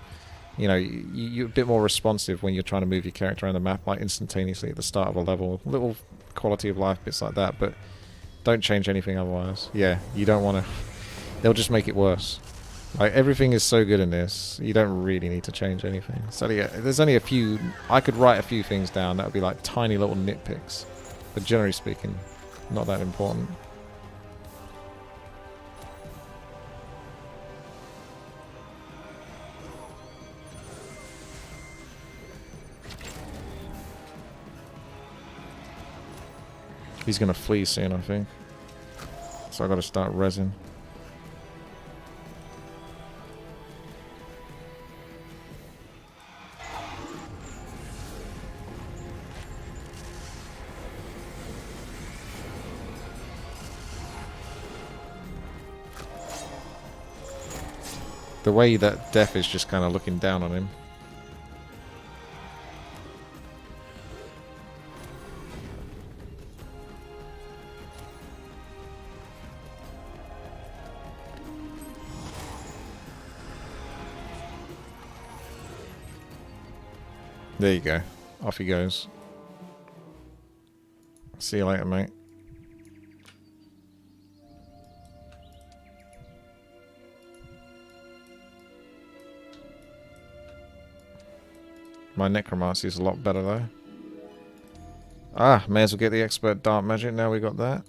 You know, you're a bit more responsive when you're trying to move your character around the map, like instantaneously at the start of a level. Little quality of life bits like that, but don't change anything otherwise. Yeah, you don't want to... They'll just make it worse. Like, everything is so good in this, you don't really need to change anything. So yeah, there's only a few... I could write a few things down that would be like tiny little nitpicks. But generally speaking, not that important. He's gonna flee soon, I think. So I gotta start resin. The way that Death is just kind of looking down on him. There you go. Off he goes. See you later, mate. My necromancy is a lot better though. Ah, may as well get the expert dark magic. Now we got that.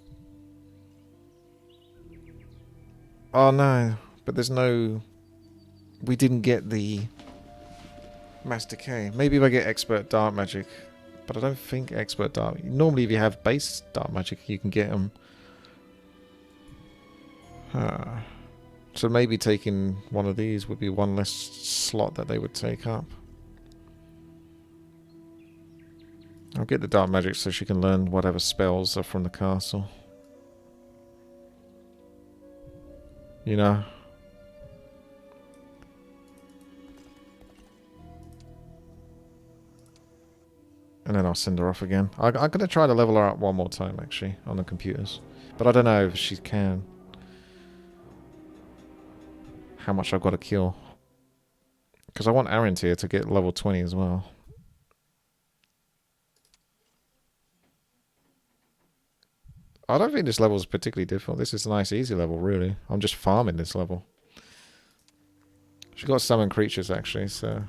Oh no, but there's no... We didn't get the mass decay. Maybe if I get expert dark magic, but I don't think expert dark... Normally if you have base dark magic you can get them. So maybe taking one of these would be one less slot that they would take up. I'll get the dark magic so she can learn whatever spells are from the castle. You know. And then I'll send her off again. I'm going to try to level her up one more time, actually, on the computers. But I don't know if she can. How much I've got to kill. Because I want Arantir to get level 20 as well. I don't think this level is particularly difficult. This is a nice easy level, really. I'm just farming this level. She got summon creatures, actually, so...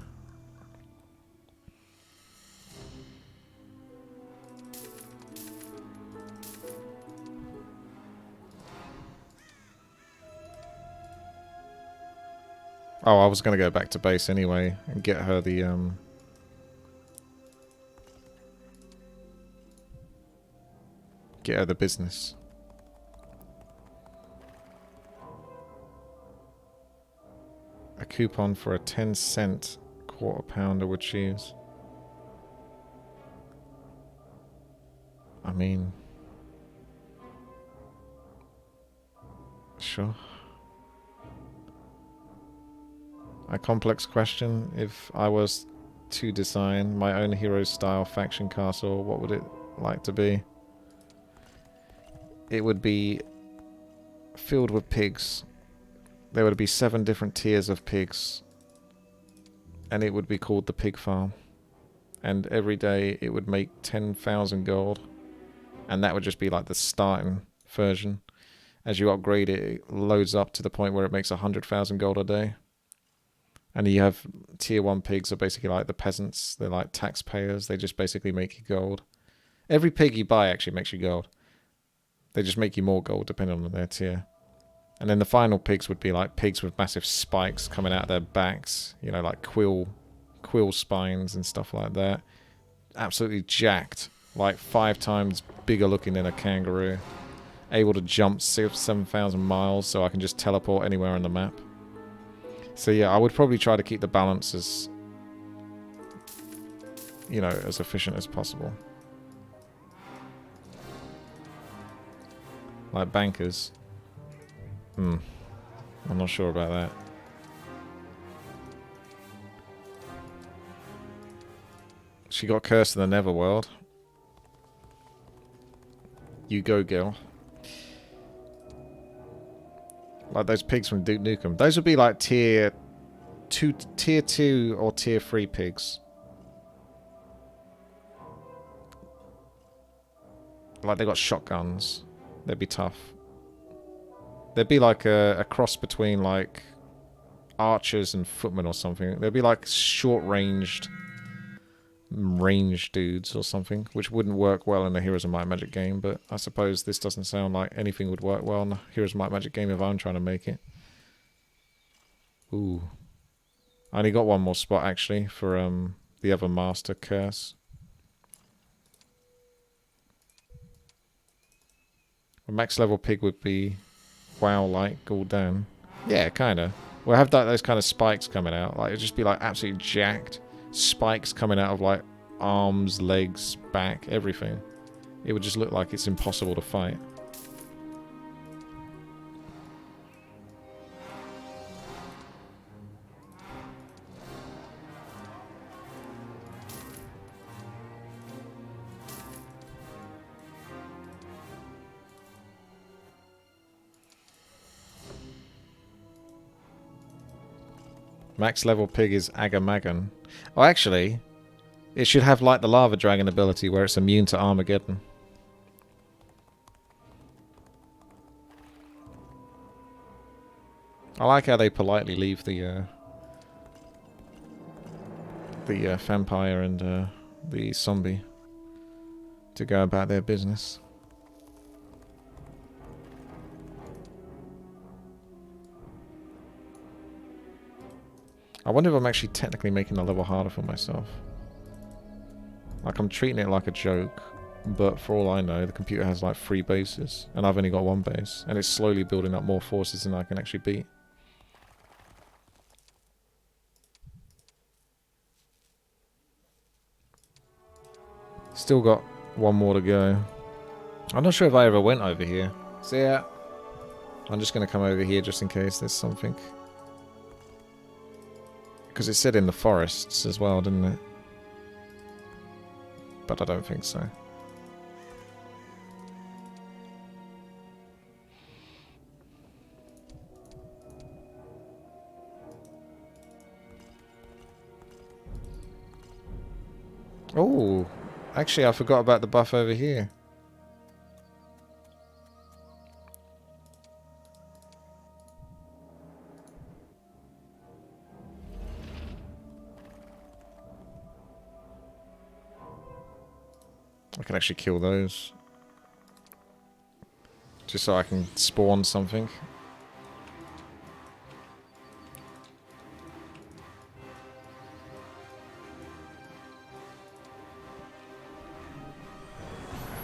Oh, I was going to go back to base anyway and get her the, get her the business. A coupon for a 10-cent quarter pounder with cheese. I mean... Sure. A complex question. If I was to design my own hero-style faction castle, what would it like to be? It would be filled with pigs. There would be 7 different tiers of pigs. And it would be called the pig farm. And every day it would make 10,000 gold. And that would just be like the starting version. As you upgrade it, it loads up to the point where it makes 100,000 gold a day. And you have tier 1 pigs are basically like the peasants. They're like taxpayers. They just basically make you gold. Every pig you buy actually makes you gold. They just make you more gold depending on their tier. And then the final pigs would be like pigs with massive spikes coming out of their backs. You know, like quill spines and stuff like that. Absolutely jacked. Like 5 times bigger looking than a kangaroo. Able to jump 7,000 miles so I can just teleport anywhere on the map. So yeah, I would probably try to keep the balance as, you know, as efficient as possible. Like bankers. I'm not sure about that. She got cursed in the Netherworld. You go, girl. Like those pigs from Duke Nukem. Those would be like tier tier 2 or tier 3 pigs. Like, they got shotguns. They'd be tough. They'd be like a cross between, like, archers and footmen or something. They'd be like short-ranged dudes or something, which wouldn't work well in a Heroes of Might and Magic game, but I suppose this doesn't sound like anything would work well in a Heroes of Might and Magic game if I'm trying to make it. Ooh. I only got one more spot, actually, for the other Master Curse. A max level pig would be WoW-like, Gul'dan. Yeah, kind of. We'll have those kind of spikes coming out. Like, it'd just be like absolutely jacked. Spikes coming out of like arms, legs, back, everything. It would just look like it's impossible to fight. Max level pig is Agamagan. Oh, actually, it should have like the Lava Dragon ability where it's immune to Armageddon. I like how they politely leave the vampire and the zombie to go about their business. I wonder if I'm actually technically making the level harder for myself. Like, I'm treating it like a joke, but for all I know, the computer has like 3 bases, and I've only got 1 base, and it's slowly building up more forces than I can actually beat. Still got 1 more to go. I'm not sure if I ever went over here. So yeah, I'm just going to come over here just in case there's something. Because it said in the forests as well, didn't it? But I don't think so. Oh, actually I forgot about the buff over here. I can actually kill those. Just so I can spawn something.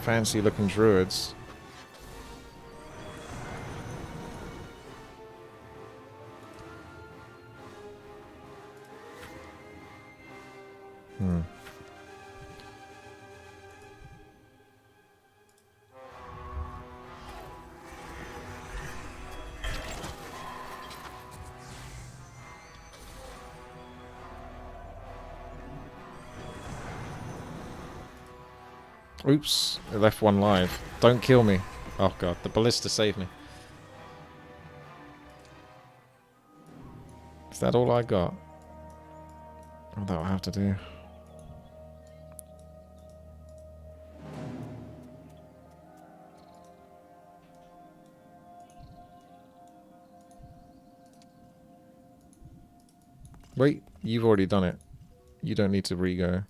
Fancy looking druids. Oops, I left one live. Don't kill me. Oh god, the ballista saved me. Is that all I got? Oh, that'll have to do. Wait, you've already done it. You don't need to re-go.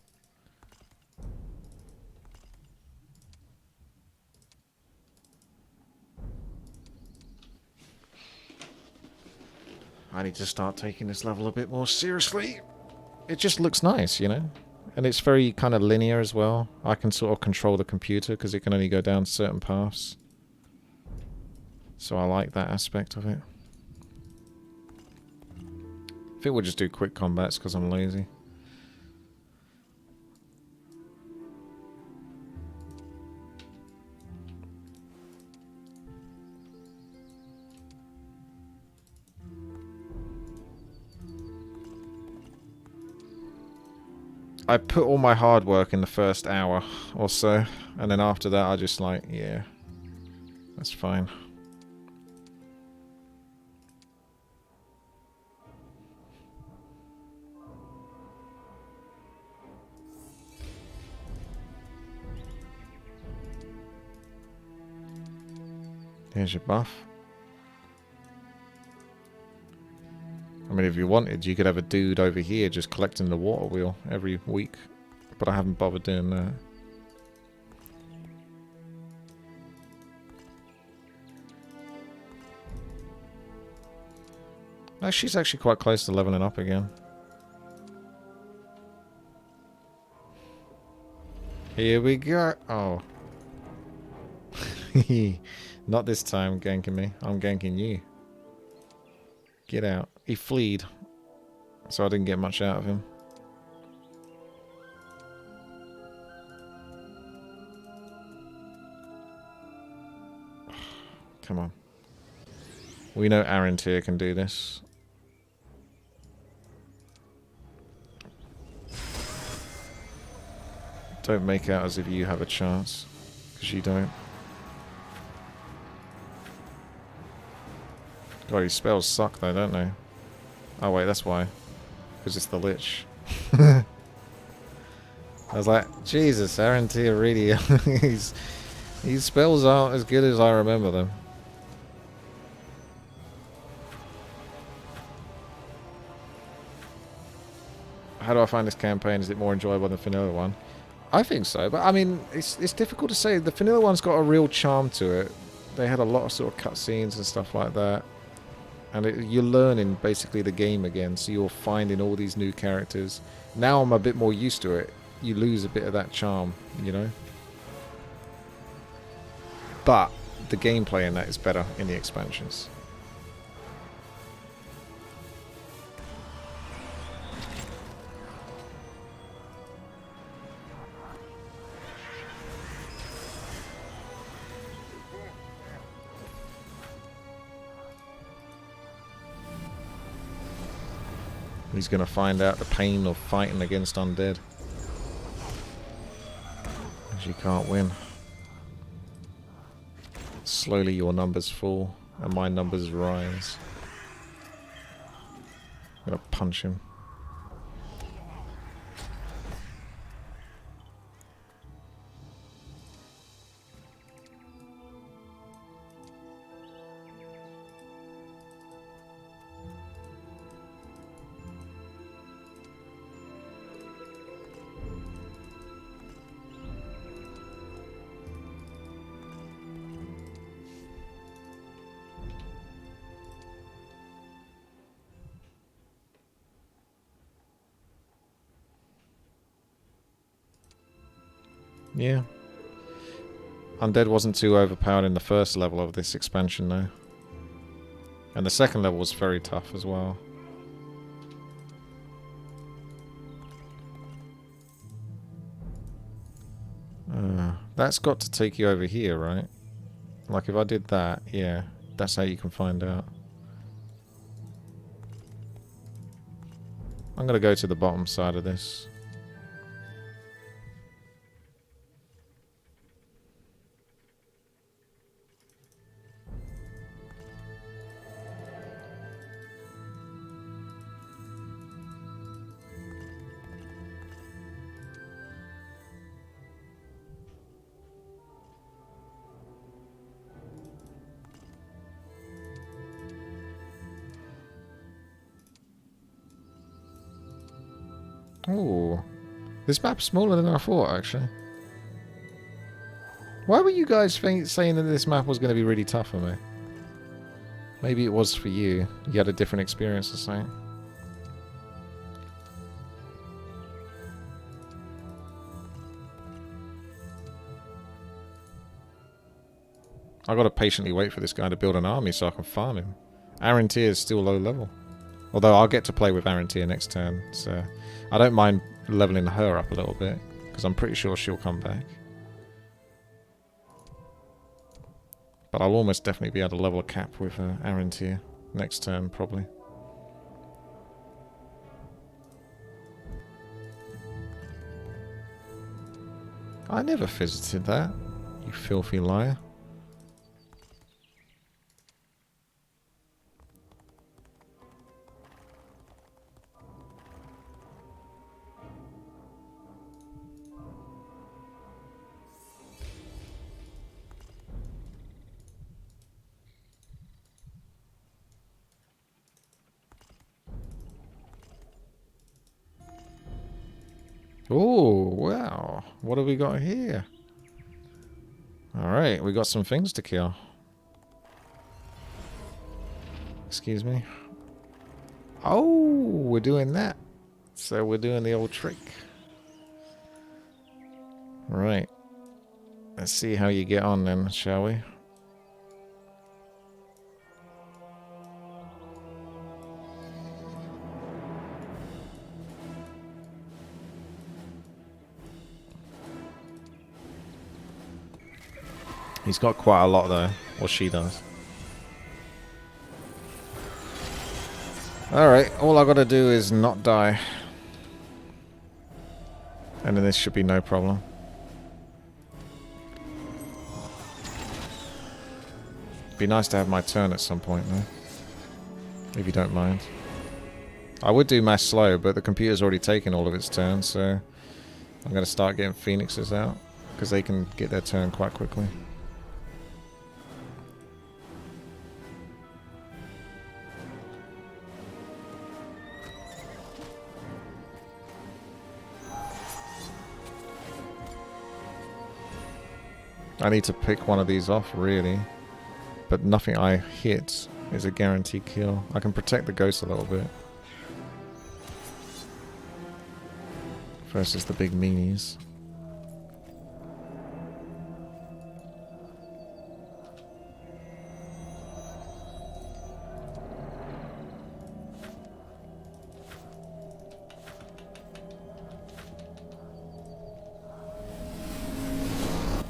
I need to start taking this level a bit more seriously. It just looks nice, you know? And it's very kind of linear as well. I can sort of control the computer because it can only go down certain paths. So I like that aspect of it. I think we'll just do quick combats because I'm lazy. I put all my hard work in the first hour or so, and then after that I just like, yeah, that's fine. Here's your buff. I mean, if you wanted, you could have a dude over here just collecting the water wheel every week. But I haven't bothered doing that. No, she's actually quite close to leveling up again. Here we go. Oh. Not this time ganking me. I'm ganking you. Get out. He fleed. So I didn't get much out of him. Come on. We know Arantir can do this. Don't make out as if you have a chance. Because you don't. God, his spells suck though, don't they? Oh wait, that's why. Because it's the Lich. I was like, Jesus, Arantir really... his spells aren't as good as I remember them. How do I find this campaign? Is it more enjoyable than the vanilla one? I think so, but I mean, it's difficult to say. The vanilla one's got a real charm to it. They had a lot of sort of cutscenes and stuff like that. And you're learning basically the game again, so you're finding all these new characters. Now I'm a bit more used to it. You lose a bit of that charm, you know? But the gameplay in that is better in the expansions. He's going to find out the pain of fighting against undead. As you can't win. Slowly your numbers fall and my numbers rise. I'm going to punch him. Yeah. Undead wasn't too overpowered in the first level of this expansion though. And the second level was very tough as well. That's got to take you over here, right? Like if I did that, yeah, that's how you can find out. I'm gonna go to the bottom side of this. Oh, this map's smaller than I thought, actually. Why were you guys saying that this map was going to be really tough for me? Maybe it was for you. You had a different experience or something. I gotta patiently wait for this guy to build an army so I can farm him. Arantir is still low level. Although I'll get to play with Arantir next turn, so I don't mind leveling her up a little bit, because I'm pretty sure she'll come back. But I'll almost definitely be able to level a cap with Arantir next turn, probably. I never visited that, you filthy liar. Oh, wow. What have we got here? Alright, we got some things to kill. Excuse me. Oh, we're doing that. So we're doing the old trick. Right. Let's see how you get on then, shall we? He's got quite a lot though, or she does. Alright, all I gotta do is not die. And then this should be no problem. Be nice to have my turn at some point though. If you don't mind. I would do mass slow, but the computer's already taken all of its turns, so I'm gonna start getting phoenixes out. Because they can get their turn quite quickly. I need to pick one of these off, really. But nothing I hit is a guaranteed kill. I can protect the ghost a little bit. Versus the big meanies.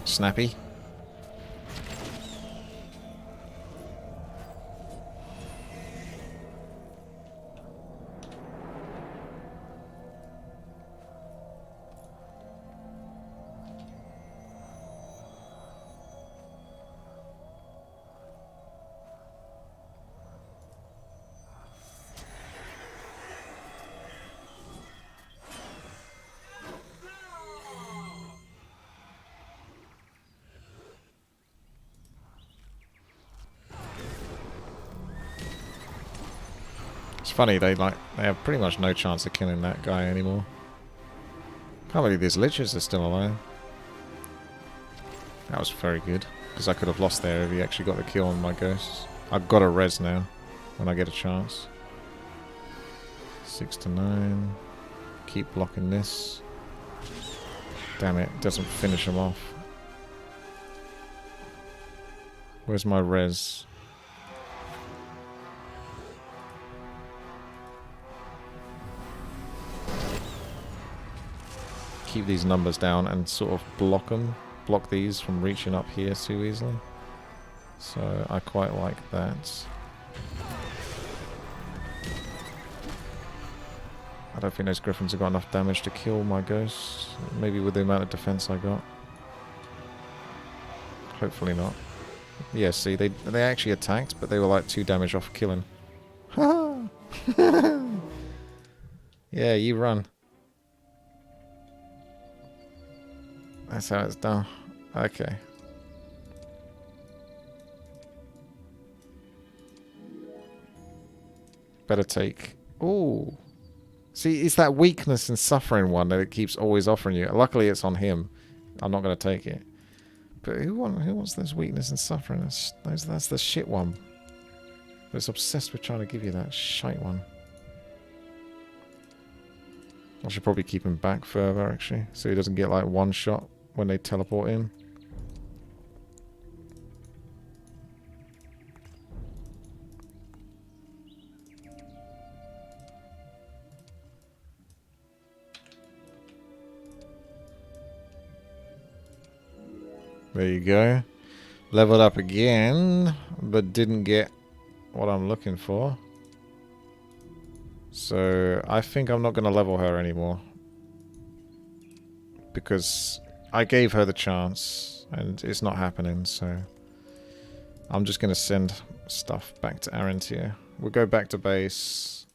Snappy. It's funny, they have pretty much no chance of killing that guy anymore. Can't believe these liches are still alive. That was very good, because I could have lost there if he actually got the kill on my ghosts. I've got a res now, when I get a chance. 6 to 9. Keep blocking this. Damn it, doesn't finish him off. Where's my res? Keep these numbers down and sort of block them. Block these from reaching up here too easily. So I quite like that. I don't think those griffins have got enough damage to kill my ghosts. Maybe with the amount of defense I got. Hopefully not. Yeah, see, they actually attacked, but they were like 2 damage off killing. Ha! Yeah, you run. That's how it's done. Okay. Better take... Ooh. See, it's that weakness and suffering one that it keeps always offering you. Luckily, it's on him. I'm not going to take it. But who wants this weakness and suffering? That's the shit one. But it's obsessed with trying to give you that shite one. I should probably keep him back further, actually. So he doesn't get, like, one shot when they teleport in. There you go. Leveled up again, but didn't get what I'm looking for. So I think I'm not going to level her anymore. Because I gave her the chance, and it's not happening, so... I'm just going to send stuff back to Arantir. We'll go back to base,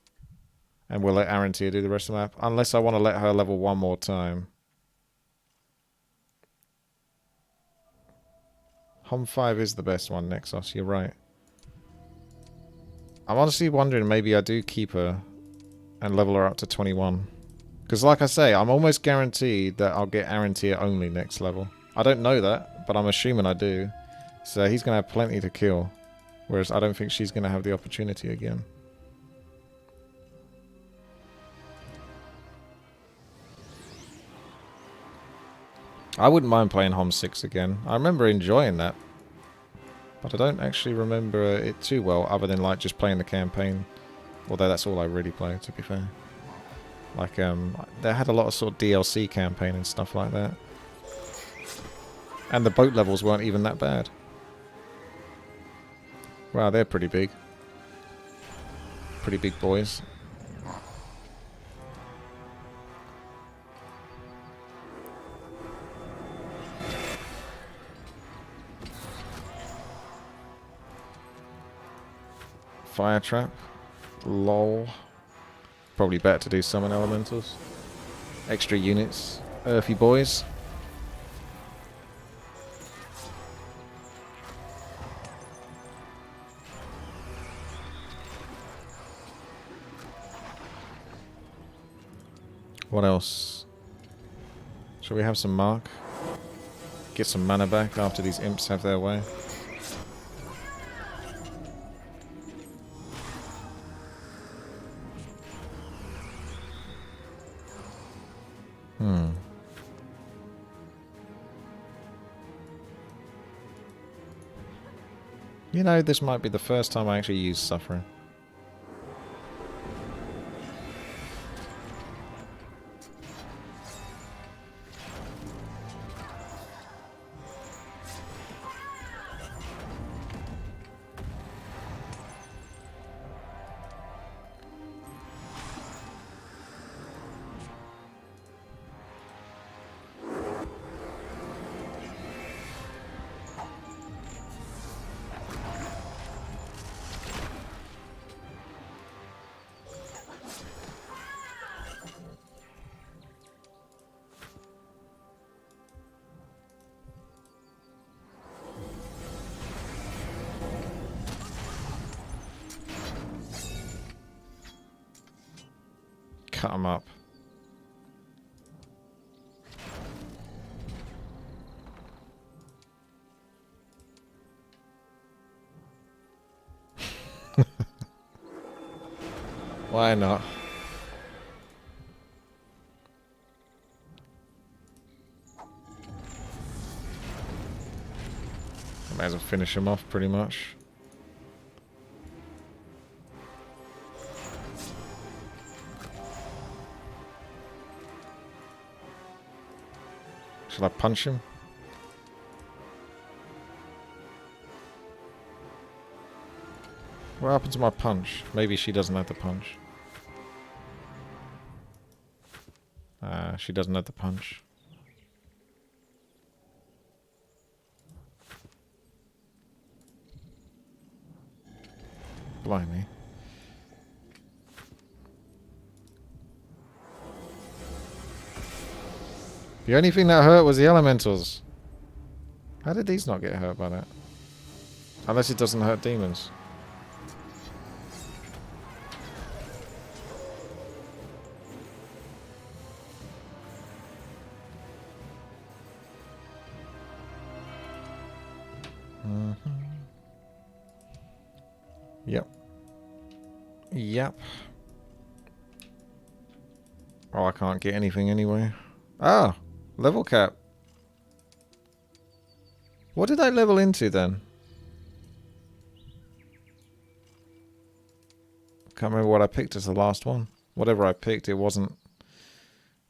and we'll let Arantir do the rest of the map. Unless I want to let her level one more time. Hom 5 is the best one, Nexus, you're right. I'm honestly wondering maybe I do keep her and level her up to 21. Because like I say, I'm almost guaranteed that I'll get Arantir only next level. I don't know that, but I'm assuming I do. So he's going to have plenty to kill. Whereas I don't think she's going to have the opportunity again. I wouldn't mind playing Hom 6 again. I remember enjoying that. But I don't actually remember it too well, other than like just playing the campaign. Although that's all I really played, to be fair. Like, they had a lot of sort of DLC campaign and stuff like that. And the boat levels weren't even that bad. Wow, they're pretty big. Pretty big boys. Fire trap. Lol. Probably better to do summon elementals. Extra units. Earthy boys. What else? Shall we have some mark? Get some mana back after these imps have their way. You know, this might be the first time I actually use Suffering. Cut them up. Why not? Might as well finish him off pretty much. Should I punch him? What happened to my punch? Maybe she doesn't have the punch. She doesn't have the punch. Blimey. The only thing that hurt was the elementals. How did these not get hurt by that? Unless it doesn't hurt demons. Yep. Yep. Oh, I can't get anything anyway. Ah! Level cap. What did I level into then? Can't remember what I picked as the last one. Whatever I picked, it wasn't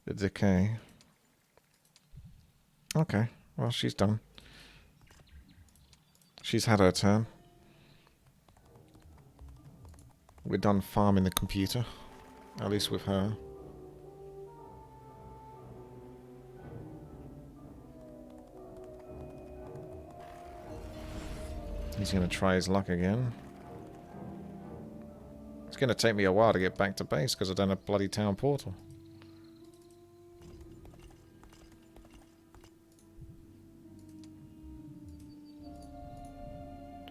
the decay. Okay, well, she's done. She's had her turn. We're done farming the computer. At least with her. He's going to try his luck again. It's going to take me a while to get back to base because I don't have bloody town portal.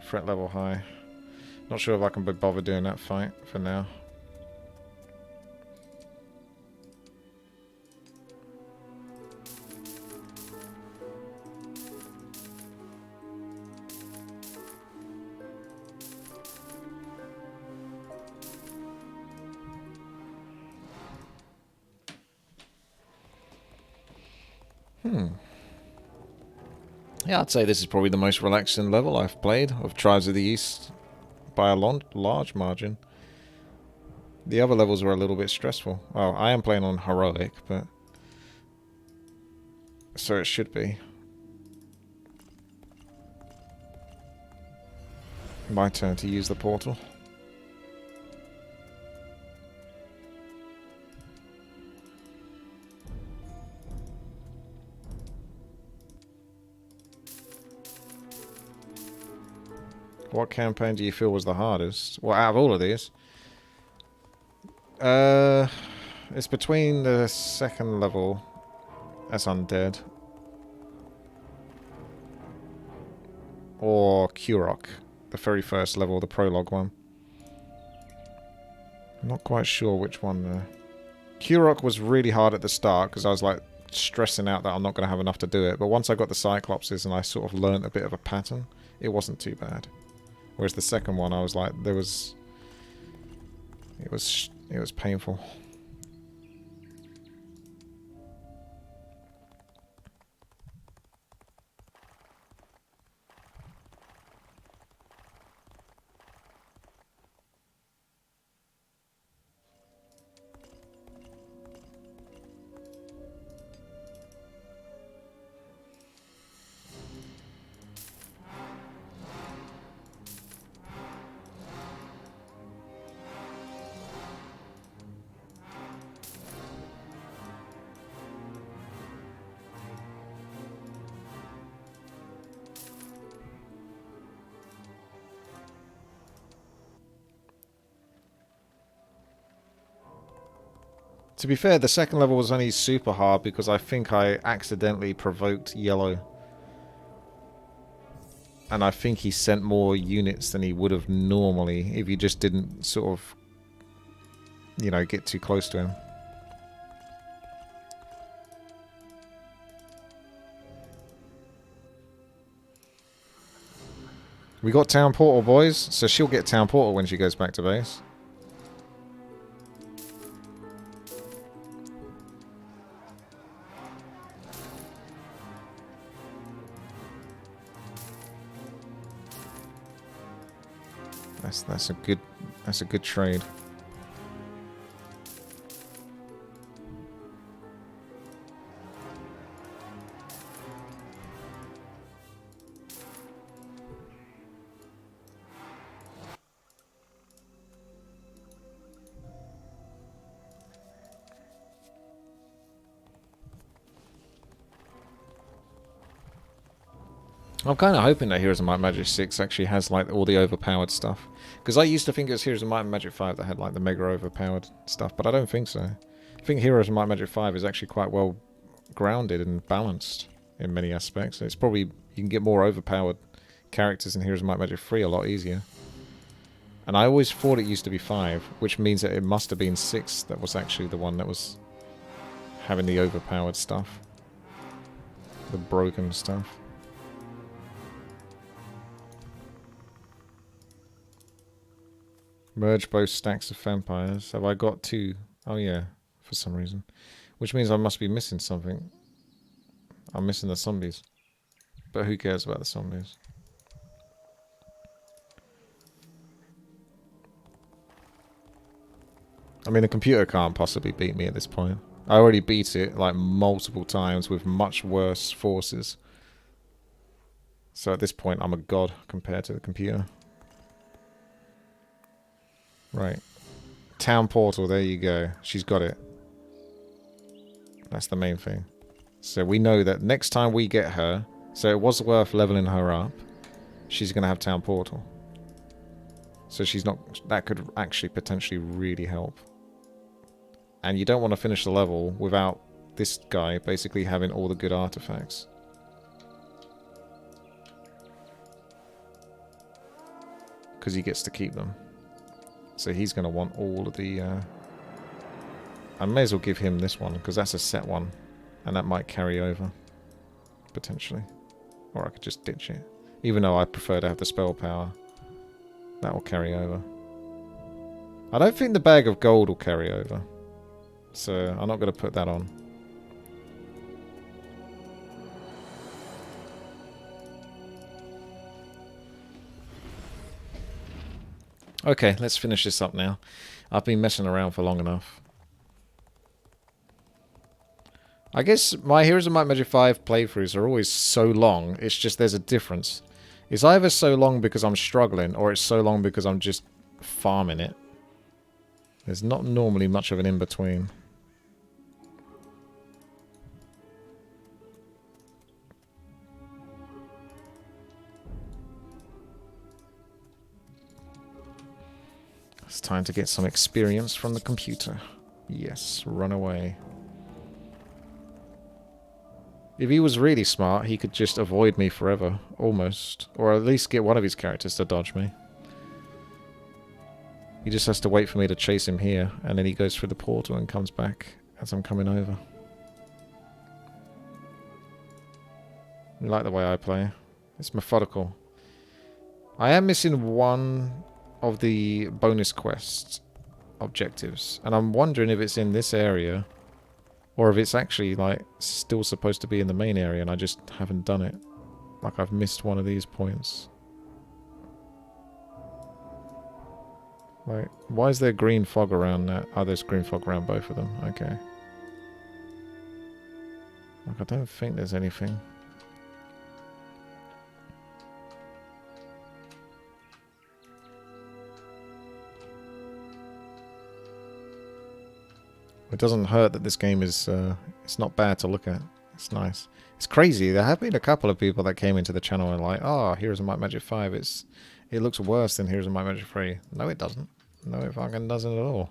Threat level high. Not sure if I can be bothered doing that fight for now. Yeah, I'd say this is probably the most relaxing level I've played of Tribes of the East by a large margin. The other levels were a little bit stressful. Well, I am playing on Heroic, but... so it should be. My turn to use the portal. What campaign do you feel was the hardest? Well, out of all of these. It's between the second level as undead or Kurok, the very first level, the prologue one. I'm not quite sure which one there. Kurok was really hard at the start because I was like stressing out that I'm not going to have enough to do it, but once I got the Cyclopses and I sort of learnt a bit of a pattern, it wasn't too bad. Whereas the second one, I was like, it was painful. To be fair, the second level was only super hard because I think I accidentally provoked Yellow. And I think he sent more units than he would have normally if you just didn't sort of, you know, get too close to him. We got Town Portal, boys, so she'll get Town Portal when she goes back to base. That's a good trade. I'm kind of hoping that Heroes of Might and Magic 6 actually has like all the overpowered stuff. Because I used to think it was Heroes of Might and Magic 5 that had like the mega overpowered stuff, but I don't think so. I think Heroes of Might and Magic 5 is actually quite well grounded and balanced in many aspects. It's probably, you can get more overpowered characters in Heroes of Might and Magic 3 a lot easier. And I always thought it used to be 5, which means that it must have been 6 that was actually the one that was having the overpowered stuff. The broken stuff. Merge both stacks of vampires. Have I got 2? Oh yeah, for some reason. Which means I must be missing something. I'm missing the zombies. But who cares about the zombies? I mean, the computer can't possibly beat me at this point. I already beat it like multiple times with much worse forces. So at this point, I'm a god compared to the computer. Right. Town Portal, there you go. She's got it. That's the main thing. So we know that next time we get her, so it was worth leveling her up, she's going to have Town Portal. So she's not... that could actually potentially really help. And you don't want to finish the level without this guy basically having all the good artifacts. Because he gets to keep them. So he's going to want all of the... I may as well give him this one, because that's a set one. And that might carry over. Potentially. Or I could just ditch it. Even though I prefer to have the spell power. That will carry over. I don't think the bag of gold will carry over. So I'm not going to put that on. Okay, let's finish this up now. I've been messing around for long enough. I guess my Heroes of Might and Magic 5 playthroughs are always so long. It's just there's a difference. It's either so long because I'm struggling, or it's so long because I'm just farming it. There's not normally much of an in-between. It's time to get some experience from the computer. Yes, run away. If he was really smart, he could just avoid me forever, almost. Or at least get one of his characters to dodge me. He just has to wait for me to chase him here, and then he goes through the portal and comes back as I'm coming over. You like the way I play? It's methodical. I am missing one of the bonus quest objectives, and I'm wondering if it's in this area, or if it's actually, like, still supposed to be in the main area and I just haven't done it. Like I've missed one of these points. Like, why is there green fog around that? Oh, there's green fog around both of them. Okay. Like, I don't think there's anything. It doesn't hurt that this game is, it's not bad to look at. It's nice. It's crazy. There have been a couple of people that came into the channel and like, oh, Heroes of Might and Magic 5, it looks worse than Heroes of Might and Magic 3. No, it doesn't. No, it fucking doesn't at all.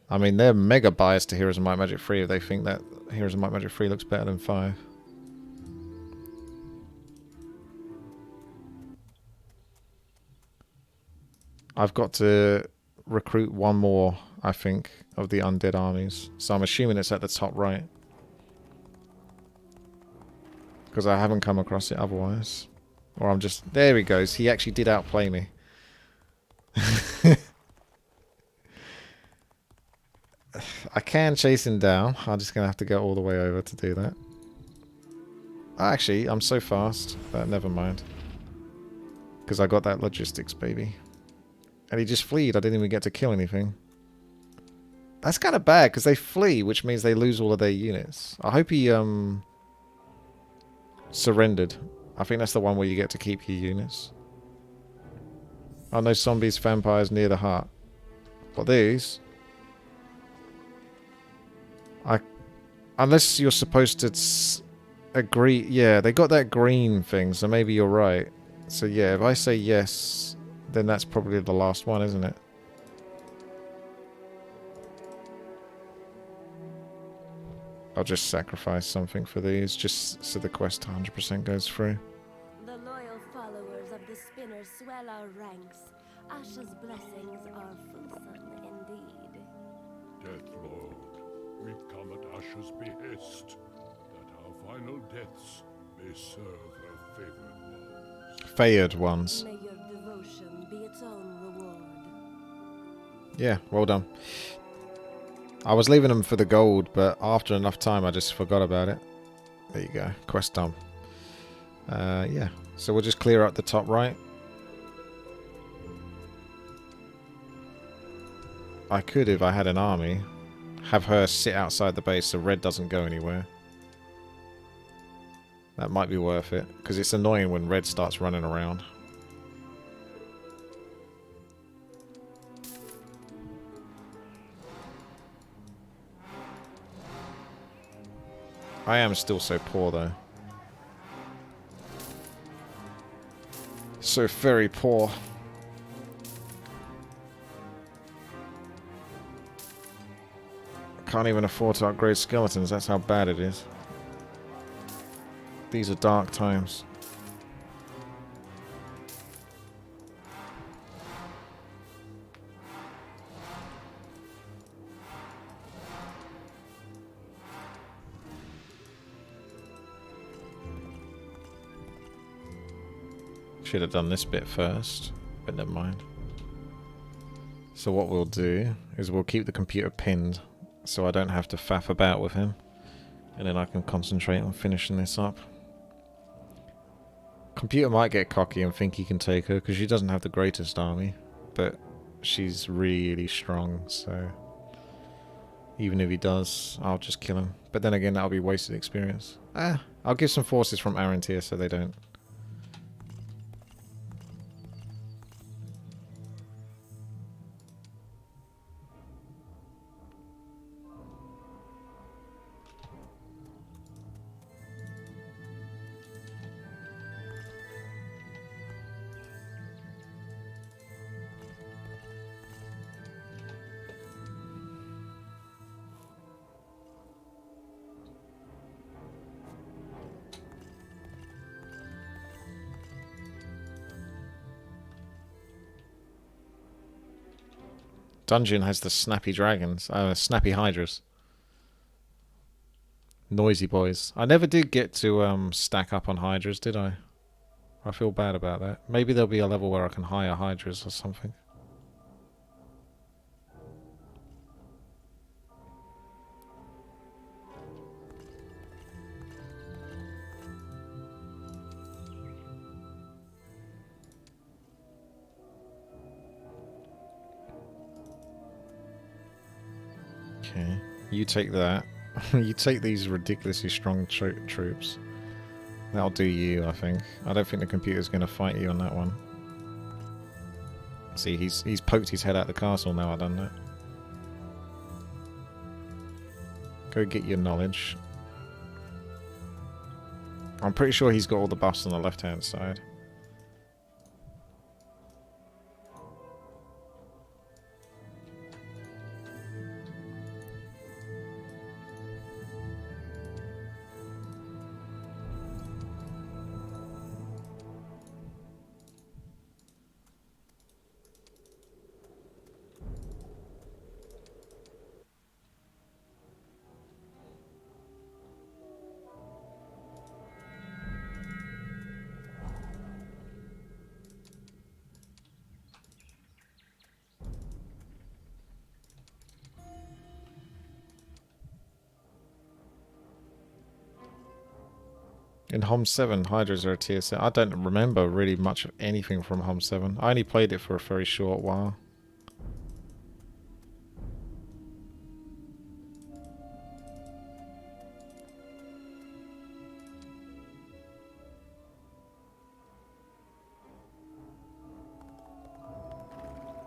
I mean, they're mega biased to Heroes of Might and Magic 3 if they think that Heroes of Might and Magic 3 looks better than 5. I've got to recruit one more, I think, of the undead armies. So I'm assuming it's at the top right. Because I haven't come across it otherwise. Or I'm just... There he goes. He actually did outplay me. I can chase him down. I'm just going to have to go all the way over to do that. Actually, I'm so fast that never mind. Because I got that logistics, baby. And he just fleed. I didn't even get to kill anything. That's kind of bad, because they flee, which means they lose all of their units. I hope he, surrendered. I think that's the one where you get to keep your units. Oh, no zombies, vampires near the heart. But these... Unless you're supposed to agree... Yeah, they got that green thing, so maybe you're right. So yeah, if I say yes, then that's probably the last one, isn't it? I'll just sacrifice something for these, just so the quest 100% goes through. The loyal followers of the spinner swell our ranks. Asha's blessings are fulsome indeed. Death Lord, we come at Asha's behest, that our final deaths may serve her Favored ones. May your devotion be its own reward. Yeah, well done. I was leaving them for the gold, but after enough time I just forgot about it. There you go. Quest done. Yeah. So we'll just clear up the top right. I could, if I had an army, have her sit outside the base so red doesn't go anywhere. That might be worth it, because it's annoying when red starts running around. I am still so poor, though. So very poor. Can't even afford to upgrade skeletons, that's how bad it is. These are dark times. Should have done this bit first, but never mind. So what we'll do is we'll keep the computer pinned so I don't have to faff about with him. And then I can concentrate on finishing this up. Computer might get cocky and think he can take her because she doesn't have the greatest army, but she's really strong, so even if he does, I'll just kill him. But then again, that'll be wasted experience. I'll give some forces from Arantir so they don't. Dungeon has the snappy dragons. Snappy hydras. Noisy boys. I never did get to stack up on hydras, did I? I feel bad about that. Maybe there'll be a level where I can hire hydras or something. Okay, you take that. You take these ridiculously strong troops. That'll do you, I think. I don't think the computer's going to fight you on that one. See, he's poked his head out the castle now I've done that. Go get your knowledge. I'm pretty sure he's got all the buffs on the left-hand side. In Hom 7, Hydras are a tier 7. I don't remember really much of anything from Hom 7. I only played it for a very short while.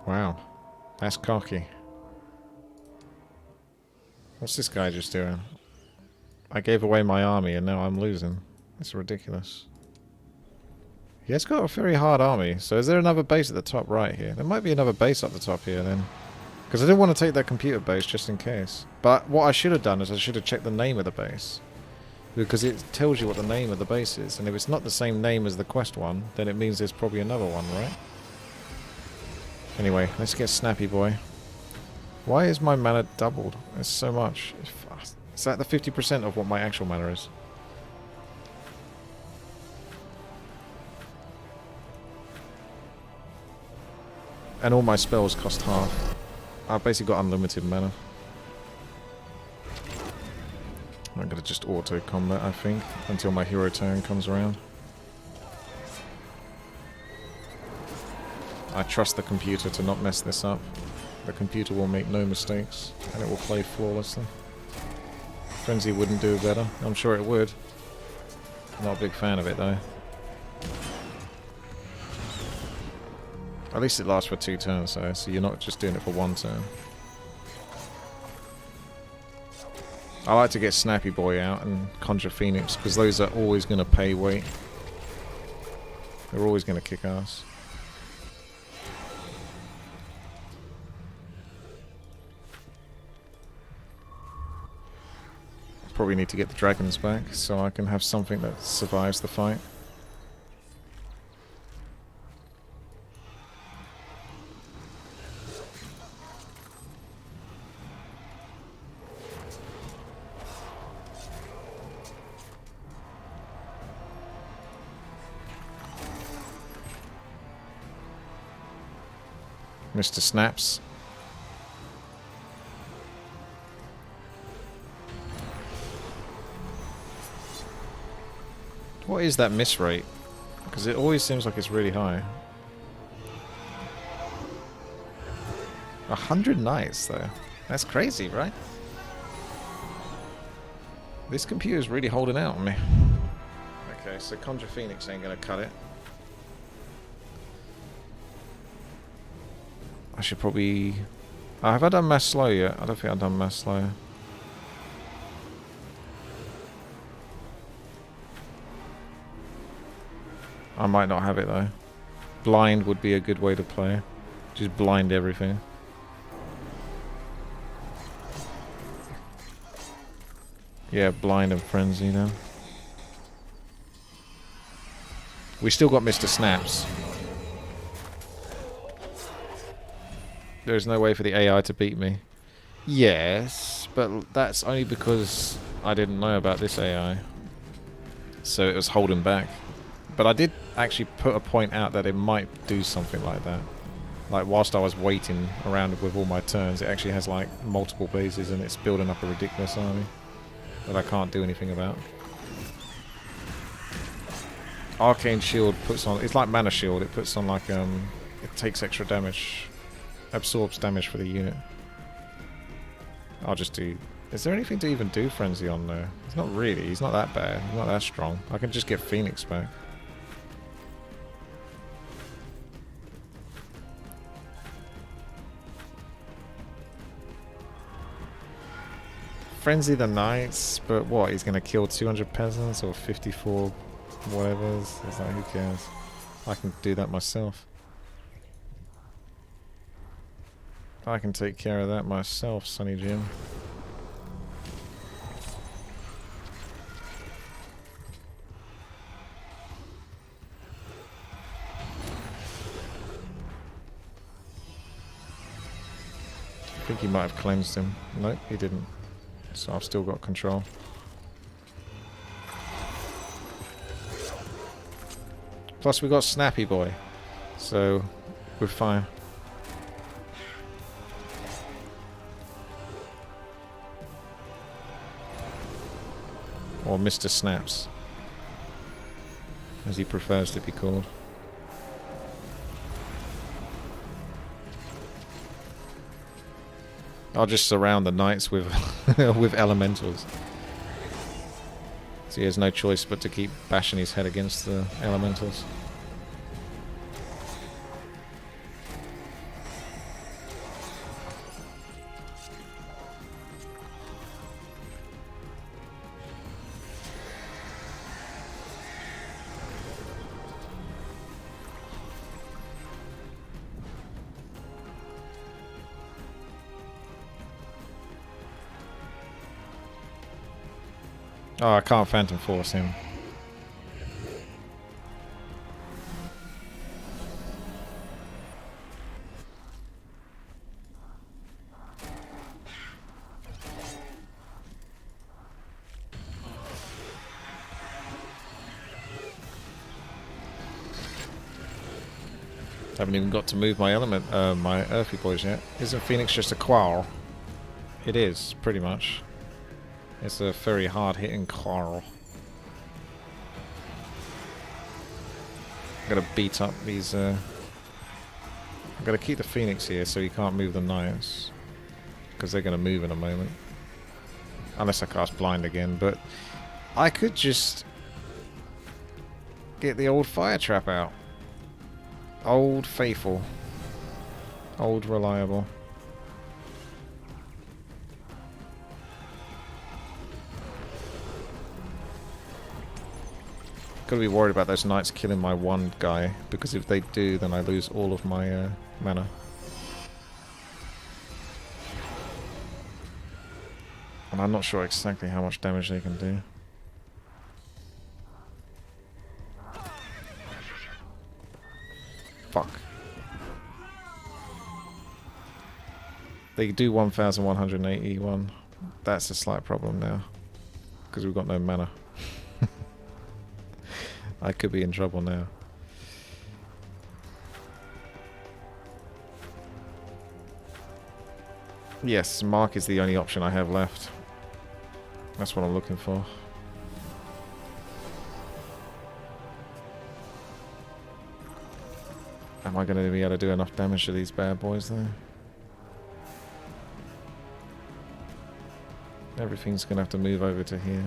Wow, that's cocky. What's this guy just doing? I gave away my army and now I'm losing. That's ridiculous. He has got a very hard army. So is there another base at the top right here? There might be another base up the top here then. Because I didn't want to take that computer base just in case. But what I should have done is I should have checked the name of the base. Because it tells you what the name of the base is. And if it's not the same name as the quest one, then it means there's probably another one, right? Anyway, let's get snappy, boy. Why is my mana doubled? It's so much. Is that the 50% of what my actual mana is? And all my spells cost half. I've basically got unlimited mana. I'm gonna just auto combat, I think, until my hero turn comes around. I trust the computer to not mess this up. The computer will make no mistakes, and it will play flawlessly. Frenzy wouldn't do better. I'm sure it would. Not a big fan of it though. At least it lasts for 2 turns though, so you're not just doing it for 1 turn. I like to get Snappy Boy out and Conjure Phoenix, because those are always going to pay weight. They're always going to kick ass. Probably need to get the dragons back, so I can have something that survives the fight. Mr. Snaps. What is that miss rate? Because it always seems like it's really high. 100 knights, though. That's crazy, right? This computer's really holding out on me. Okay, so Conjure Phoenix ain't gonna cut it. I should probably... have I done mass slow yet? I don't think I've done mass slow. I might not have it though. Blind would be a good way to play. Just blind everything. Yeah, blind and frenzy now. We still got Mr. Snaps. There's no way for the AI to beat me. Yes, but that's only because I didn't know about this AI. So it was holding back. But I did actually put a point out that it might do something like that. Like whilst I was waiting around with all my turns, it actually has like multiple bases and it's building up a ridiculous army that I can't do anything about. Arcane Shield puts on... It's like Mana Shield. It puts on like... it takes extra damage. Absorbs damage for the unit. I'll just do... Is there anything to even do Frenzy on there? It's not really. He's not that bad. He's not that strong. I can just get Phoenix back. Frenzy the Knights, but what? He's going to kill 200 peasants or 54 whatever. It's like, who cares? I can do that myself. I can take care of that myself, Sonny Jim. I think he might have cleansed him. Nope, he didn't. So I've still got control. Plus we got Snappy Boy. So we're fine. Or Mr. Snaps, as he prefers to be called. I'll just surround the knights with with elementals. So he has no choice but to keep bashing his head against the elementals. Oh, I can't Phantom Force him. Haven't even got to move my element, my earthy boys yet. Isn't Phoenix just a Quarl? It is, pretty much. It's a very hard-hitting Quarl. I'm gonna beat up these. I'm gonna keep the Phoenix here so he can't move the Knights, because they're gonna move in a moment. Unless I cast Blind again, but I could just get the old Fire Trap out. Old Faithful. Old Reliable. Gotta be worried about those knights killing my one guy, because if they do, then I lose all of my mana. And I'm not sure exactly how much damage they can do. Fuck. They do 1181. That's a slight problem now, because we've got no mana. I could be in trouble now. Yes, Mark is the only option I have left. That's what I'm looking for. Am I going to be able to do enough damage to these bad boys though? Everything's going to have to move over to here.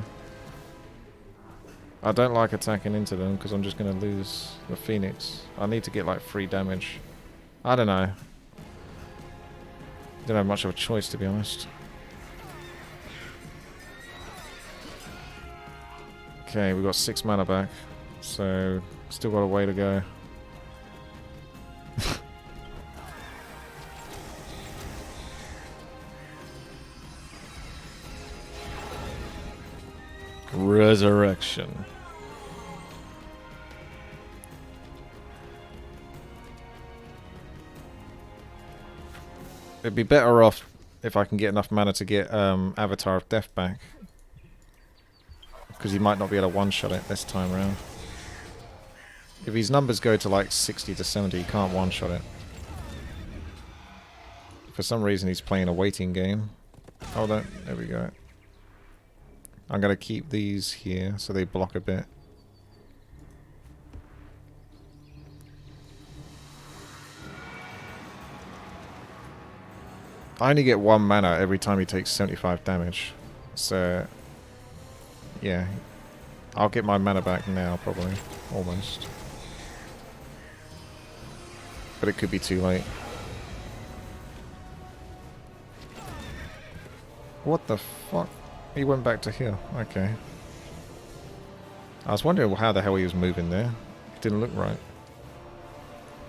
I don't like attacking into them because I'm just going to lose the Phoenix. I need to get like 3 damage. I don't know. Don't have much of a choice, to be honest. Okay, we've got 6 mana back. So, still got a way to go. Resurrection. It'd be better off if I can get enough mana to get Avatar of Death back. Because he might not be able to one-shot it this time round. If his numbers go to like 60 to 70, he can't one-shot it. For some reason he's playing a waiting game. Hold on, there we go. I'm going to keep these here so they block a bit. I only get 1 mana every time he takes 75 damage. So, yeah. I'll get my mana back now, probably. Almost. But it could be too late. What the fuck? He went back to here. Okay. I was wondering how the hell he was moving there. It didn't look right.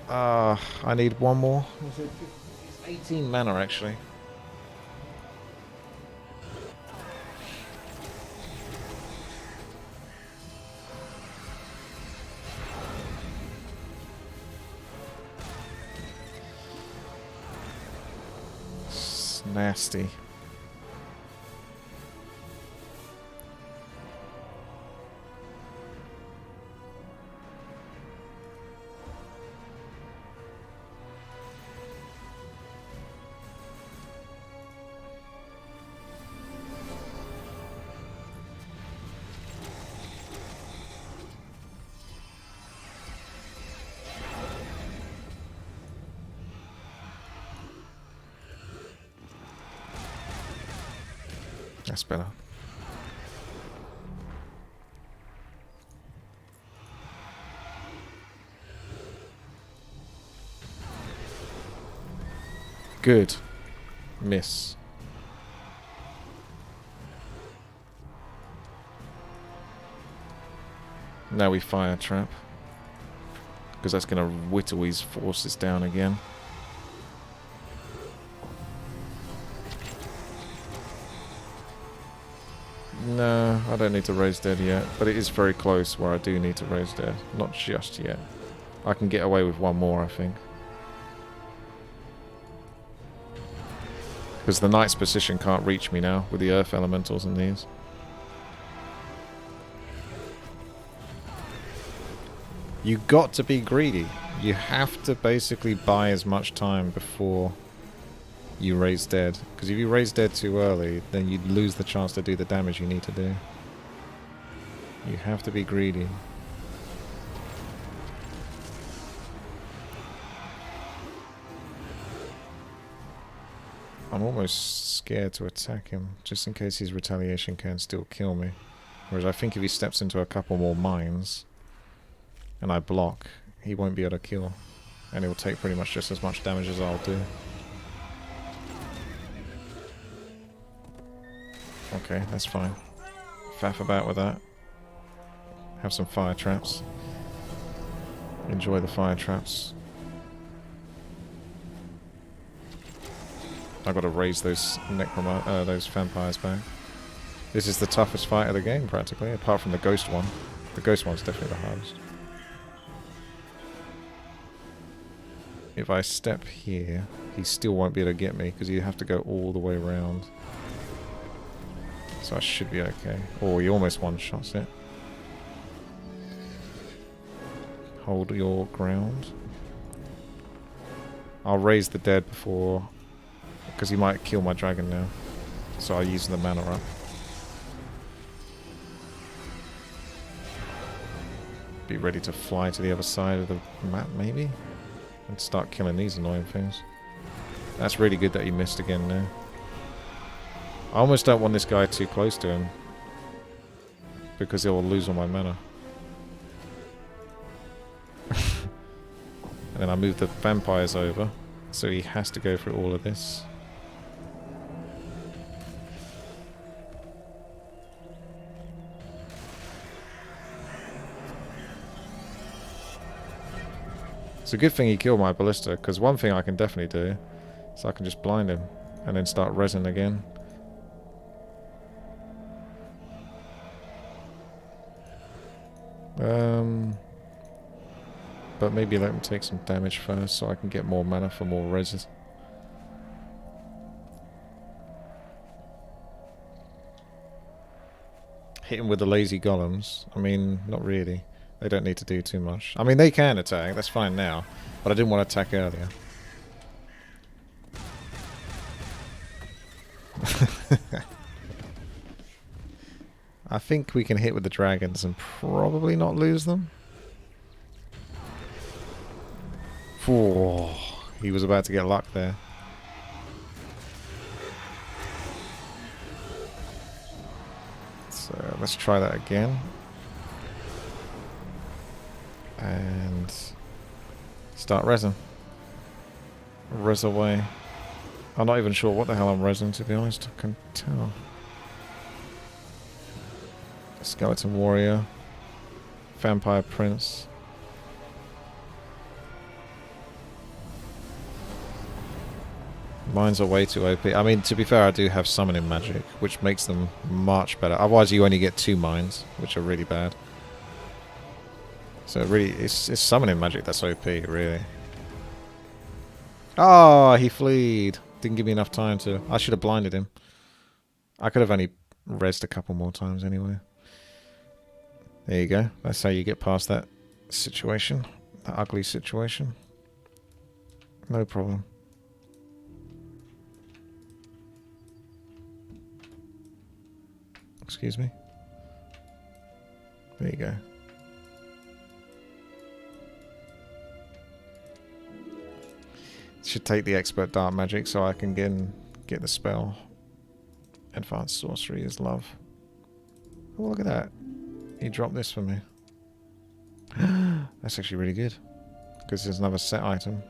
I need 1 more. It's 18 mana, actually. It's nasty. That's better. Good. Miss. Now we fire trap. Because that's going to whittle his forces down again. No, I don't need to raise dead yet, but it is very close where I do need to raise dead. Not just yet. I can get away with 1 more, I think. Because the Knight's position can't reach me now with the Earth Elementals and these. You got to be greedy. You have to basically buy as much time before you raise dead. Because if you raise dead too early, then you lose the chance to do the damage you need to do. You have to be greedy. I'm almost scared to attack him, just in case his retaliation can still kill me. Whereas I think if he steps into a couple more mines, and I block, he won't be able to kill. And he'll take pretty much just as much damage as I'll do. Okay, that's fine. Faff about with that. Have some fire traps. Enjoy the fire traps. I gotta raise those those vampires back. This is the toughest fight of the game, practically, apart from the ghost one. The ghost one's definitely the hardest. If I step here, he still won't be able to get me, because you have to go all the way around. So I should be okay. Oh, he almost one-shots it. Hold your ground. I'll raise the dead before... because he might kill my dragon now. So I'll use the mana up. Be ready to fly to the other side of the map, maybe? and start killing these annoying things. That's really good that he missed again now. I almost don't want this guy too close to him, because he'll lose all my mana. And then I move the vampires over, so he has to go through all of this. It's a good thing he killed my ballista, because one thing I can definitely do is I can just blind him and then start resin again. But maybe let him take some damage first so I can get more mana for more reses. Hit him with the lazy golems. I mean, not really. They don't need to do too much. I mean, they can attack. That's fine now. But I didn't want to attack earlier. I think we can hit with the dragons and probably not lose them. Oh, he was about to get luck there. So let's try that again. And start resin. Res away. I'm not even sure what the hell I'm resin, to be honest. I can tell. Skeleton warrior. Vampire prince. Mines are way too OP. I mean, to be fair, I do have summoning magic, which makes them much better. Otherwise, you only get 2 mines, which are really bad. So really, it's summoning magic that's OP, really. Oh, he fleed. Didn't give me enough time to... I should have blinded him. I could have only rezzed a couple more times anyway. There you go. That's how you get past that situation. That ugly situation. No problem. Excuse me. There you go. Should take the expert dark magic so I can get the spell. Advanced sorcery is love. Oh, look at that. He dropped this for me. That's actually really good. Because there's another set item.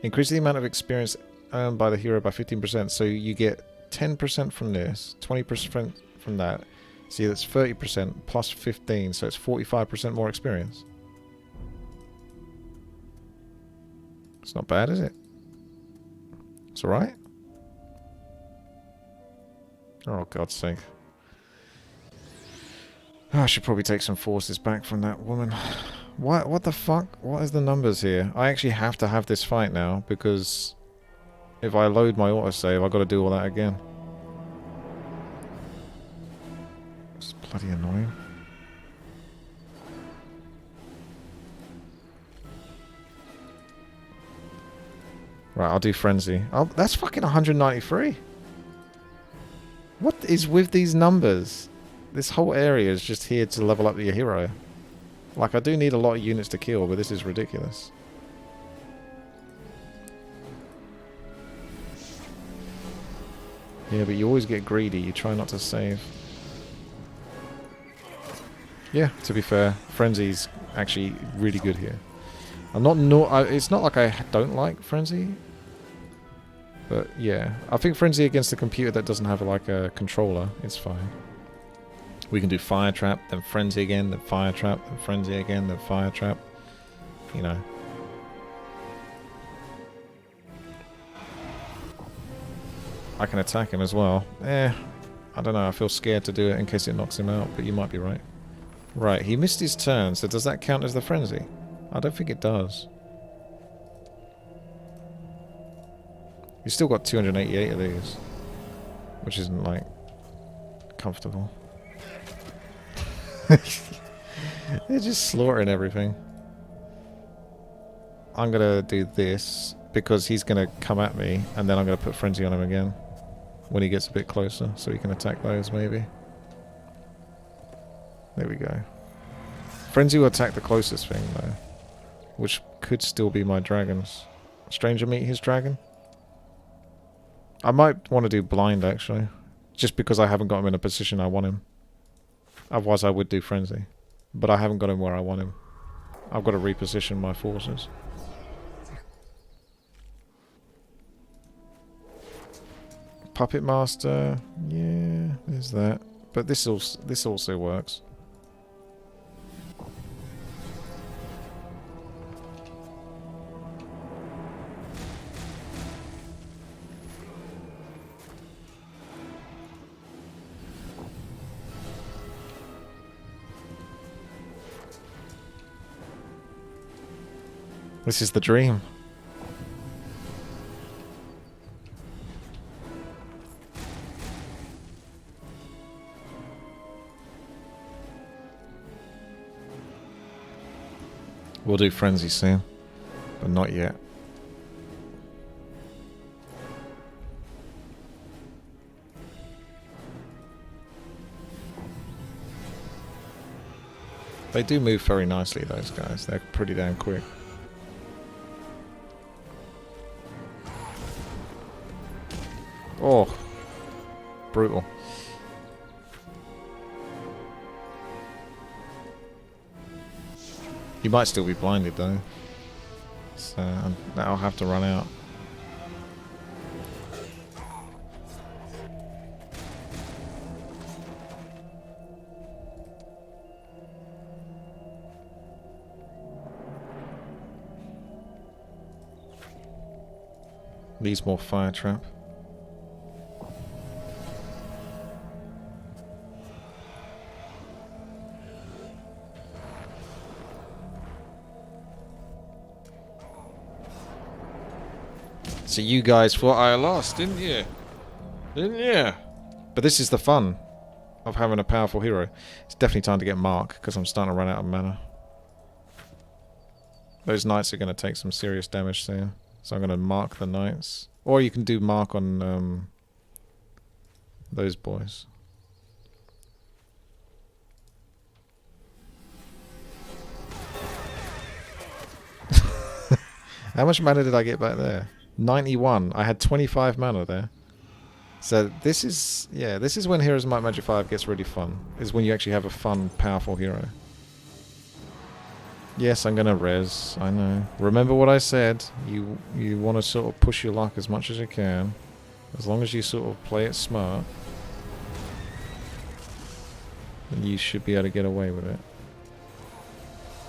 Increase the amount of experience earned by the hero by 15%. So you get 10% from this, 20% from that. See, that's 30% plus 15. So it's 45% more experience. It's not bad, is it? It's alright. Oh, God's sake. Oh, I should probably take some forces back from that woman. What the fuck? What is the numbers here? I actually have to have this fight now, because if I load my autosave, I've got to do all that again. It's bloody annoying. Right, I'll do Frenzy. Oh, that's fucking 193. What is with these numbers? This whole area is just here to level up your hero. Like, I do need a lot of units to kill, but this is ridiculous. Yeah, but you always get greedy. You try not to save. Yeah, to be fair, Frenzy's actually really good here. I'm not it's not like I don't like Frenzy. But yeah, I think Frenzy against a computer that doesn't have like a controller is fine. We can do Fire Trap, then Frenzy again, then Fire Trap, then Frenzy again, then Fire Trap. You know. I can attack him as well. I don't know, I feel scared to do it in case it knocks him out, but you might be right. Right, he missed his turn, so does that count as the Frenzy? I don't think it does. You've still got 288 of these, which isn't, like, comfortable. They're just slaughtering everything. I'm going to do this, because he's going to come at me, and then I'm going to put Frenzy on him again, when he gets a bit closer, so he can attack those, maybe. There we go. Frenzy will attack the closest thing, though. which could still be my dragons. Stranger meet his dragon? I might want to do blind, actually. Just because I haven't got him in a position I want him. Otherwise I would do frenzy. But I haven't got him where I want him. I've got to reposition my forces. Puppet Master, yeah, there's that. But this also works. This is the dream. We'll do frenzy soon, but not yet. They do move very nicely, those guys. They're pretty damn quick. Oh, brutal. You might still be blinded though, so that'll have to run out. Needs more fire trap. So you guys thought I lost, didn't you? Didn't you? But this is the fun of having a powerful hero. It's definitely time to get Mark, because I'm starting to run out of mana. Those knights are going to take some serious damage soon. So I'm going to mark the knights. Or you can do mark on those boys. How much mana did I get back there? 91. I had 25 mana there. So this is, yeah, this is when Heroes of Might and Magic 5 gets really fun. Is when you actually have a fun, powerful hero. Yes, I'm gonna res. I know. Remember what I said. You want to sort of push your luck as much as you can, as long as you sort of play it smart. Then you should be able to get away with it.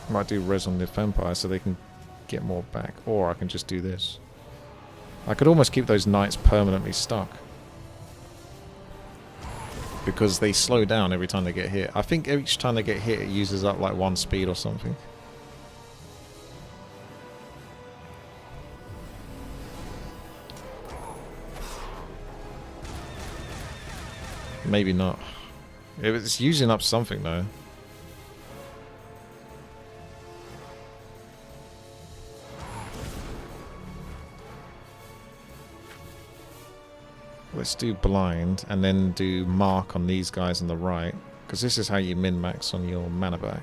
Might do res on the vampire so they can get more back, or I can just do this. I could almost keep those knights permanently stuck, because they slow down every time they get hit. I think each time they get hit it uses up like 1 speed or something. Maybe not. It's using up something though. Let's do blind and then do mark on these guys on the right, because this is how you min-max on your mana back.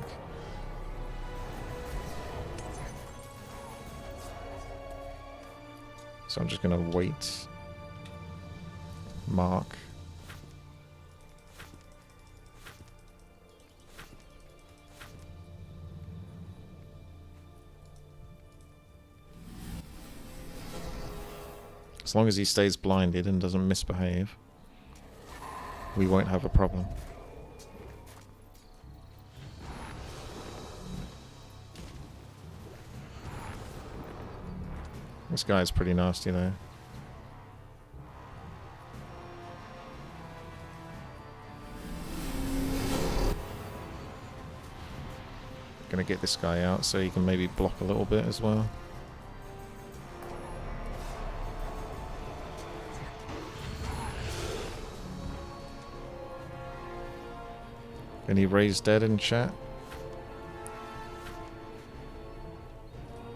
So I'm just going to wait. Mark. As long as he stays blinded and doesn't misbehave, we won't have a problem. This guy's pretty nasty though. Gonna get this guy out so he can maybe block a little bit as well. Any raised dead in chat?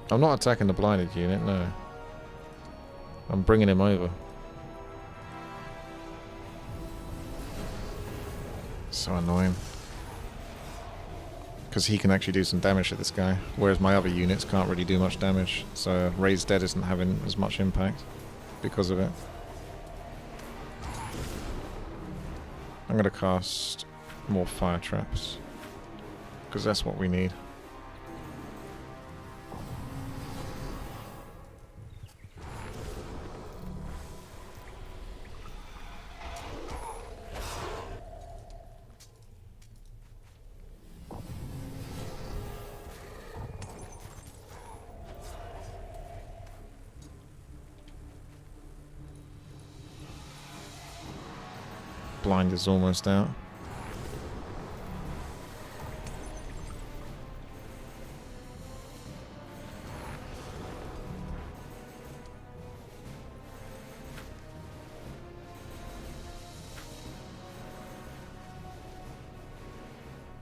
I'm not attacking the blinded unit, no. I'm bringing him over. So annoying. Because he can actually do some damage to this guy, whereas my other units can't really do much damage. So Raised Dead isn't having as much impact because of it. I'm going to cast more fire traps, because that's what we need. Blind is almost out.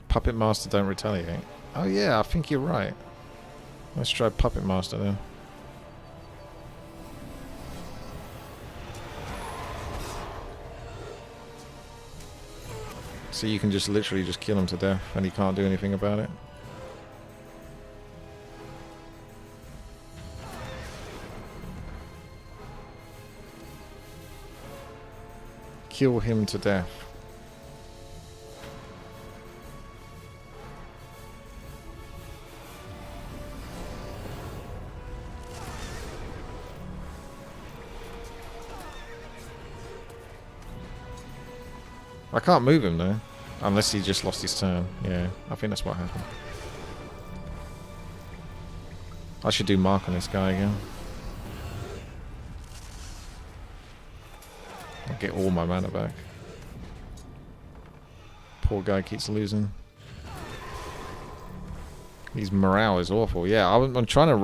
Puppet Master don't retaliate. Oh yeah, I think you're right. Let's try Puppet Master then. So you can just literally just kill him to death and he can't do anything about it. Kill him to death. I can't move him though. Unless he just lost his turn. Yeah, I think that's what happened. I should do mark on this guy again. I'll get all my mana back. Poor guy keeps losing. His morale is awful. Yeah, I'm trying to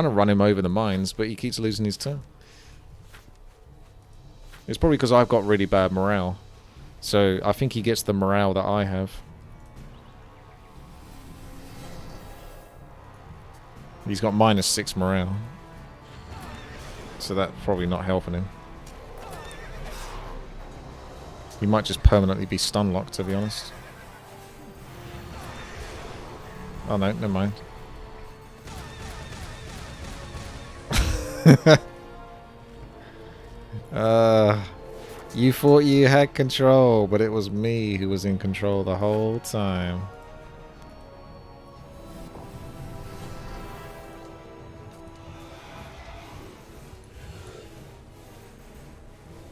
run him over the mines, but he keeps losing his turn. It's probably because I've got really bad morale. So I think he gets the morale that I have. He's got -6 morale. So that's probably not helping him. He might just permanently be stun locked, to be honest. Oh no, never mind. You thought you had control, but it was me who was in control the whole time.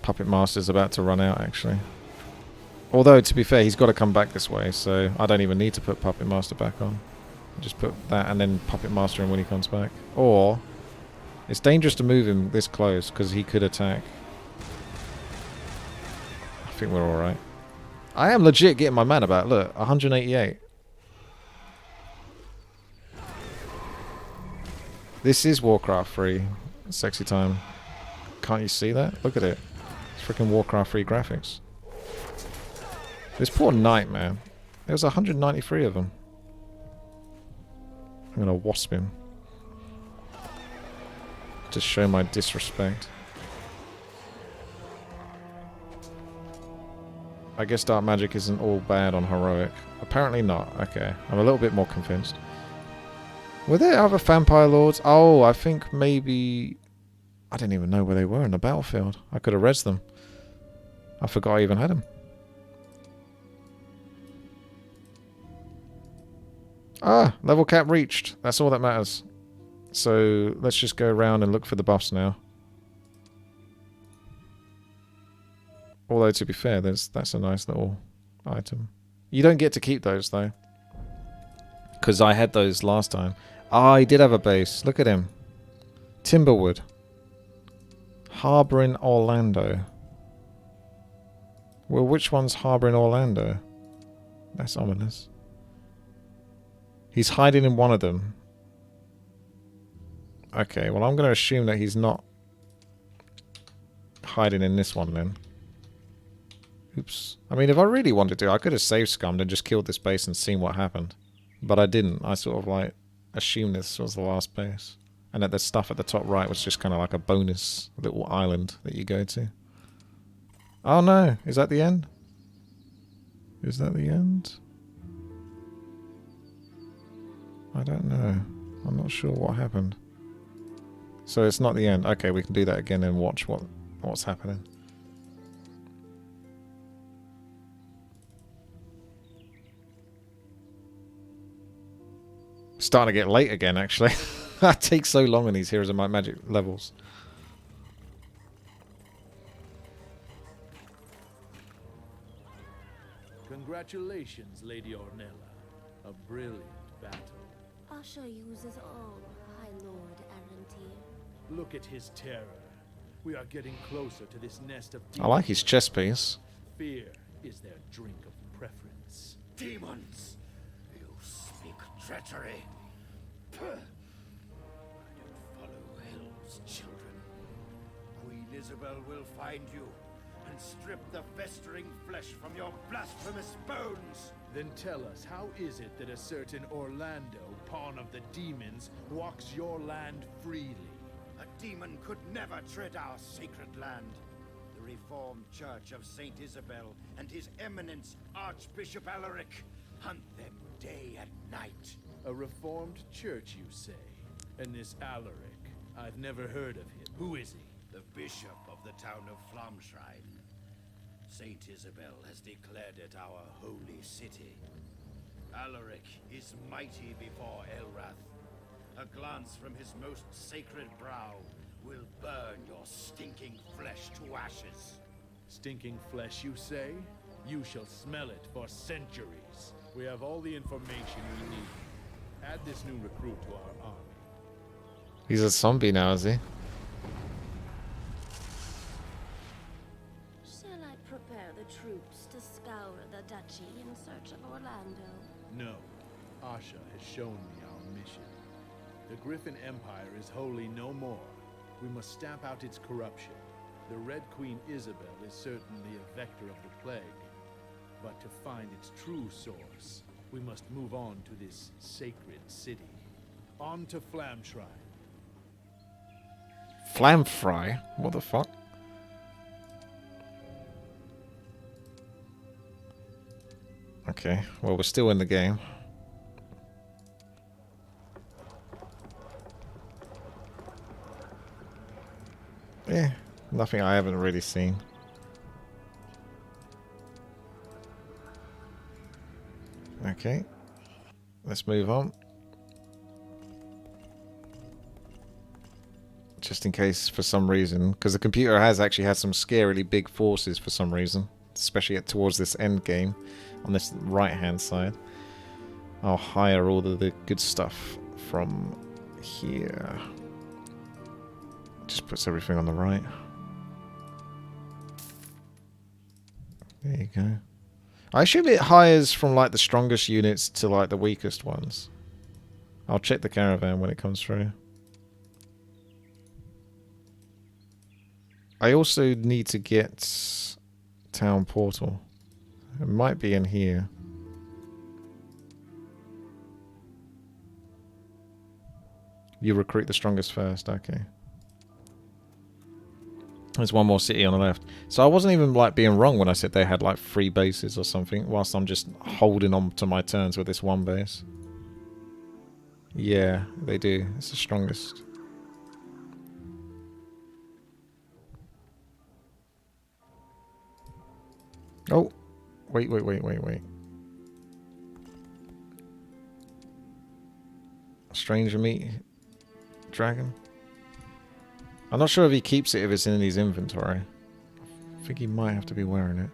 Puppet Master's about to run out, actually. Although, to be fair, he's got to come back this way, so I don't even need to put Puppet Master back on. Just put that and then Puppet Master him when he comes back. Or, it's dangerous to move him this close, because he could attack. I think we're alright. I am legit getting my mana back. Look, 188. This is Warcraft 3. Sexy time. Can't you see that? Look at it. It's freaking Warcraft 3 graphics. This poor knight, man. There was 193 of them. I'm gonna wasp him. To show my disrespect. I guess dark magic isn't all bad on heroic. Apparently not. Okay. I'm a little bit more convinced. Were there other vampire lords? Oh, I think maybe... I didn't even know where they were in the battlefield. I could have rezzed them. I forgot I even had them. Ah, level cap reached. That's all that matters. So let's just go around and look for the buffs now. Although, to be fair, that's a nice little item. You don't get to keep those, though. Because I had those last time. Ah, he did have a base. Look at him. Timberwood. Harboring Orlando. Well, which one's harboring Orlando? That's ominous. He's hiding in one of them. Okay, well, I'm going to assume that he's not hiding in this one, then. Oops. I mean, if I really wanted to, I could have save scummed and just killed this base and seen what happened. But I didn't. I sort of, like, assumed this was the last base. And that the stuff at the top right was just kind of like a bonus little island that you go to. Oh, no. Is that the end? Is that the end? I don't know. I'm not sure what happened. So it's not the end. Okay, we can do that again and watch what's happening. Starting to get late again, actually. That takes so long on these Heroes of Might Magic levels. Congratulations, Lady Ornella. A brilliant battle. Asha uses all, High Lord Arantir. Look at his terror. We are getting closer to this nest of I demons. like his chess piece. Fear is their drink of preference. Demons! You speak treachery. Puh. I don't follow hell's children. Queen Isabel will find you and strip the festering flesh from your blasphemous bones. Then tell us, how is it that a certain Orlando, pawn of the demons, walks your land freely? A demon could never tread our sacred land. The Reformed Church of Saint Isabel and His Eminence Archbishop Alaric hunt them day and night. A reformed church, you say? And this Alaric, I've never heard of him. Who is he? The bishop of the town of Flamshrine. Saint Isabel has declared it our holy city. Alaric is mighty before Elrath. A glance from his most sacred brow will burn your stinking flesh to ashes. Stinking flesh, you say? You shall smell it for centuries. We have all the information we need. Add this new recruit to our army. He's a zombie now, is he? Shall I prepare the troops to scour the duchy in search of Orlando? No. Asha has shown me our mission. The Griffin Empire is wholly no more. We must stamp out its corruption. The Red Queen Isabel is certainly a vector of the plague. But to find its true source, we must move on to this sacred city. On to Flamshrine. Flam fry? What the fuck? Okay, well we're still in the game. Yeah, nothing I haven't really seen. Okay, let's move on. Just in case for some reason, because the computer has actually had some scarily big forces for some reason, especially towards this end game on this right hand side. I'll hire all of the good stuff from here. Just puts everything on the right. There you go. I assume it hires from like the strongest units to like the weakest ones. I'll check the caravan when it comes through. I also need to get town portal. It might be in here. You recruit the strongest first, okay. There's one more city on the left. So I wasn't even like being wrong when I said they had like 3 bases or something, whilst I'm just holding on to my turns with this one base. Yeah, they do. It's the strongest. Oh, wait. Stranger meat dragon. I'm not sure if he keeps it if it's in his inventory. I think he might have to be wearing it.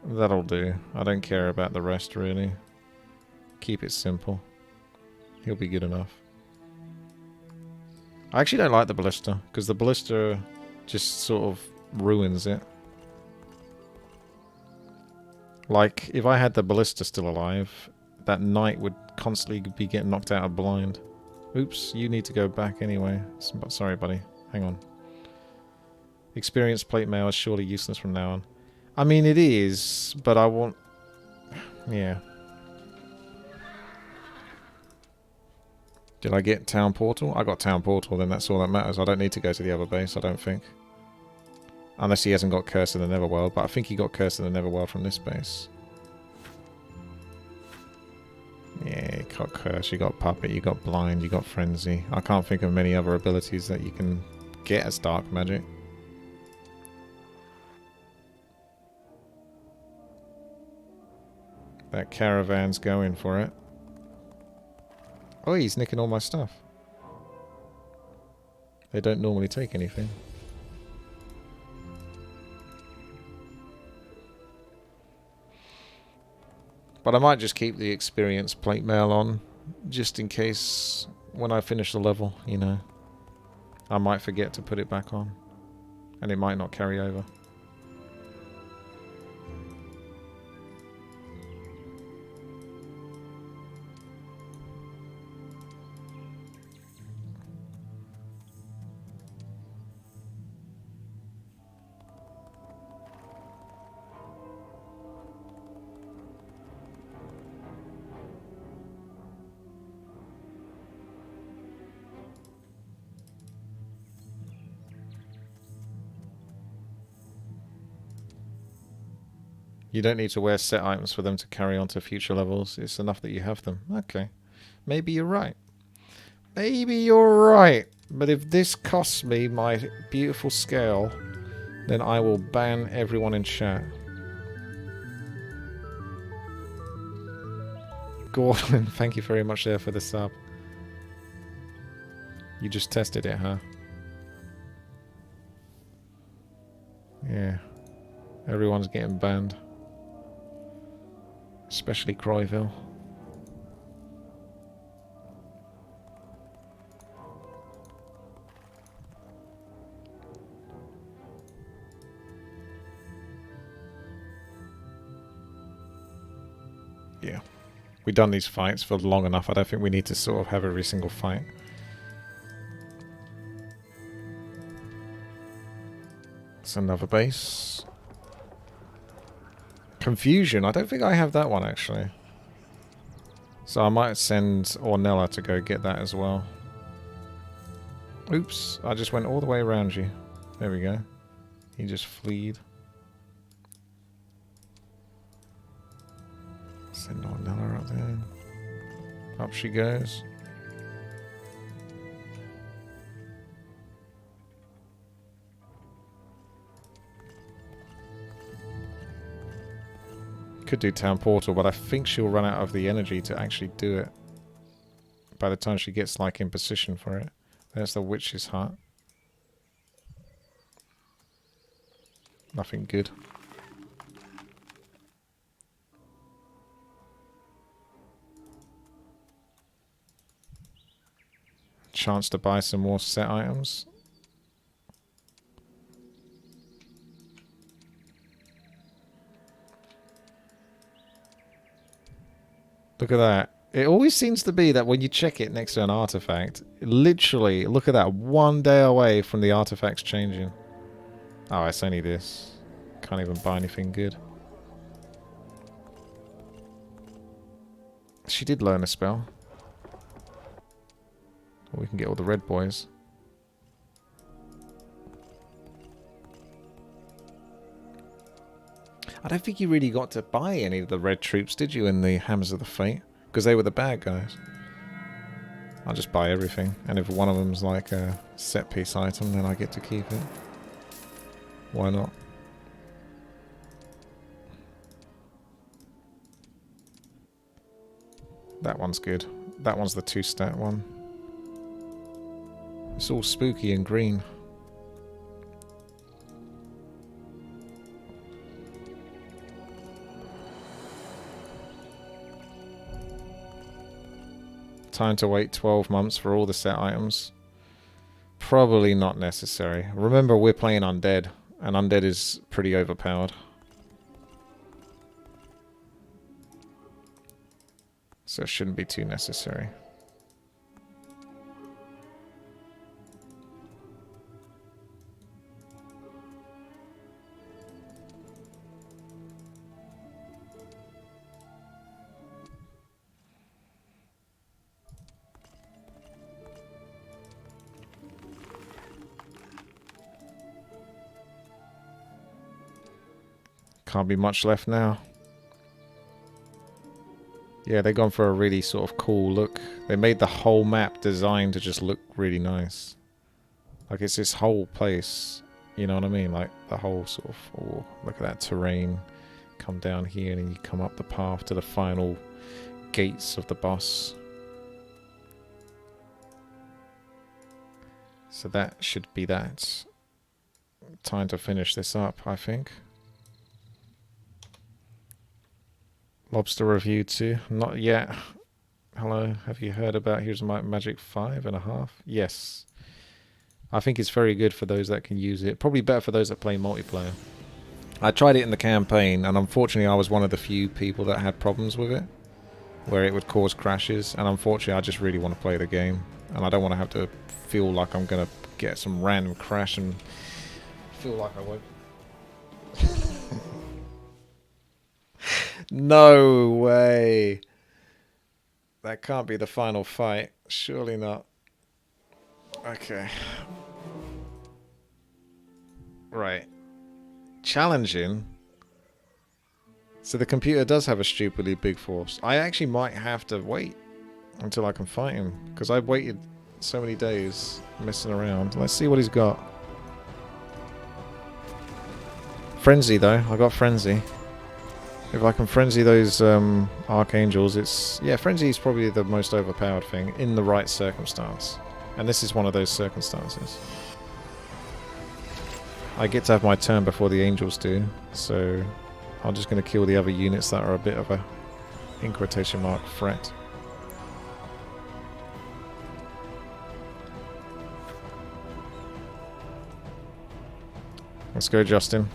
That'll do. I don't care about the rest really. Keep it simple. He'll be good enough. I actually don't like the ballista, because the ballista just sort of ruins it. Like, if I had the ballista still alive, that knight would constantly be getting knocked out of blind. Oops, you need to go back anyway. Sorry, buddy. Hang on. Experienced plate mail is surely useless from now on. I mean, it is, but I want... Yeah. Did I get town portal? I got town portal, then that's all that matters. I don't need to go to the other base, I don't think. Unless he hasn't got Curse in the Netherworld, but I think he got Curse in the Netherworld from this base. got Curse, you got Puppet, you got Blind, you got Frenzy. I can't think of many other abilities that you can get as dark magic. That caravan's going for it. Oh, he's nicking all my stuff. They don't normally take anything. But I might just keep the experience plate mail on, just in case when I finish the level, you know. I might forget to put it back on. And it might not carry over. You don't need to wear set items for them to carry on to future levels. It's enough that you have them. Okay. Maybe you're right. Maybe you're right. But if this costs me my beautiful scale, then I will ban everyone in chat. Gordon, thank you very much there for the sub. You just tested it, huh? Yeah. Everyone's getting banned. Especially Croyville. Yeah. We've done these fights for long enough. I don't think we need to sort of have every single fight. It's another base. Confusion. I don't think I have that one, actually. So I might send Ornella to go get that as well. Oops. I just went all the way around you. There we go. He just fleed. Send Ornella up there. Up she goes. Could do Town Portal, but I think she'll run out of the energy to actually do it by the time she gets like in position for it. There's the Witch's Hut. Nothing good. Chance to buy some more set items. Look at that. It always seems to be that when you check it next to an artifact, literally, look at that, 1 day away from the artifacts changing. Oh, it's only this. Can't even buy anything good. She did learn a spell. We can get all the red boys. I don't think you really got to buy any of the red troops, did you, in the Hammers of the Fate? Because they were the bad guys. I'll just buy everything. And if one of them's like a set piece item, then I get to keep it. Why not? That one's good. That one's the 2-stat one. It's all spooky and green. Time to wait 12 months for all the set items. Probably not necessary. Remember, we're playing Undead, and Undead is pretty overpowered. So it shouldn't be too necessary. Can't be much left now. Yeah, they've gone for a really sort of cool look. They made the whole map designed to just look really nice. Like, it's this whole place, you know what I mean? Like, the whole sort of, oh, look at that terrain. Come down here and then you come up the path to the final gates of the boss. So that should be that. Time to finish this up, I think. Lobster review too? Not yet. Hello, have you heard about Here's My Magic 5.5? Yes. I think it's very good for those that can use it. Probably better for those that play multiplayer. I tried it in the campaign, and unfortunately I was one of the few people that had problems with it, where it would cause crashes, and unfortunately I just really want to play the game, and I don't want to have to feel like I'm going to get some random crash and feel like I won't. No way. That can't be the final fight. Surely not. Okay. Right. Challenging. So the computer does have a stupidly big force. I actually might have to wait until I can fight him, because I've waited so many days messing around. Let's see what he's got. Frenzy though. I got Frenzy. If I can Frenzy those Archangels, it's... Yeah, Frenzy is probably the most overpowered thing in the right circumstance. And this is one of those circumstances. I get to have my turn before the Angels do, so I'm just going to kill the other units that are a bit of a, in quotation mark, threat. Let's go, Justin.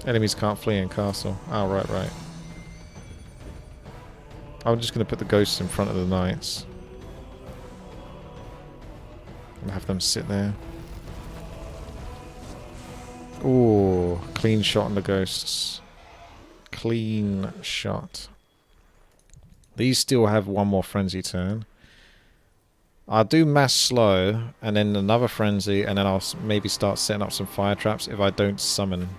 Enemies can't flee in castle. Oh, right. I'm just going to put the ghosts in front of the knights. And have them sit there. Ooh, clean shot on the ghosts. Clean shot. These still have one more frenzy turn. I'll do mass slow, and then another frenzy, and then I'll maybe start setting up some fire traps if I don't summon.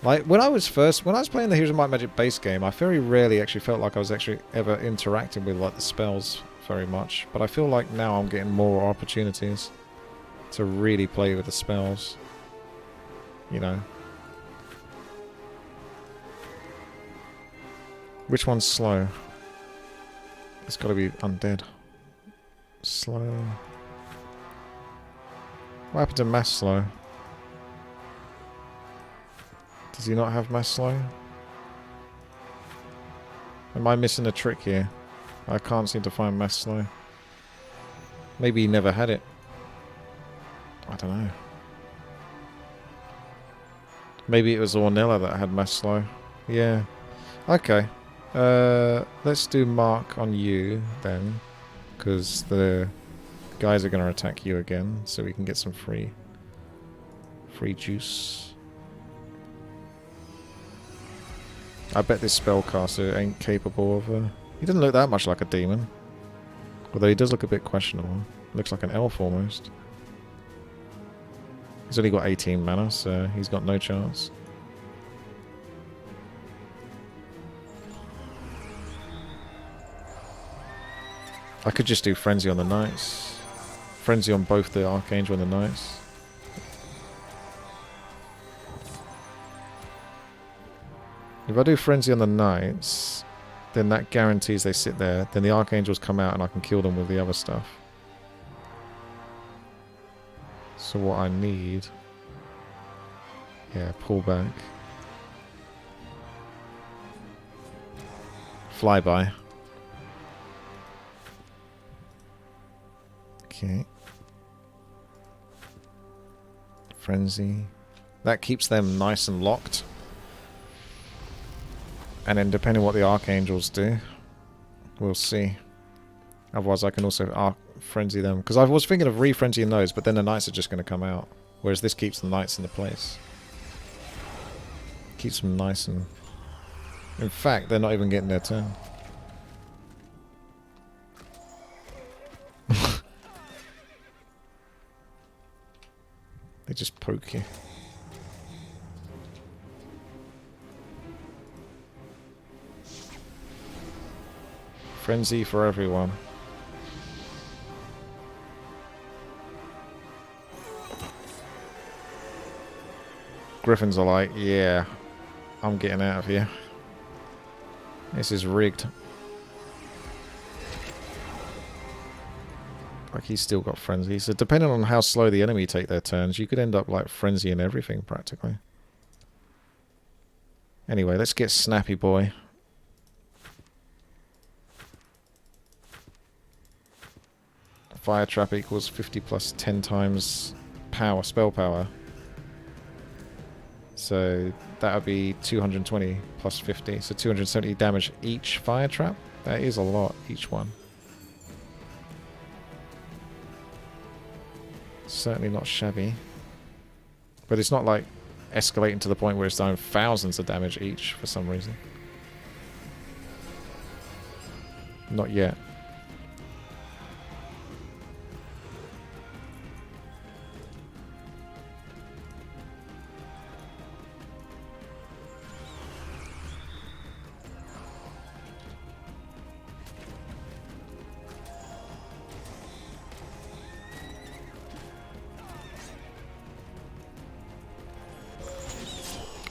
Like, when I was playing the Heroes of Might and Magic base game, I very rarely actually felt like I was actually ever interacting with, like, the spells very much. But I feel like now I'm getting more opportunities to really play with the spells. You know. Which one's slow? It's got to be undead. Slow. What happened to mass slow? Does he not have mass slow? Am I missing a trick here? I can't seem to find mass slow. Maybe he never had it. I don't know. Maybe it was Ornella that had mass slow. Yeah. Okay. Let's do mark on you then, because the guys are going to attack you again, so we can get some free juice. I bet this spellcaster ain't capable of... he doesn't look that much like a demon. Although he does look a bit questionable. Looks like an elf almost. He's only got 18 mana, so he's got no chance. I could just do Frenzy on the Knights. Frenzy on both the Archangel and the Knights. If I do Frenzy on the Knights, then that guarantees they sit there. Then the Archangels come out and I can kill them with the other stuff. So what I need... yeah, pull back. Flyby. Okay. Frenzy. That keeps them nice and locked. And then depending on what the Archangels do, we'll see. Otherwise I can also Frenzy them. Because I was thinking of re-frenzying those, but then the Knights are just going to come out. Whereas this keeps the Knights in the place. Keeps them nice and... in fact, they're not even getting their turn. They just poke you. Frenzy for everyone. Griffins are like, yeah, I'm getting out of here. This is rigged. Like, he's still got frenzy. So depending on how slow the enemy take their turns, you could end up like frenzying everything practically. Anyway, let's get Snappy Boy. Fire trap equals 50 plus 10 times power, spell power. So that would be 220 plus 50. So 270 damage each fire trap. That is a lot, each one. Certainly not shabby. But it's not like escalating to the point where it's doing thousands of damage each for some reason. Not yet.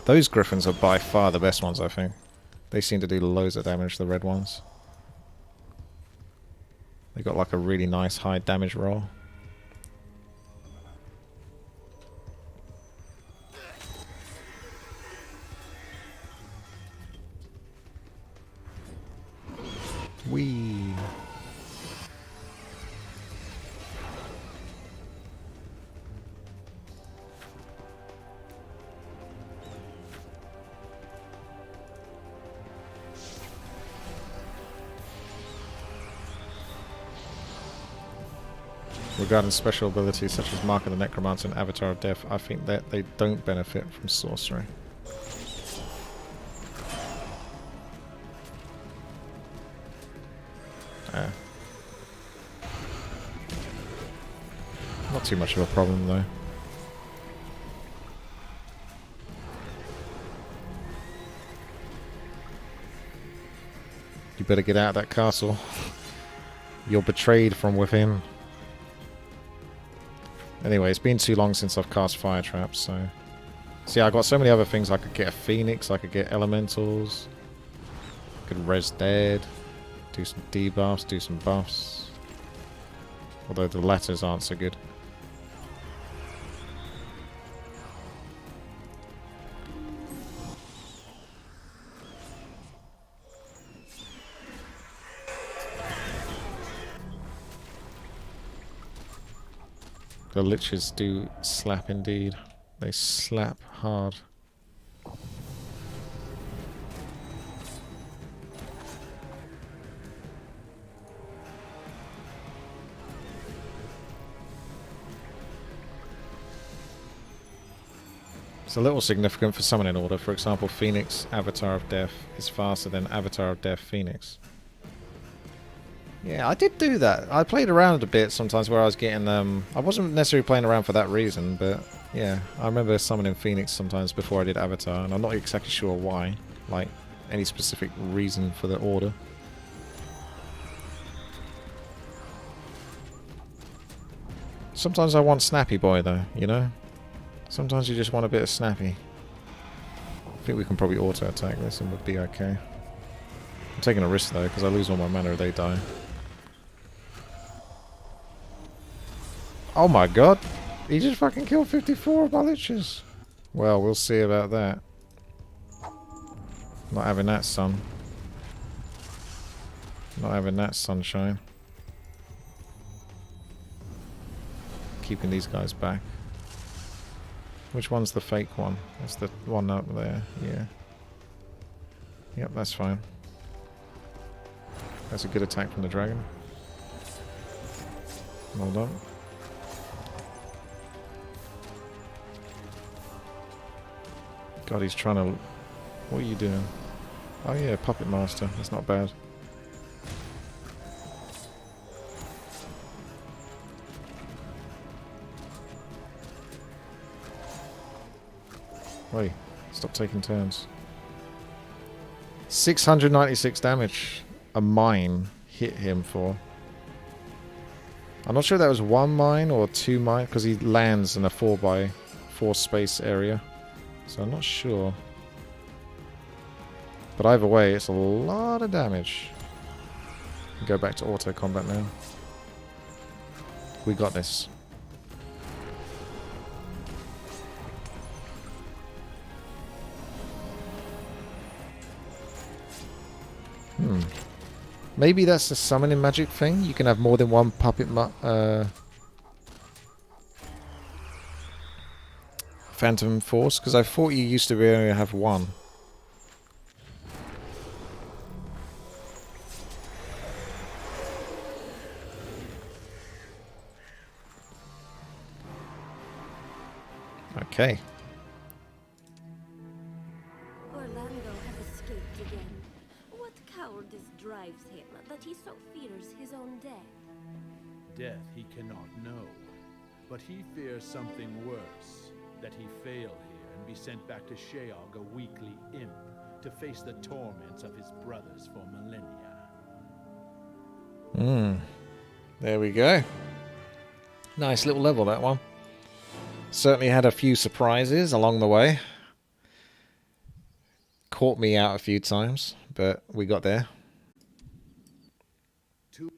Those griffins are by far the best ones, I think. They seem to do loads of damage, the red ones. They got like a really nice high damage roll. Whee! Regarding special abilities such as Mark of the Necromancer and Avatar of Death, I think that they don't benefit from sorcery. Not too much of a problem though. You better get out of that castle. You're betrayed from within. Anyway, it's been too long since I've cast fire traps, so... See, I got so many other things. I could get a phoenix, I could get elementals. I could res dead. Do some debuffs, do some buffs. Although the latters aren't so good. The liches do slap indeed. They slap hard. It's a little significant for summoning order. For example, Phoenix, Avatar of Death is faster than Avatar of Death Phoenix. Yeah, I did do that. I played around a bit sometimes where I was getting... I wasn't necessarily playing around for that reason, but yeah. I remember summoning Phoenix sometimes before I did Avatar, and I'm not exactly sure why. Like, any specific reason for the order. Sometimes I want Snappy Boy, though, you know? Sometimes you just want a bit of Snappy. I think we can probably auto-attack this and we'll be okay. I'm taking a risk, though, because I lose all my mana if they die. Oh my god! He just fucking killed 54 of my liches! Well, we'll see about that. Not having that, son. Not having that, sunshine. Keeping these guys back. Which one's the fake one? That's the one up there, yeah. Yep, that's fine. That's a good attack from the dragon. Well done. God, he's trying to... What are you doing? Oh yeah, Puppet Master. That's not bad. Wait, stop taking turns. 696 damage. A mine. hit him for. I'm not sure if that was 1 mine or 2 mine, because he lands in a 4x4 space area. So I'm not sure. But either way, it's a lot of damage. Go back to auto combat now. We got this. Maybe that's a summoning magic thing. You can have more than one puppet Phantom Force, because I thought you used to be able to have one. Okay. Orlando has escaped again. What cowardice drives him that he so fears his own death? Death he cannot know, but he fears something worse. That he fail here and be sent back to Sheog, a weakly imp, to face the torments of his brothers for millennia. There we go. Nice little level, that one. Certainly had a few surprises along the way. Caught me out a few times, but we got there.